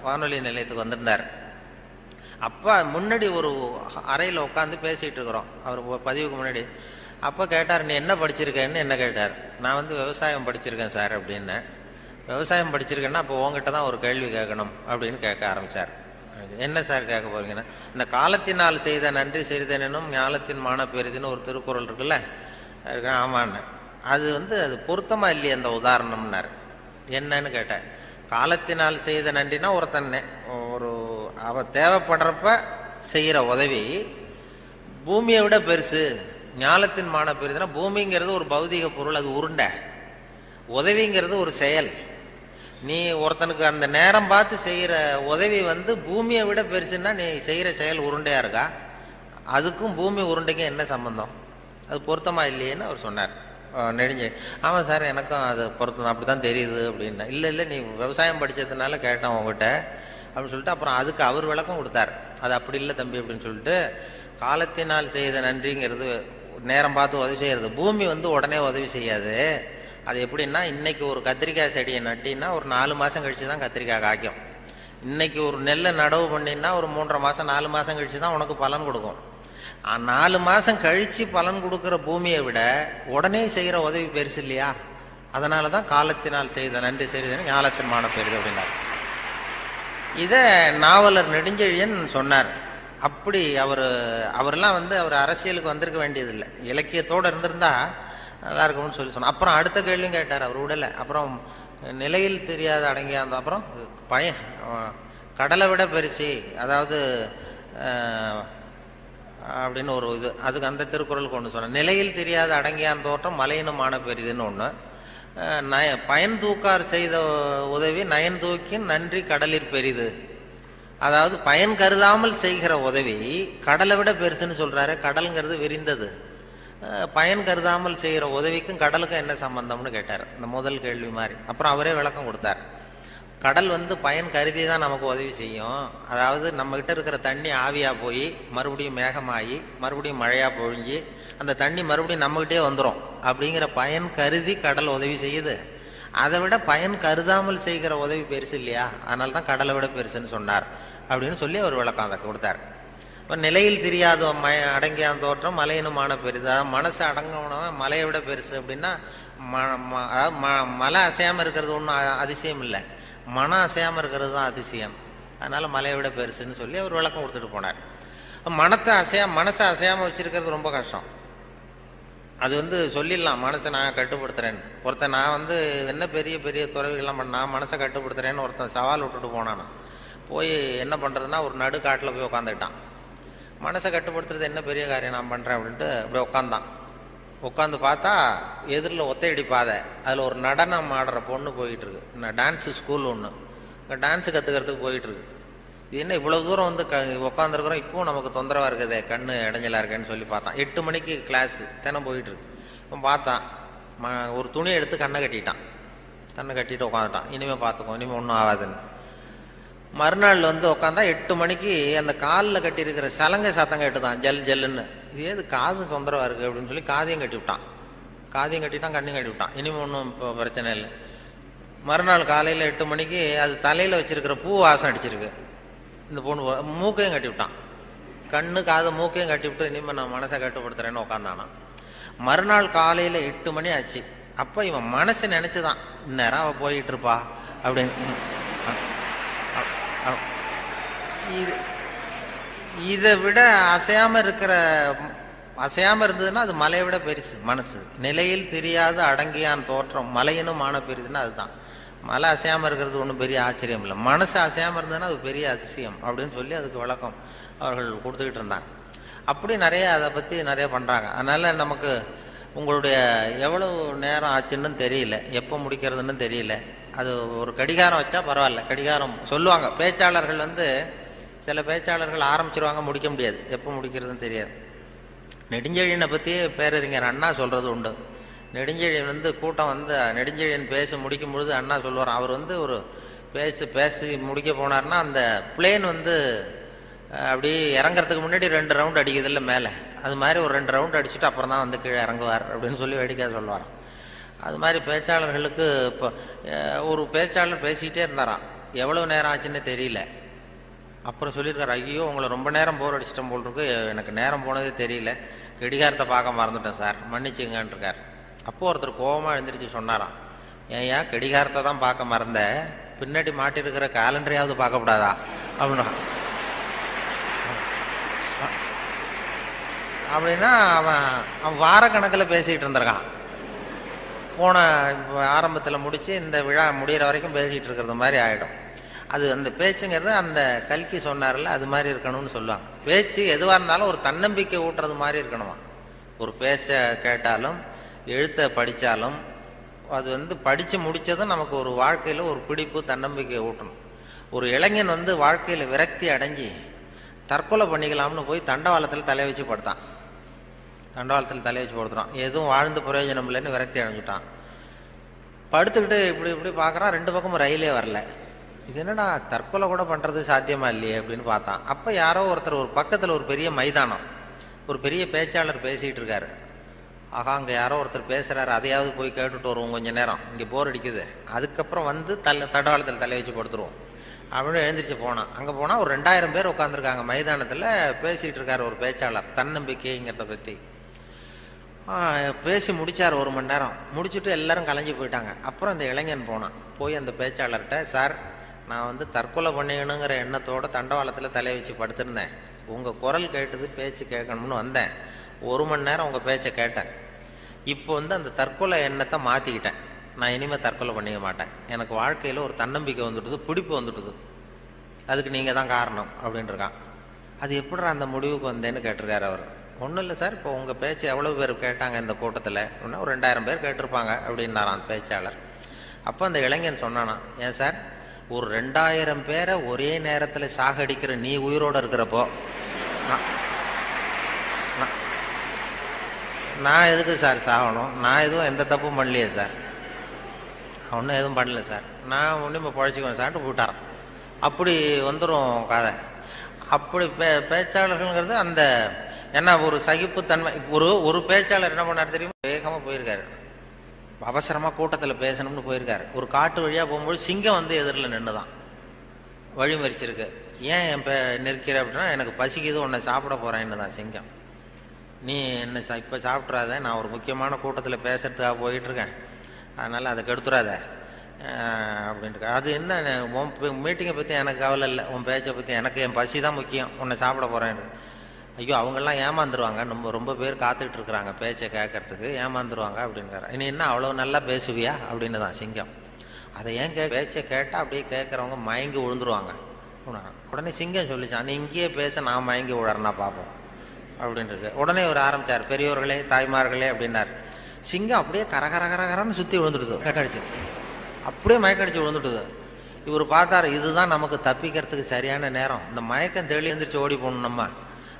வானொலி நிலையத்துக்கு வந்திருந்தார். அப்போ முன்னாடி ஒரு அறையில் உட்காந்து பேசிகிட்டு இருக்கிறோம், அவர் பதிவுக்கு முன்னாடி. அப்போ கேட்டார், நீ என்ன படிச்சிருக்கேன்னு என்ன கேட்டார். நான் வந்து விவசாயம் படிச்சிருக்கேன் சார் அப்படின்னு. விவசாயம் படிச்சிருக்கேன்னா அப்போ உங்ககிட்ட தான் ஒரு கேள்வி கேட்கணும் அப்படின்னு கேட்க ஆரம்பித்தார். என்ன சார் கேட்க போறீங்கன்னா, இந்த காலத்தினால் செய்த நன்றி செய்தேனும் ஞாலத்தின் மான பெரிதுன்னு ஒரு திருக்குறள் இருக்குல்ல. ஆமான்னு. அது வந்து அது பொருத்தமாக இல்லையே அந்த உதாரணம்னார். என்னன்னு கேட்டேன். காலத்தினால் செய்த நன்றினா ஒருத்தன் ஒரு அவ தேவைப்படுறப்ப செய்கிற உதவி பூமியை விட பெருசு. ஞாலத்தின் மான பெரிதுன்னா பூமிங்கிறது ஒரு பௌதிக பொருள், அது உருண்டை. உதவிங்கிறது ஒரு செயல். நீ ஒருத்தனுக்கு அந்த நேரம் பார்த்து செய்கிற உதவி வந்து பூமியை விட பெருசுன்னா நீ செய்கிற செயல் உருண்டையாக இருக்கா? அதுக்கும் பூமி உருண்டைக்கும் என்ன சம்பந்தம்? அது பொருத்தமாக இல்லையேன்னு அவர் சொன்னார். நெடுஞ்சு ஆமாம் சார் எனக்கும் அது பொருத்தம் அப்படி தான் தெரியுது அப்படின்னா. இல்லை நீ விவசாயம் படித்ததுனால கேட்டேன் உங்ககிட்ட அப்படின்னு சொல்லிட்டு அப்புறம் அதுக்கு அவர் விளக்கம் கொடுத்தார். அது அப்படி இல்லை தம்பி அப்படின்னு சொல்லிட்டு, காலத்தினால் செய்த நன்றிங்கிறது நேரம் பார்த்து உதவி செய்கிறது. பூமி வந்து உடனே உதவி செய்யாது. அது எப்படின்னா, இன்னைக்கு ஒரு கத்திரிக்காய் செடியை நட்டின்னா ஒரு 4 மாதம் கழிச்சு தான் கத்திரிக்காய் காய்க்கும். இன்னைக்கு ஒரு நெல்லை நடவு பண்ணினா ஒரு 3.5 மாதம் 4 மாதம் கழிச்சு தான் உனக்கு பலன் கொடுக்கும். 4 மாதம் கழித்து பலன் கொடுக்குற பூமியை விட உடனே செய்கிற உதவி பெருசு இல்லையா? அதனால தான் காலத்தினால் செய்த நன்றி செய்தேன்னு ஞாலத்தின் மான பெரிது அப்படின்னார். இதை நாவலர் நெடுஞ்செழியன் சொன்னார். அப்படி அவரெல்லாம் அவர் அரசியலுக்கு வந்திருக்க வேண்டியதில்லை, இலக்கியத்தோடு இருந்திருந்தா நல்லா இருக்கும்னு சொன்னார். அப்புறம் அடுத்த கேள்வியும் கேட்டார், அவர் விடலை. அப்புறம் நிலையில் தெரியாத அடங்கியா இருந்தோம். அப்புறம் கடலை விட பெருசி, அதாவது அப்படின்னு ஒரு இது, அதுக்கு அந்த திருக்குறளுக்கு ஒன்று சொன்னேன். நிலையில் தெரியாத அடங்கியான் தோற்றம் மலையினுமான பெரிதுன்னு ஒன்று. பயன் தூக்கார் செய்த உதவி நயன் தூக்கின் நன்றி கடலிற் பெரிது. அதாவது பயன் கருதாமல் செய்கிற உதவி கடலை விட பெருசுன்னு சொல்றாரு. கடலுங்கிறது விரிந்தது. பயன் கருதாமல் செய்கிற உதவிக்கும் கடலுக்கும் என்ன சம்பந்தம்னு கேட்டார், இந்த முதல் கேள்வி மாதிரி. அப்புறம் அவரே விளக்கம் கொடுத்தார். கடல் பயன் கருதி தான் நமக்கு உதவி செய்யும். அதாவது நம்மகிட்ட இருக்கிற தண்ணி ஆவியாக போய் மறுபடியும் மேகமாகி மறுபடியும் மழையாக பொழிஞ்சு அந்த தண்ணி மறுபடியும் நம்மகிட்டே வந்துடும் அப்படிங்கிற பயன் கருதி கடல் உதவி செய்யுது. அதை விட பயன் கருதாமல் செய்கிற உதவி பெருசு இல்லையா? அதனால தான் கடலை விட பெருசுன்னு சொன்னார் அப்படின்னு சொல்லி அவர் விளக்கம் அதை கொடுத்தார். இப்போ நிலையில் தெரியாத அடங்கியான் தோற்றம் மலையினுமான பெரிது. அதாவது மனசு அடங்கவனவன் மலையை விட பெருசு அப்படின்னா மலை அசையாமல் இருக்கிறது ஒன்றும் அதிசயம் இல்லை, மனம் அசையாமல் இருக்கிறது தான் அதிசயம். அதனால் மலையை விட பெருசுன்னு சொல்லி அவர் விளக்கம் கொடுத்துட்டு போனார். மனசை அசையாமல் வச்சுருக்கிறது ரொம்ப கஷ்டம். அது சொல்லிடலாம், மனசை நான் கட்டுப்படுத்துகிறேன்னு. ஒருத்தன் நான் என்ன பெரிய பெரிய துறவிகள்லாம் நான் மனசை கட்டுப்படுத்துகிறேன்னு ஒருத்தன் சவால் விட்டுட்டு போனானா, போய் என்ன பண்ணுறதுன்னா ஒரு நடு காட்டில் போய் உட்காந்துக்கிட்டான். மனசை கட்டுப்படுத்துறது என்ன பெரிய காரியம் நான் பண்ணுறேன் அப்படின்ட்டு அப்படியே உட்காந்தான். உட்காந்து பார்த்தா எதிரில் ஒத்தையடி பாதை, அதில் ஒரு நடனம் ஆடுற பொண்ணு போயிட்டுருக்கு. டான்ஸு ஸ்கூல் ஒன்று, டான்ஸு கற்றுக்கிறதுக்கு போயிட்டுருக்கு. இது என்ன இவ்வளோ தூரம் உட்காந்துருக்குறோம், இப்போவும் நமக்கு தொந்தரவாக இருக்குதே, கண்ணு இடைஞ்சலாக இருக்கேன்னு சொல்லி பார்த்தான். 8 மணிக்கு கிளாஸு தினம் போயிட்டுருக்கு. இப்போ பார்த்தான், ஒரு துணியை எடுத்து கண்ணை கட்டிட்டு உட்காந்துட்டான். இனிமேல் பார்த்துக்கோ, இனிமேல் ஒன்றும் ஆகாதுன்னு. மறுநாள் உட்காந்தா 8 மணிக்கு அந்த காலில் கட்டியிருக்கிற சலங்கை சத்தம் கேட்டுதான், ஜல் ஜல்லுன்னு. இது ஏது காது தொந்தரவாக இருக்குது அப்படின்னு சொல்லி காதையும் கட்டிவிட்டான். கண்ணையும் கட்டிவிட்டான். இனிமேல் ஒன்றும் இப்போ பிரச்சனை இல்லை. மறுநாள் காலையில் 8 மணிக்கு அது தலையில் வச்சிருக்கிற பூ வாசம் அடிச்சிருக்கு. இந்த பொண்ணு மூக்கையும் கட்டிவிட்டான். கண்ணு காது மூக்கையும் கட்டிவிட்டு இனிமேல் நான் மனசை கட்டுப்படுத்துறேன்னு உட்காந்தானா. மறுநாள் காலையில் 8 மணி ஆச்சு. அப்போ இவன் மனசு நினச்சிதான், இந்நேரம் அவள் போயிட்டு இருப்பா அப்படின்னு. இதை விட அசையாமல் இருந்ததுன்னா அது மலையை விட பெருசு. மனசு நிலையில் தெரியாத அடங்கியான் தோற்றம் மலையினும் மான பெரிதுன்னா அதுதான். மலை அசையாமல் இருக்கிறது ஒன்றும் பெரிய ஆச்சரியம் இல்லை, மனசு அசையாமல் இருந்ததுன்னா அது பெரிய அதிசயம் அப்படின்னு சொல்லி அதுக்கு விளக்கம் அவர்கள் கொடுத்துக்கிட்டு இருந்தாங்க. அப்படி அதை பற்றி நிறைய பண்ணுறாங்க. அதனால் நமக்கு உங்களுடைய எவ்வளவு நேரம் ஆச்சுன்னு தெரியல, எப்போ முடிக்கிறதுன்னு தெரியல. அது ஒரு கடிகாரம் வச்சா பரவாயில்ல. கடிகாரம் சொல்லுவாங்க பேச்சாளர்கள், சில பேச்சாளர்கள் ஆரம்பிச்சிருவாங்க, முடிக்க முடியாது, எப்போ முடிக்கிறதுன்னு தெரியாது. நெடுஞ்செழியனை பற்றி பேரறிஞர் அண்ணா சொல்கிறது உண்டு. நெடுஞ்செழியன் கூட்டம் நெடுஞ்செழியன் பேசி முடிக்கும் பொழுது அண்ணா சொல்லுவார், அவர் ஒரு பேசி முடிக்க போனார்னா அந்த பிளேன் அப்படி இறங்குறதுக்கு முன்னாடி 2 ரவுண்ட் அடிக்குது இல்லை மேலே, அது மாதிரி ஒரு 2 ரவுண்ட் அடிச்சுட்டு அப்புறம் தான் கீழே இறங்குவார் அப்படின்னு சொல்லி வேடிக்கை சொல்லுவார். அது மாதிரி பேச்சாளர்களுக்கு இப்போ ஒரு பேச்சாளர் பேசிக்கிட்டே இருந்தாராம், எவ்வளோ நேரம் ஆச்சுன்னு தெரியல. அப்புறம் சொல்லியிருக்காரு, ஐயோ உங்களை ரொம்ப நேரம் போர் அடிச்சிட்டோம் போல் இருக்கு, எனக்கு நேரம் போனதே தெரியல, கடிகாரத்தை பார்க்க மறந்துட்டேன் சார், மன்னிச்சுங்கன்னு இருக்கார். அப்போது ஒருத்தர் கோபமாக எழுந்திரிச்சு சொன்னாராம், ஏன் கடிகாரத்தை தான் பார்க்க மறந்த, பின்னாடி மாட்டிருக்கிற கேலண்டரையாவது பார்க்கக்கூடாதா அப்படின்னா. அப்படின்னா அவன் வாரக்கணக்கில் பேசிகிட்டு இருந்திருக்கான். போன ஆரம்பத்தில் முடித்து இந்த விழா முடிகிற வரைக்கும் பேசிகிட்டு இருக்கிறது மாதிரி ஆகிடும். அது அந்த பேச்சுங்கிறது அந்த கல்கி சொன்னார்ல, அது மாதிரி இருக்கணும்னு சொல்லுவாங்க. பேச்சு எதுவாக இருந்தாலும் ஒரு தன்னம்பிக்கை ஊட்டுறது மாதிரி இருக்கணுமா. ஒரு பேச கேட்டாலும் எழுத்தை படித்தாலும் அது படித்து முடித்ததும் நமக்கு ஒரு வாழ்க்கையில் ஒரு பிடிப்பு தன்னம்பிக்கை ஊட்டணும். ஒரு இளைஞன் வாழ்க்கையில் விரக்தி அடைஞ்சி தற்கொலை பண்ணிக்கலாம்னு போய் தண்டவாளத்தில் தலையை வச்சு படுத்தான். தண்டவாளத்தில் தலையை வச்சு படுத்துறான், எதுவும் வாழ்ந்து பிரயோஜனம் இல்லைன்னு விரக்தி அடைஞ்சிட்டான். படுத்துக்கிட்டு இப்படி பார்க்குறான், 2 பக்கமும் ரயிலே வரல. இது என்னடா தற்கொலை கூட பண்ணுறது சாத்தியமா இல்லையே அப்படின்னு பார்த்தான். அப்போ யாரோ ஒருத்தர் ஒரு பக்கத்தில் ஒரு பெரிய மைதானம், ஒரு பெரிய பேச்சாளர் பேசிகிட்டு இருக்காரு. ஆகா அங்கே யாரோ ஒருத்தர் பேசுகிறாரு, அதையாவது போய் கேட்டுட்டு வருவோம் கொஞ்சம் நேரம், இங்கே போர் அடிக்குது, அதுக்கப்புறம் தண்டவாளத்தில் தலையை வச்சு படுத்துருவோம். அப்படின்னு எழுந்திரிச்சு போனான். அங்கே போனால் ஒரு 2000 பேர் உட்காந்துருக்காங்க மைதானத்தில். பேசிகிட்டு இருக்கார் ஒரு பேச்சாளர் தன்னம்பிக்கைங்கிறத பற்றி. பேசி முடித்தார் 1 மணி நேரம். முடிச்சுட்டு எல்லாரும் கலைஞ்சி போயிட்டாங்க. அப்புறம் அந்த இளைஞன் போனான். போய் அந்த பேச்சாளர்கிட்ட, சார் நான் தற்கொலை பண்ணிக்கணுங்கிற எண்ணத்தோடு தண்டவாளத்தில் தலையை வச்சு படுத்திருந்தேன். உங்கள் குரல் கேட்டது, பேச்சு கேட்கணும்னு வந்தேன். 1 மணி நேரம் உங்கள் பேச்சை கேட்டேன். இப்போ அந்த தற்கொலை எண்ணத்தை மாற்றிக்கிட்டேன். நான் இனிமேல் தற்கொலை பண்ணிக்க மாட்டேன். எனக்கு வாழ்க்கையில் ஒரு தன்னம்பிக்கை வந்துட்டுது, பிடிப்பு வந்துட்டுது. அதுக்கு நீங்கள் தான் காரணம் அப்படின்ட்டுருக்கான். அது எப்படிடா அந்த முடிவுக்கு வந்தேன்னு கேட்டிருக்காரு அவர். ஒன்றும் இல்லை சார், இப்போ உங்கள் பேச்சு எவ்வளோ பேர் கேட்டாங்க இந்த கூட்டத்தில் அப்படின்னா ஒரு 2000 பேர் கேட்டிருப்பாங்க அப்படின்னாரான் பேச்சாளர். அப்போ அந்த இளைஞன் சொன்னானா, ஏன் சார் ஒரு 2000 பேரை ஒரே நேரத்தில் சாகடிக்கிற நீ உயிரோடு இருக்கிறப்போ நான் எதுக்கு சார் சாகணும்? நான் எதுவும் எந்த தப்பும் பண்ணலையே சார், ஒன்றும் எதுவும் பண்ணல சார், நான் ஒன்றும் இப்போ பழச்சிக்குவேன் சார்ட்டு போட்டாரான். அப்படி வந்துடும் கதை. அப்படி பேச்சாளர்கள்ங்கிறது அந்த ஏன்னா ஒரு சகிப்புத்தன்மை. ஒரு பேச்சாளர் என்ன பண்ணார் தெரியுமா, வேகமாக போயிருக்காரு, அவசரமாக கூட்டத்தில் பேசணும்னு போயிருக்காரு. ஒரு காட்டு வழியாக போகும்போது சிங்கம் எதிரில் நின்று தான் வழி மறிச்சிருக்கு. ஏன் என் நிற்கிற அப்படின்னா, எனக்கு பசிக்குது, உன்னை சாப்பிட போகிறேன்னு தான் சிங்கம். நீ என்ன இப்போ சாப்பிட்றாத, நான் ஒரு முக்கியமான கூட்டத்தில் பேசுறதுக்காக போயிட்டுருக்கேன், அதனால் அதை கெடுத்துறாத அப்படின்ட்டு. அது என்ன, உன் மீட்டிங்கை பற்றி எனக்கு கவலை இல்லை, உன் பேச்சை பற்றி எனக்கு, என் பசி தான் முக்கியம், உன்னை சாப்பிட போகிறேன். ஐயோ அவங்கெல்லாம் ஏமாந்துருவாங்க, ரொம்ப பேர் காத்துக்கிட்டு இருக்கிறாங்க பேச்சை கேட்கறதுக்கு, ஏமாந்துருவாங்க அப்படின்றாரு. இனி என்ன அவ்வளோ நல்லா பேசுவியா அப்படின்னு தான் சிங்கம். அதை ஏன் பேச்சை கேட்டால் அப்படியே கேட்குறவங்க மயங்கி விழுந்துருவாங்க. உடனே சிங்கம் சொல்லிச்சான், நீ இங்கேயே பேச, நான் மயங்கி விழறேன்னா பார்ப்போம் அப்படின்ட்டு. உடனே ஒரு ஆரம்பித்தார், பெரியோர்களே தாய்மார்களே அப்படின்னார். சிங்கம் அப்படியே கரகரகரகரன்னு சுற்றி விழுந்துடுது, மயக்கடிச்சு, அப்படியே மயக்கடிச்சு விழுந்துட்டுது. இவர் பார்த்தார், இதுதான் நமக்கு தப்பிக்கிறதுக்கு சரியான நேரம், இந்த மயக்கம் தெளி எழுந்திரிச்சு ஓடி போகணும் நம்ம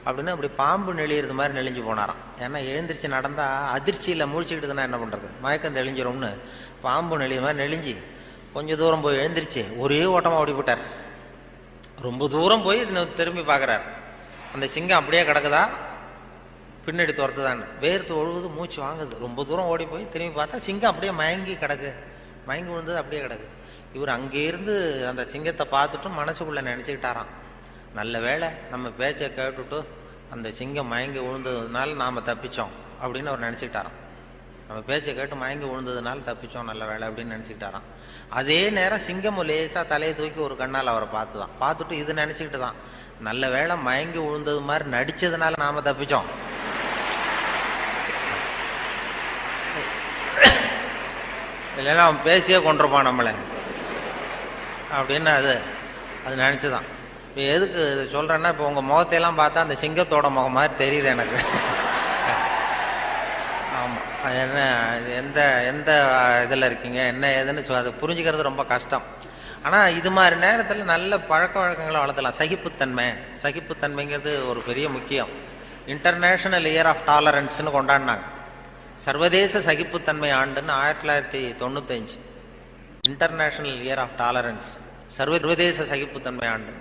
அப்படின்னு. அப்படி பாம்பு நெளியிறது மாதிரி நெளிஞ்சு போனாராம். ஏன்னா எழுந்திரிச்சு நடந்தால் அதிர்ச்சியில் முழிச்சுக்கிட்டுதுன்னா என்ன பண்ணுறது, மயக்கம் தெளிஞ்சிரும்னு பாம்பு நெளிய மாதிரி நெளிஞ்சு கொஞ்சம் தூரம் போய் எழுந்திரிச்சு ஒரே ஓட்டமாக ஓடி போட்டார். ரொம்ப தூரம் போய் திரும்பி பார்க்குறார், அந்த சிங்கம் அப்படியே கிடக்குதா பின்னாடி துரத்துதான், வேர்த்து ஒழுகுது, மூச்சு வாங்குது. ரொம்ப தூரம் ஓடி போய் திரும்பி பார்த்தா சிங்கம் அப்படியே மயங்கி கிடக்கு, மயங்கி விழுந்தது அப்படியே கிடக்கு. இவர் அங்கேருந்து அந்த சிங்கத்தை பார்த்துட்டு மனசுக்குள்ளே நினச்சிக்கிட்டாராம், நல்ல வேளை நம்ம பேச்சை கேட்டுட்டு அந்த சிங்கம் மயங்கி விழுந்ததுனால நாம் தப்பித்தோம் அப்படின்னு அவர் நினச்சிக்கிட்டாராம். நம்ம பேச்சை கேட்டு மயங்கி விழுந்ததுனால தப்பித்தோம், நல்ல வேலை அப்படின்னு நினச்சிக்கிட்டாராம். அதே நேரம் சிங்கம் லேசாக தலையை தூக்கி ஒரு கண்ணால் அவரை பார்த்துட்டு இது நினச்சிக்கிட்டு தான், நல்ல வேளை மயங்கி விழுந்தது மாதிரி நடித்ததுனால நாம் தப்பித்தோம், இல்லைன்னா அவன் பேசியே கொண்டிருப்பான் நம்மளை அப்படின்னு அது நினச்சிதான். இப்போ எதுக்கு இது சொல்கிறேன்னா, இப்போ உங்கள் முகத்தையெல்லாம் பார்த்தா அந்த சிங்கத்தோட முகம் மாதிரி தெரியுது எனக்கு. ஆமாம், அது என்ன, எந்த எந்த இதில் இருக்கீங்க என்ன ஏதுன்னு அது புரிஞ்சுக்கிறது ரொம்ப கஷ்டம். ஆனால் இது மாதிரி நேரத்தில் நல்ல பழக்க வழக்கங்களை வளர்த்தலாம். சகிப்புத்தன்மைங்கிறது ஒரு பெரிய முக்கியம். இன்டர்நேஷ்னல் இயர் ஆஃப் டாலரன்ஸ்னு கொண்டாடினாங்க. சர்வதேச சகிப்புத்தன்மை ஆண்டுன்னு 1995 இன்டர்நேஷ்னல் இயர் ஆஃப் டாலரன்ஸ், சர்வதேச சகிப்புத்தன்மை ஆண்டு.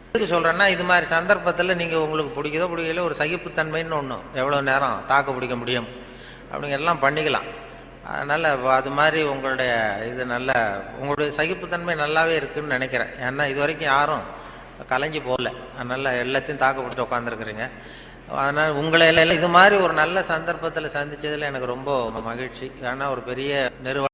எதுக்கு சொல்கிறேன்னா, இது மாதிரி சந்தர்ப்பத்தில் நீங்கள் உங்களுக்கு பிடிக்கல ஒரு சகிப்புத்தன்மைன்னு ஒன்று எவ்வளோ நேரம் தாக்கு பிடிக்க முடியும் அப்படிங்கிறதெல்லாம் பண்ணிக்கலாம். அதனால் அது மாதிரி உங்களுடைய உங்களுடைய சகிப்புத்தன்மை நல்லாவே இருக்குதுன்னு நினைக்கிறேன். ஏன்னா இது வரைக்கும் யாரும் கலைஞ்சி போகல, அதனால் எல்லாத்தையும் தாக்கு பிடிச்சி உட்காந்துருக்குறீங்க. அதனால் உங்களை எல்லாம் இது மாதிரி ஒரு நல்ல சந்தர்ப்பத்தில் சந்தித்ததில் எனக்கு ரொம்ப மகிழ்ச்சி. ஏன்னா ஒரு பெரிய நிறுவனம்